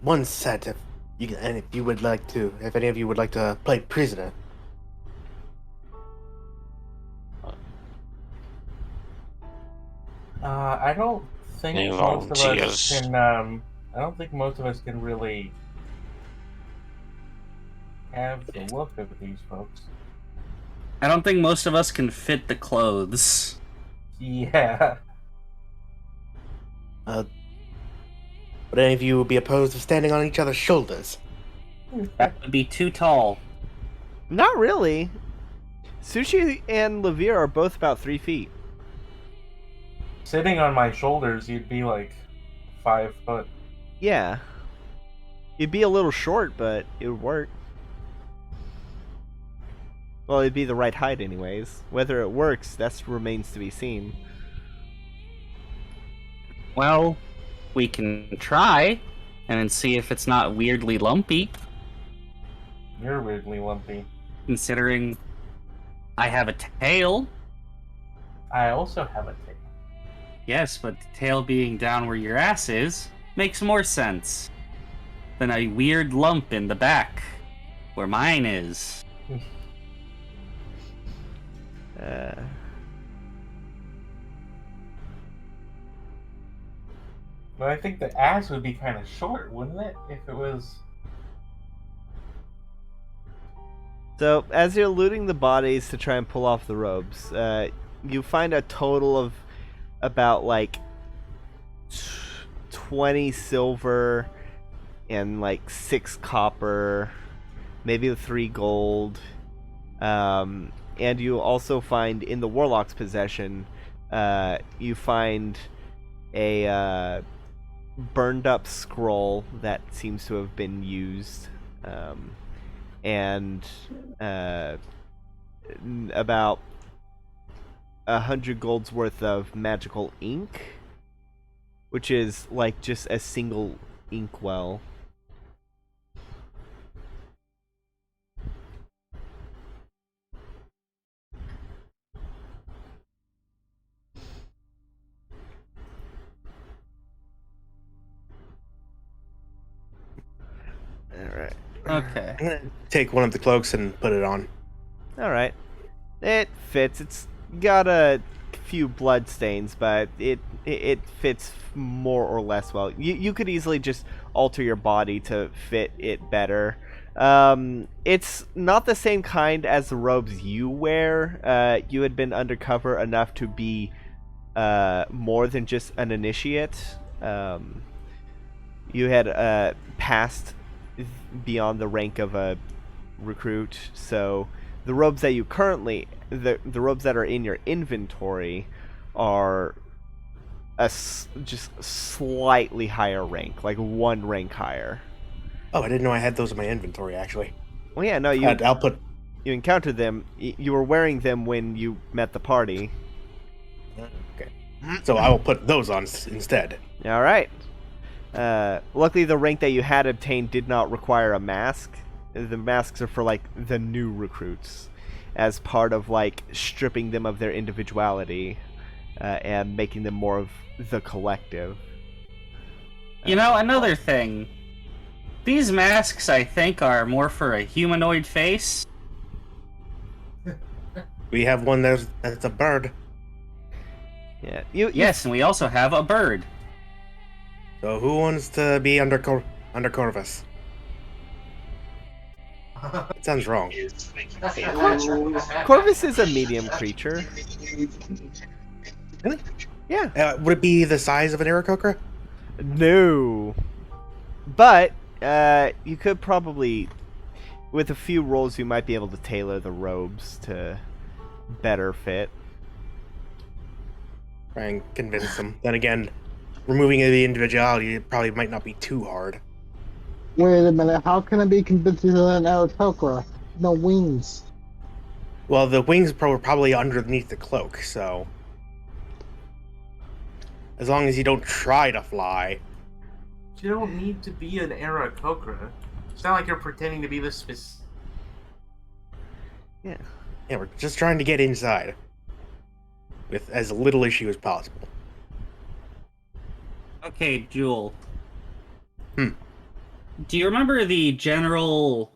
B: One set if if you would like to, if any of you would like to play prisoner.
E: I don't think
C: Any
E: most of us
C: volunteers?
E: can. I don't think most of us can really have the look of these folks.
D: I don't think most of us can fit the clothes.
E: Yeah.
B: Would any of you be opposed to standing on each other's shoulders?
D: That would be too tall.
A: Not really. Sushi and Levere are both about 3 feet.
E: Sitting on my shoulders, you'd be like 5 foot.
A: Yeah. It'd be a little short, but it would work. Well, it'd be the right height anyways. Whether it works, that remains to be seen.
D: Well, we can try and then see if it's not weirdly lumpy,
E: You're weirdly lumpy.
D: considering I have a tail.
E: I also have a tail.
D: Yes, but the tail being down where your ass is makes more sense than a weird lump in the back where mine is.
E: But I think the ass would be kind of short, wouldn't it? If it was.
A: So, as you're looting the bodies to try and pull off the robes, you find a total of about like 20 silver and like 6 copper, maybe 3 gold. And you also find in the warlock's possession, you find a burned up scroll that seems to have been used. And about 100 gold's worth of magical ink, which is like just a single inkwell. All right.
D: Okay.
B: I'm gonna take one of the cloaks and put it on.
A: All right. It fits. It's got a few blood stains, but it fits more or less well. You could easily just alter your body to fit it better. It's not the same kind as the robes you wear. You had been undercover enough to be more than just an initiate. You had passed beyond the rank of a recruit, so the robes that you currently the robes that are in your inventory are just slightly higher rank, like 1 rank higher.
B: Oh, I didn't know I had those in my inventory, actually.
A: Well, yeah, no,
B: I'll put...
A: you encountered them. You were wearing them when you met the party.
B: Okay. So I will put those on instead.
A: All right. Luckily, the rank that you had obtained did not require a mask. The masks are for like the new recruits, as part of like stripping them of their individuality and making them more of the collective.
D: You know, another thing. These masks, I think, are more for a humanoid face.
B: We have one that's a bird.
A: Yeah.
D: Yes, and we also have a bird.
B: So who wants to be under Corvus? It sounds wrong.
A: Corvus is a medium creature.
B: Really?
A: Yeah.
B: Would it be the size of an Aarakocra?
A: No. But you could probably, with a few rolls, you might be able to tailor the robes to better fit.
B: Try and convince them. Then again, removing the individuality probably might not be too hard.
F: Wait a minute, how can I be convinced of an Aarakocra? No wings.
B: Well, the wings were probably underneath the cloak, so... As long as you don't try to fly.
E: You don't need to be an Aarakocra. It's not like you're pretending to be this specific.
A: Yeah.
B: Yeah, we're just trying to get inside. With as little issue as possible.
D: Okay, Jewel.
B: Hmm.
D: Do you remember the general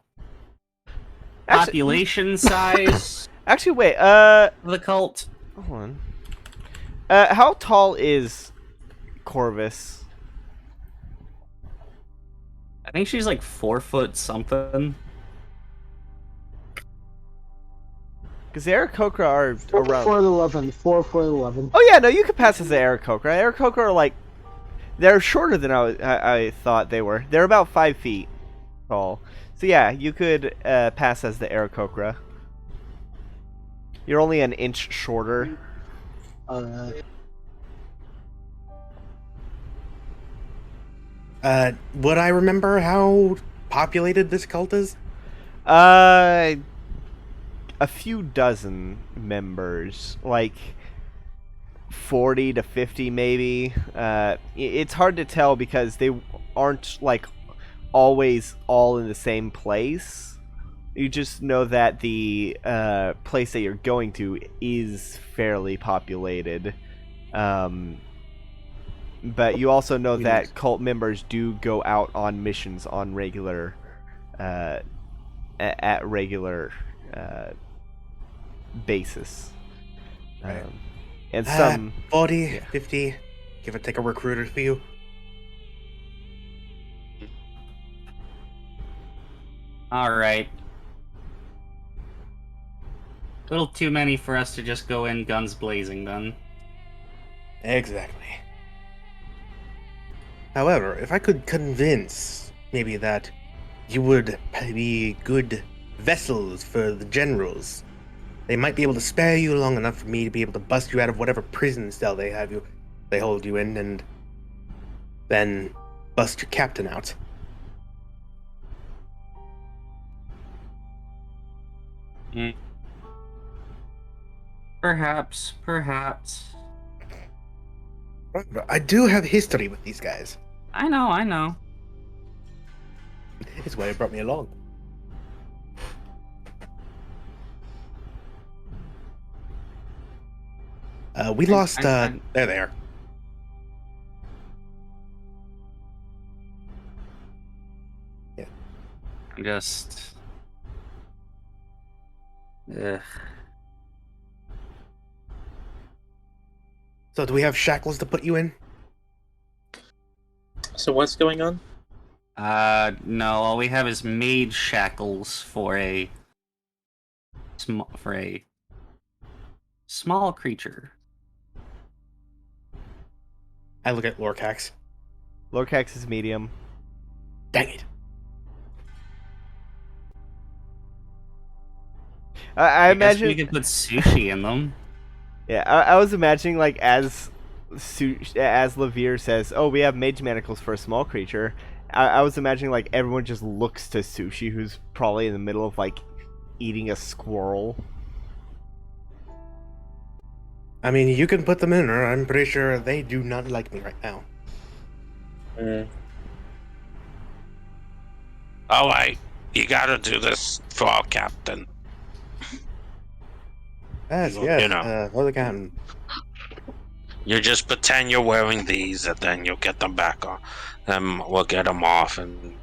A: Actually-
D: population size
A: Actually, wait.
D: of the cult?
A: Hold on. How tall is Corvus?
D: I think she's like 4 foot something.
A: Because the Aarakocra are
F: 4
A: around.
F: foot 11. 4 foot 11.
A: Oh yeah, no, you could pass as the Aarakocra. Aarakocra are like, they're shorter than I thought they were. They're about 5 feet tall. So yeah, you could pass as the Aarakocra. You're only an inch shorter.
B: Would I remember how populated this cult is?
A: A few dozen members, like 40 to 50 maybe. It's hard to tell because they aren't like always all in the same place. You just know that the place that you're going to is fairly populated. But you also know that cult members do go out on missions on regular, at regular basis.
B: Right.
A: And some
B: 40,
A: yeah.
B: 50, give or take a recruiter for you.
D: Alright. A little too many for us to just go in guns blazing, then.
B: Exactly. However, if I could convince maybe that you would be good vessels for the generals, they might be able to spare you long enough for me to be able to bust you out of whatever prison cell they hold you in, and then bust your captain out.
D: Perhaps.
B: I do have history with these guys.
D: I know.
B: It's why it brought me along. We lost. There they are. Yeah.
D: Just. Ugh.
B: So, do we have shackles to put you in?
H: So what's going on?
D: No. All we have is made shackles for a small creature.
B: I look at Lorcax.
A: Lorcax is medium.
B: Dang it.
A: I
D: guess
A: imagine
D: we could put sushi in them.
A: Yeah, I was imagining like as Levere says, "Oh, we have mage manacles for a small creature." I was imagining like everyone just looks to Sushi, who's probably in the middle of like eating a squirrel.
B: I mean, you can put them in her. I'm pretty sure they do not like me right now.
C: Alright, you gotta do this for our captain.
B: Yes,
C: You know.
B: for the captain.
C: You just pretend you're wearing these, and then you'll get them back on. Then we'll get them off, and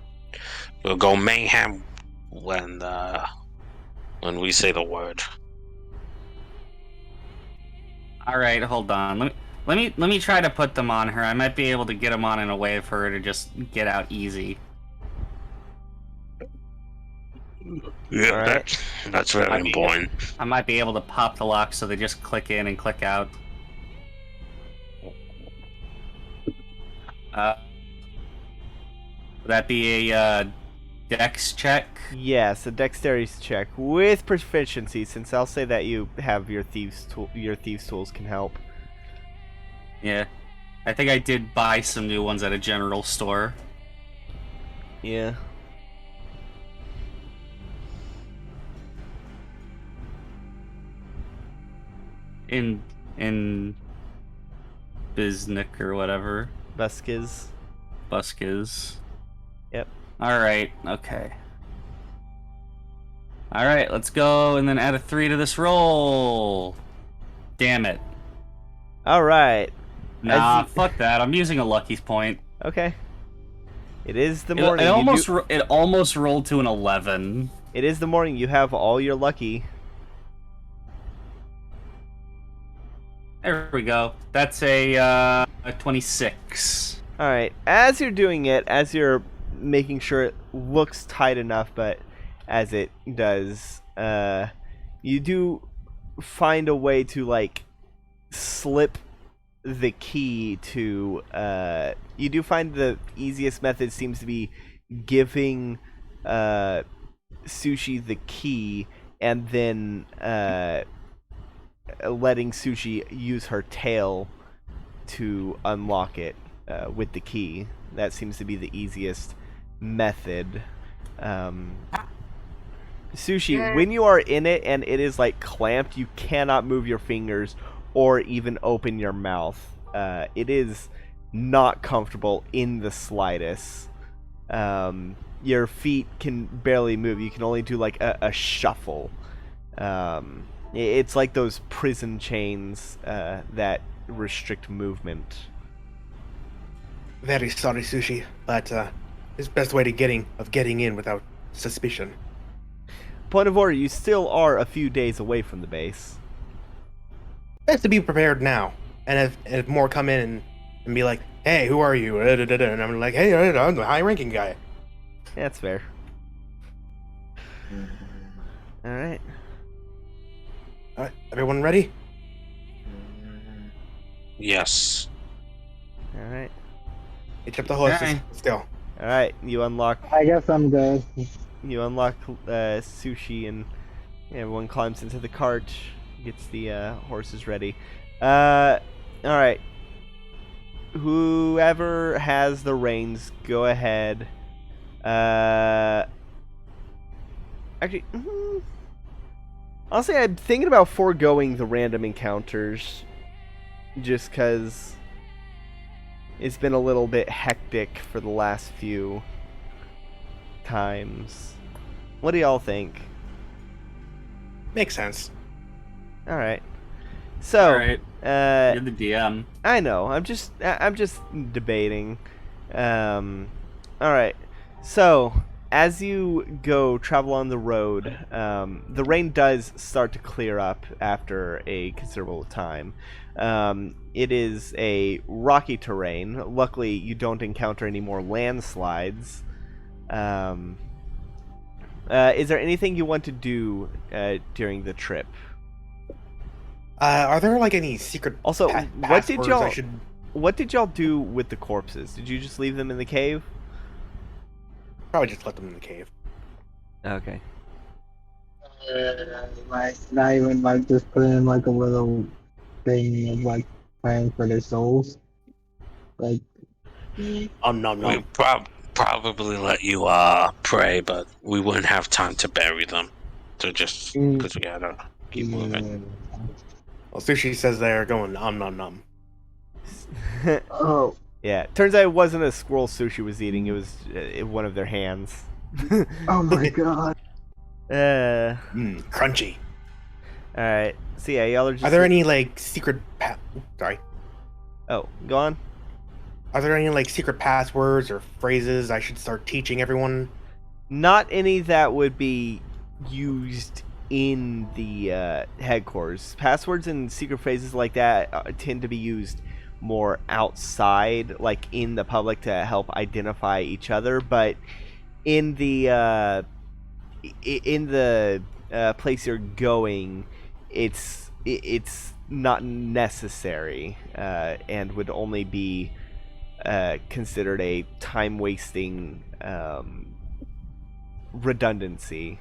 C: we'll go mayhem when we say the word.
D: All right, hold on. Let me try to put them on her. I might be able to get them on in a way for her to just get out easy.
C: Yeah,
A: Right.
C: that's very important.
D: I might be able to pop the lock so they just click in and click out. Would that be a dex check?
A: Yes, a dexterity check with proficiency, since I'll say that you have your thieves tools can help.
D: Yeah. I think I did buy some new ones at a general store.
A: Yeah.
D: In Biznik or whatever.
A: Buskiz. Yep.
D: Alright, okay. Alright, let's go and then add a 3 to this roll. Damn it.
A: Alright.
D: Nah, fuck that. I'm using a lucky point.
A: Okay. It is the morning.
D: It almost rolled to an 11.
A: It is the morning. You have all your lucky.
D: There we go. That's a 26.
A: All right. As you're doing it, as you're making sure it looks tight enough, but as it does, you do find a way to like slip the key to. You do find the easiest method seems to be giving Sushi the key and then letting Sushi use her tail to unlock it with the key. That seems to be the easiest method. Sushi, when you are in it and it is like clamped, you cannot move your fingers or even open your mouth. It is not comfortable in the slightest. Your feet can barely move. You can only do like a shuffle. It's like those prison chains that restrict movement.
B: Very sorry, Sushi, but it's the best way to getting in without suspicion.
A: Point of order, you still are a few days away from the base.
B: Best to be prepared now. And if more come in and be like, hey, who are you? And I'm like, hey, I'm the high-ranking guy.
A: Yeah, that's fair. Alright.
B: Alright, everyone ready?
C: Yes.
A: Alright.
B: Hitch up the horses.
D: Okay.
B: Let's go.
A: Alright, you unlock
F: I guess I'm good.
A: Sushi and everyone climbs into the cart, gets the horses ready. Alright. Whoever has the reins, go ahead. Actually, honestly, I'm thinking about foregoing the random encounters just because it's been a little bit hectic for the last few times. What do y'all think?
B: Makes sense.
A: Alright. So,
D: Alright. You're the DM.
A: I know. I'm just debating. Alright. So, as you go travel on the road, the rain does start to clear up after a considerable time. It is a rocky terrain. Luckily, you don't encounter any more landslides. Is there anything you want to do during the trip?
B: Are there like any secret
A: Also,
B: passwords
A: what did y'all do with the corpses? Did you just leave them in the cave?
B: Probably just let them in the cave.
A: Okay.
F: Like, not even like just put in like a little thing of like praying for their souls. Like,
B: No.
C: We probably let you pray, but we wouldn't have time to bury them. So just because we gotta keep moving.
B: Well, Sushi says they're going nom.
F: Oh,
A: Yeah. Turns out it wasn't a squirrel Sushi was eating. It was one of their hands.
F: oh my god.
B: Crunchy.
A: All right. So yeah, y'all are just.
B: Are there any like secret? Sorry.
A: Oh, go on.
B: Are there any like secret passwords or phrases I should start teaching everyone?
A: Not any that would be used in the headquarters. Passwords and secret phrases like that tend to be used more outside, like in the public, to help identify each other. But in the place you're going, it's not necessary, and would only be considered a time-wasting redundancy,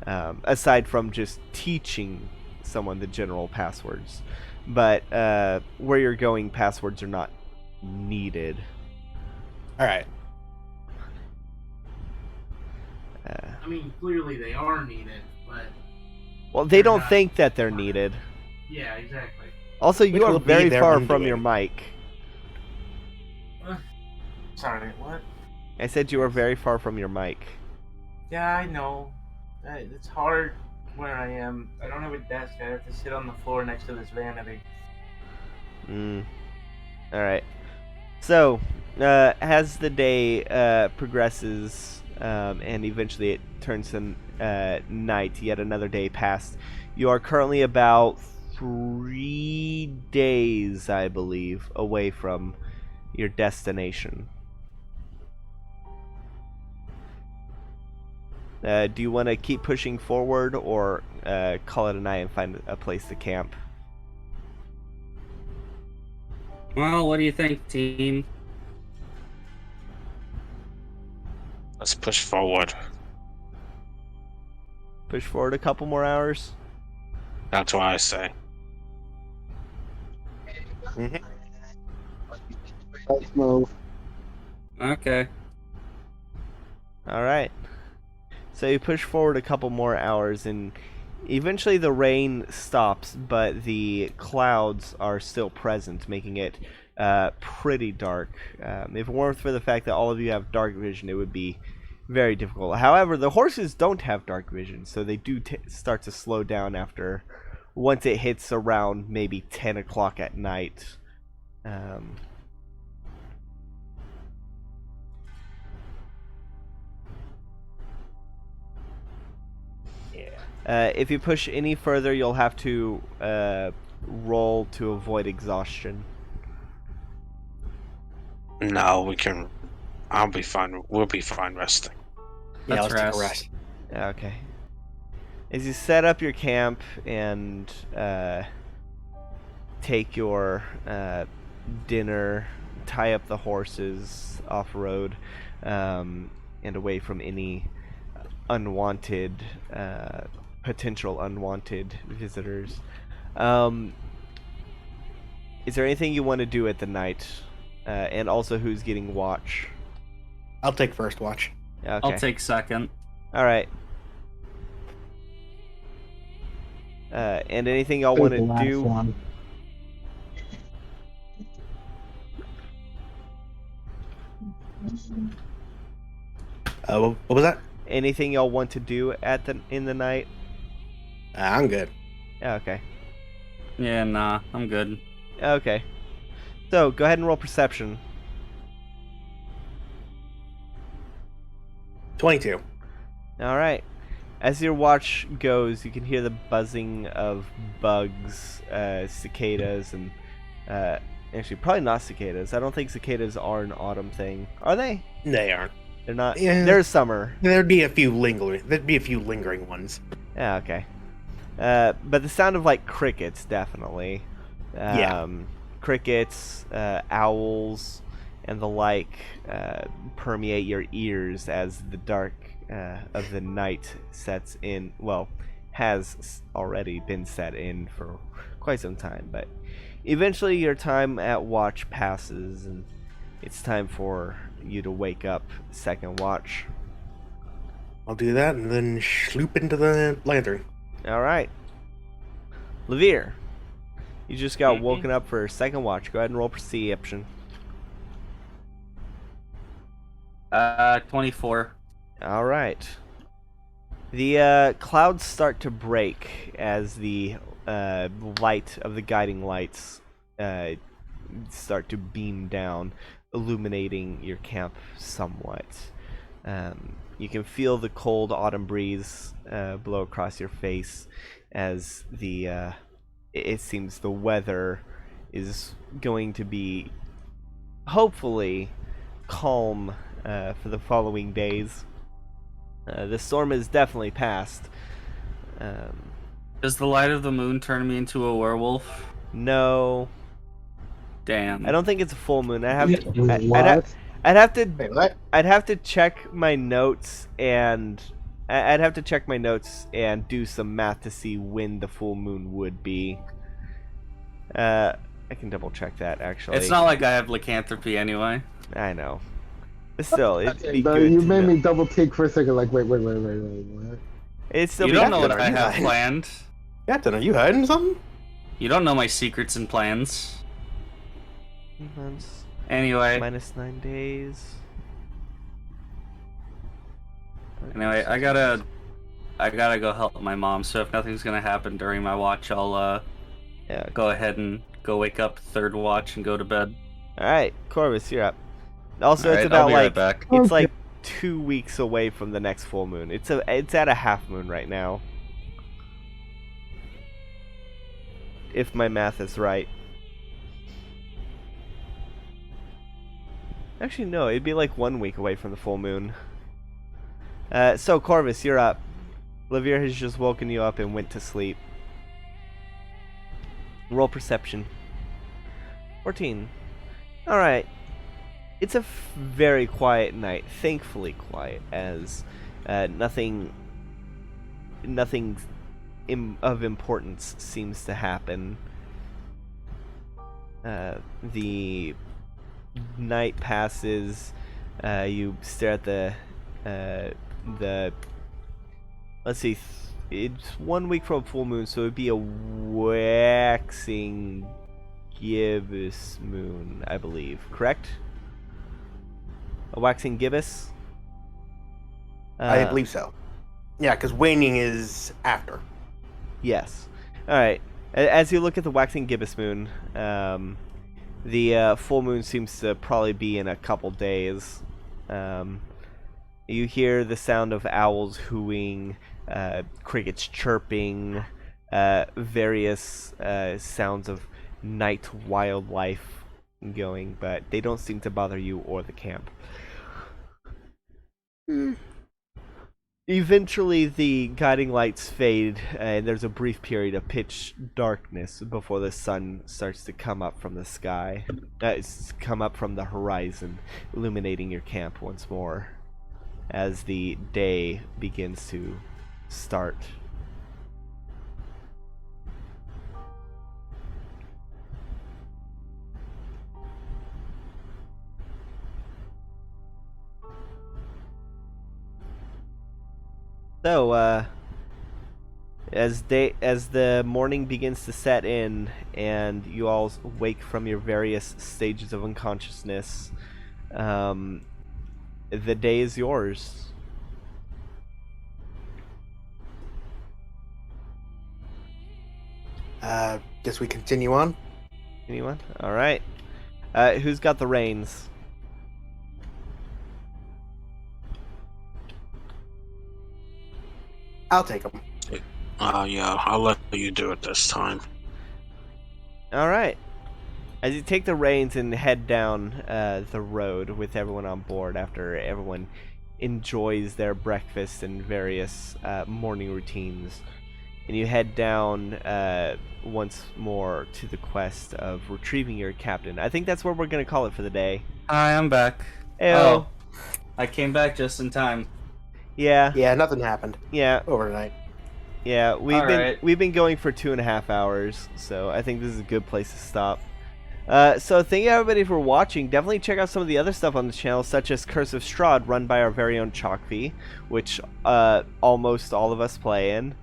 A: aside from just teaching someone the general passwords. But where you're going, passwords are not needed.
B: All right.
E: I mean, clearly they are needed, but
A: Well, they don't think that they're needed.
E: yeah, exactly.
A: Also,
B: Which
A: you are
B: will be
A: very
B: their
A: far from
B: undoing.
A: your mic.
E: Sorry, what?
A: I said you are very far from your mic.
E: Yeah, I know. It's hard where I am. I don't have a desk. I have to sit on the floor next to this vanity.
A: Alright. So, as the day progresses, and eventually it turns to night, yet another day passed, you are currently about 3 days, I believe, away from your destination. Do you want to keep pushing forward or call it a night and find a place to camp?
D: Well, what do you think, team?
C: Let's push forward.
A: Push forward a couple more hours?
C: That's what I say.
F: Let's move.
D: Okay.
A: Alright. So you push forward a couple more hours and eventually the rain stops, but the clouds are still present, making it pretty dark. If it weren't for the fact that all of you have dark vision, it would be very difficult. However, the horses don't have dark vision, so they do start to slow down after once it hits around maybe 10 o'clock at night. If you push any further, you'll have to roll to avoid exhaustion.
C: No, we can. I'll be fine. We'll be fine resting.
B: Yeah,
D: Let's
B: let's take a
D: rest.
B: rest.
A: Okay. As you set up your camp and take your dinner, tie up the horses off-road and away from any unwanted, potential unwanted visitors. Is there anything you want to do at the night? And also who's getting watch?
B: I'll take first watch.
A: Okay.
D: I'll take second.
A: Alright. And anything y'all want to do?
F: One.
B: What was that?
A: Anything y'all want to do in the night?
B: I'm good.
A: Okay.
D: Yeah, nah, I'm good.
A: Okay. So, go ahead and roll perception.
B: 22.
A: Alright. As your watch goes, you can hear the buzzing of bugs, cicadas, and actually, probably not cicadas. I don't think cicadas are an autumn thing. Are they?
B: They aren't.
A: They're not.
B: Yeah.
A: They're summer.
B: There'd be a few lingering ones.
A: Yeah, okay. But the sound of like crickets, definitely.
B: Yeah.
A: Crickets, owls, and the like permeate your ears as the dark of the night sets in. Well, has already been set in for quite some time, but eventually your time at watch passes, and it's time for you to wake up second watch.
B: I'll do that and then sloop into the lantern.
A: Alright. Levere, you just got woken up for second watch. Go ahead and roll perception.
D: 24.
A: Alright. The clouds start to break as the light of the guiding lights start to beam down, illuminating your camp somewhat. You can feel the cold autumn breeze blow across your face as it seems the weather is going to be hopefully calm for the following days. The storm is definitely past.
D: Does the light of the moon turn me into a werewolf?
A: No,
D: Damn.
A: I don't think it's a full moon. I'd have
F: What?
B: Wait, what?
A: to check my notes and I'd have to check my notes and do some math to see when the full moon would be. I can double check that actually.
D: It's not like I have lycanthropy anyway.
A: I know. But still, it'd be
F: But
A: good
F: you
A: to
F: made
A: know.
F: me double take for a second. Like, wait. What?
A: It'd still
D: You
A: be
D: don't know
A: good.
D: what I
B: you
D: have
B: guys.
D: planned.
B: Captain, are you hiding something?
D: You don't know my secrets and plans.
A: Months,
D: Anyway,
A: minus 9 days.
D: anyway, I gotta go help my mom. So if nothing's gonna happen during my watch, I'll
A: Yeah.
D: go ahead and go wake up third watch and go to bed.
A: All right, Corvus, you're up. Also,
D: Alright,
A: it's about
D: I'll be
A: like
D: right back.
A: it's
F: Okay.
A: like 2 weeks away from the next full moon. It's at a half moon right now. if my math is right. Actually, no, it'd be like 1 week away from the full moon. So, Corvus, you're up. Olivia has just woken you up and went to sleep. Roll perception. 14. Alright. It's a very quiet night. Thankfully quiet, as nothing of importance seems to happen. The night passes. You stare at the let's see, it's 1 week from full moon, so it'd be a waxing gibbous moon, I believe. Correct? A waxing gibbous?
B: I believe so. Yeah, because waning is after.
A: Yes. Alright. As you look at the waxing gibbous moon, the full moon seems to probably be in a couple days. You hear the sound of owls hooing, crickets chirping, various sounds of night wildlife going, but they don't seem to bother you or the camp. Eventually, the guiding lights fade, and there's a brief period of pitch darkness before the sun starts to come up from the sky, come up from the horizon, illuminating your camp once more as the day begins to start. So, as the morning begins to set in, and you all wake from your various stages of unconsciousness, the day is yours.
B: Guess we continue on.
A: Anyone? All right. Who's got the reins?
B: I'll take them.
C: Yeah, I'll let you do it this time.
A: All right. As you take the reins and head down the road with everyone on board after everyone enjoys their breakfast and various morning routines, and you head down once more to the quest of retrieving your captain. I think that's what we're going to call it for the day.
D: Hi, I'm back.
A: Heyo.
D: Oh, I came back just in time.
A: Yeah.
B: Yeah, nothing happened
A: Yeah.
B: overnight.
A: Yeah, we've
D: Alright.
A: been going for 2.5 hours, so I think this is a good place to stop. So thank you everybody for watching. Definitely check out some of the other stuff on the channel, such as Curse of Strahd, run by our very own Chalkvi, which almost all of us play in.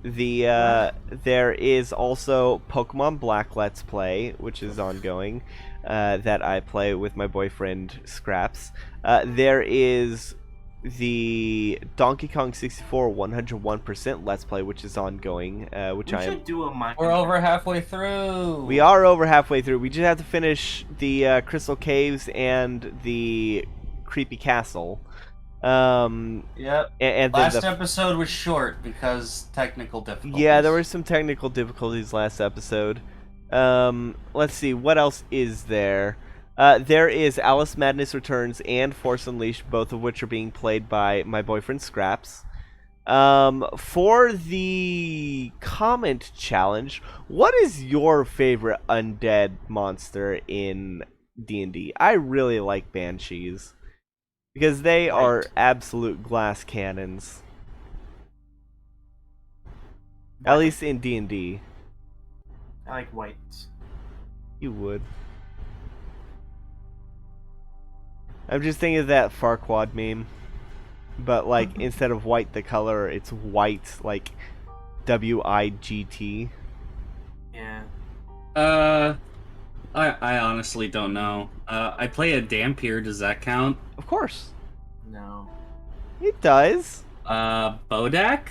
A: There is also Pokemon Black Let's Play, which is ongoing, that I play with my boyfriend Scraps. There is the Donkey Kong 64 101% Let's Play, which is ongoing, which
E: We
A: I am.
E: should do a Minecraft.
D: We're over halfway through.
A: We are over halfway through. We just have to finish the Crystal Caves and the Creepy Castle.
D: Yep.
A: And then
D: Last episode was short because technical difficulties.
A: yeah, there were some technical difficulties last episode. Let's see, what else is there? There is Alice Madness Returns and Force Unleashed, both of which are being played by my boyfriend Scraps. For the comment challenge, what is your favorite undead monster in D&D? I really like Banshees, because they are absolute glass cannons. At least in D&D.
E: I like whites.
A: You would. I'm just thinking of that Farquaad meme. But, like, instead of white the color, it's white, like, W-I-G-T.
E: Yeah.
D: I honestly don't know. I play a Dampier. Does that count?
A: Of course.
E: No.
A: It does.
D: Bodak?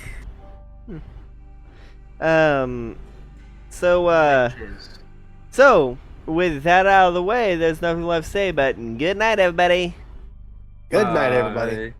A: So, with that out of the way, there's nothing left to say, but good night, everybody.
B: Good night, everybody.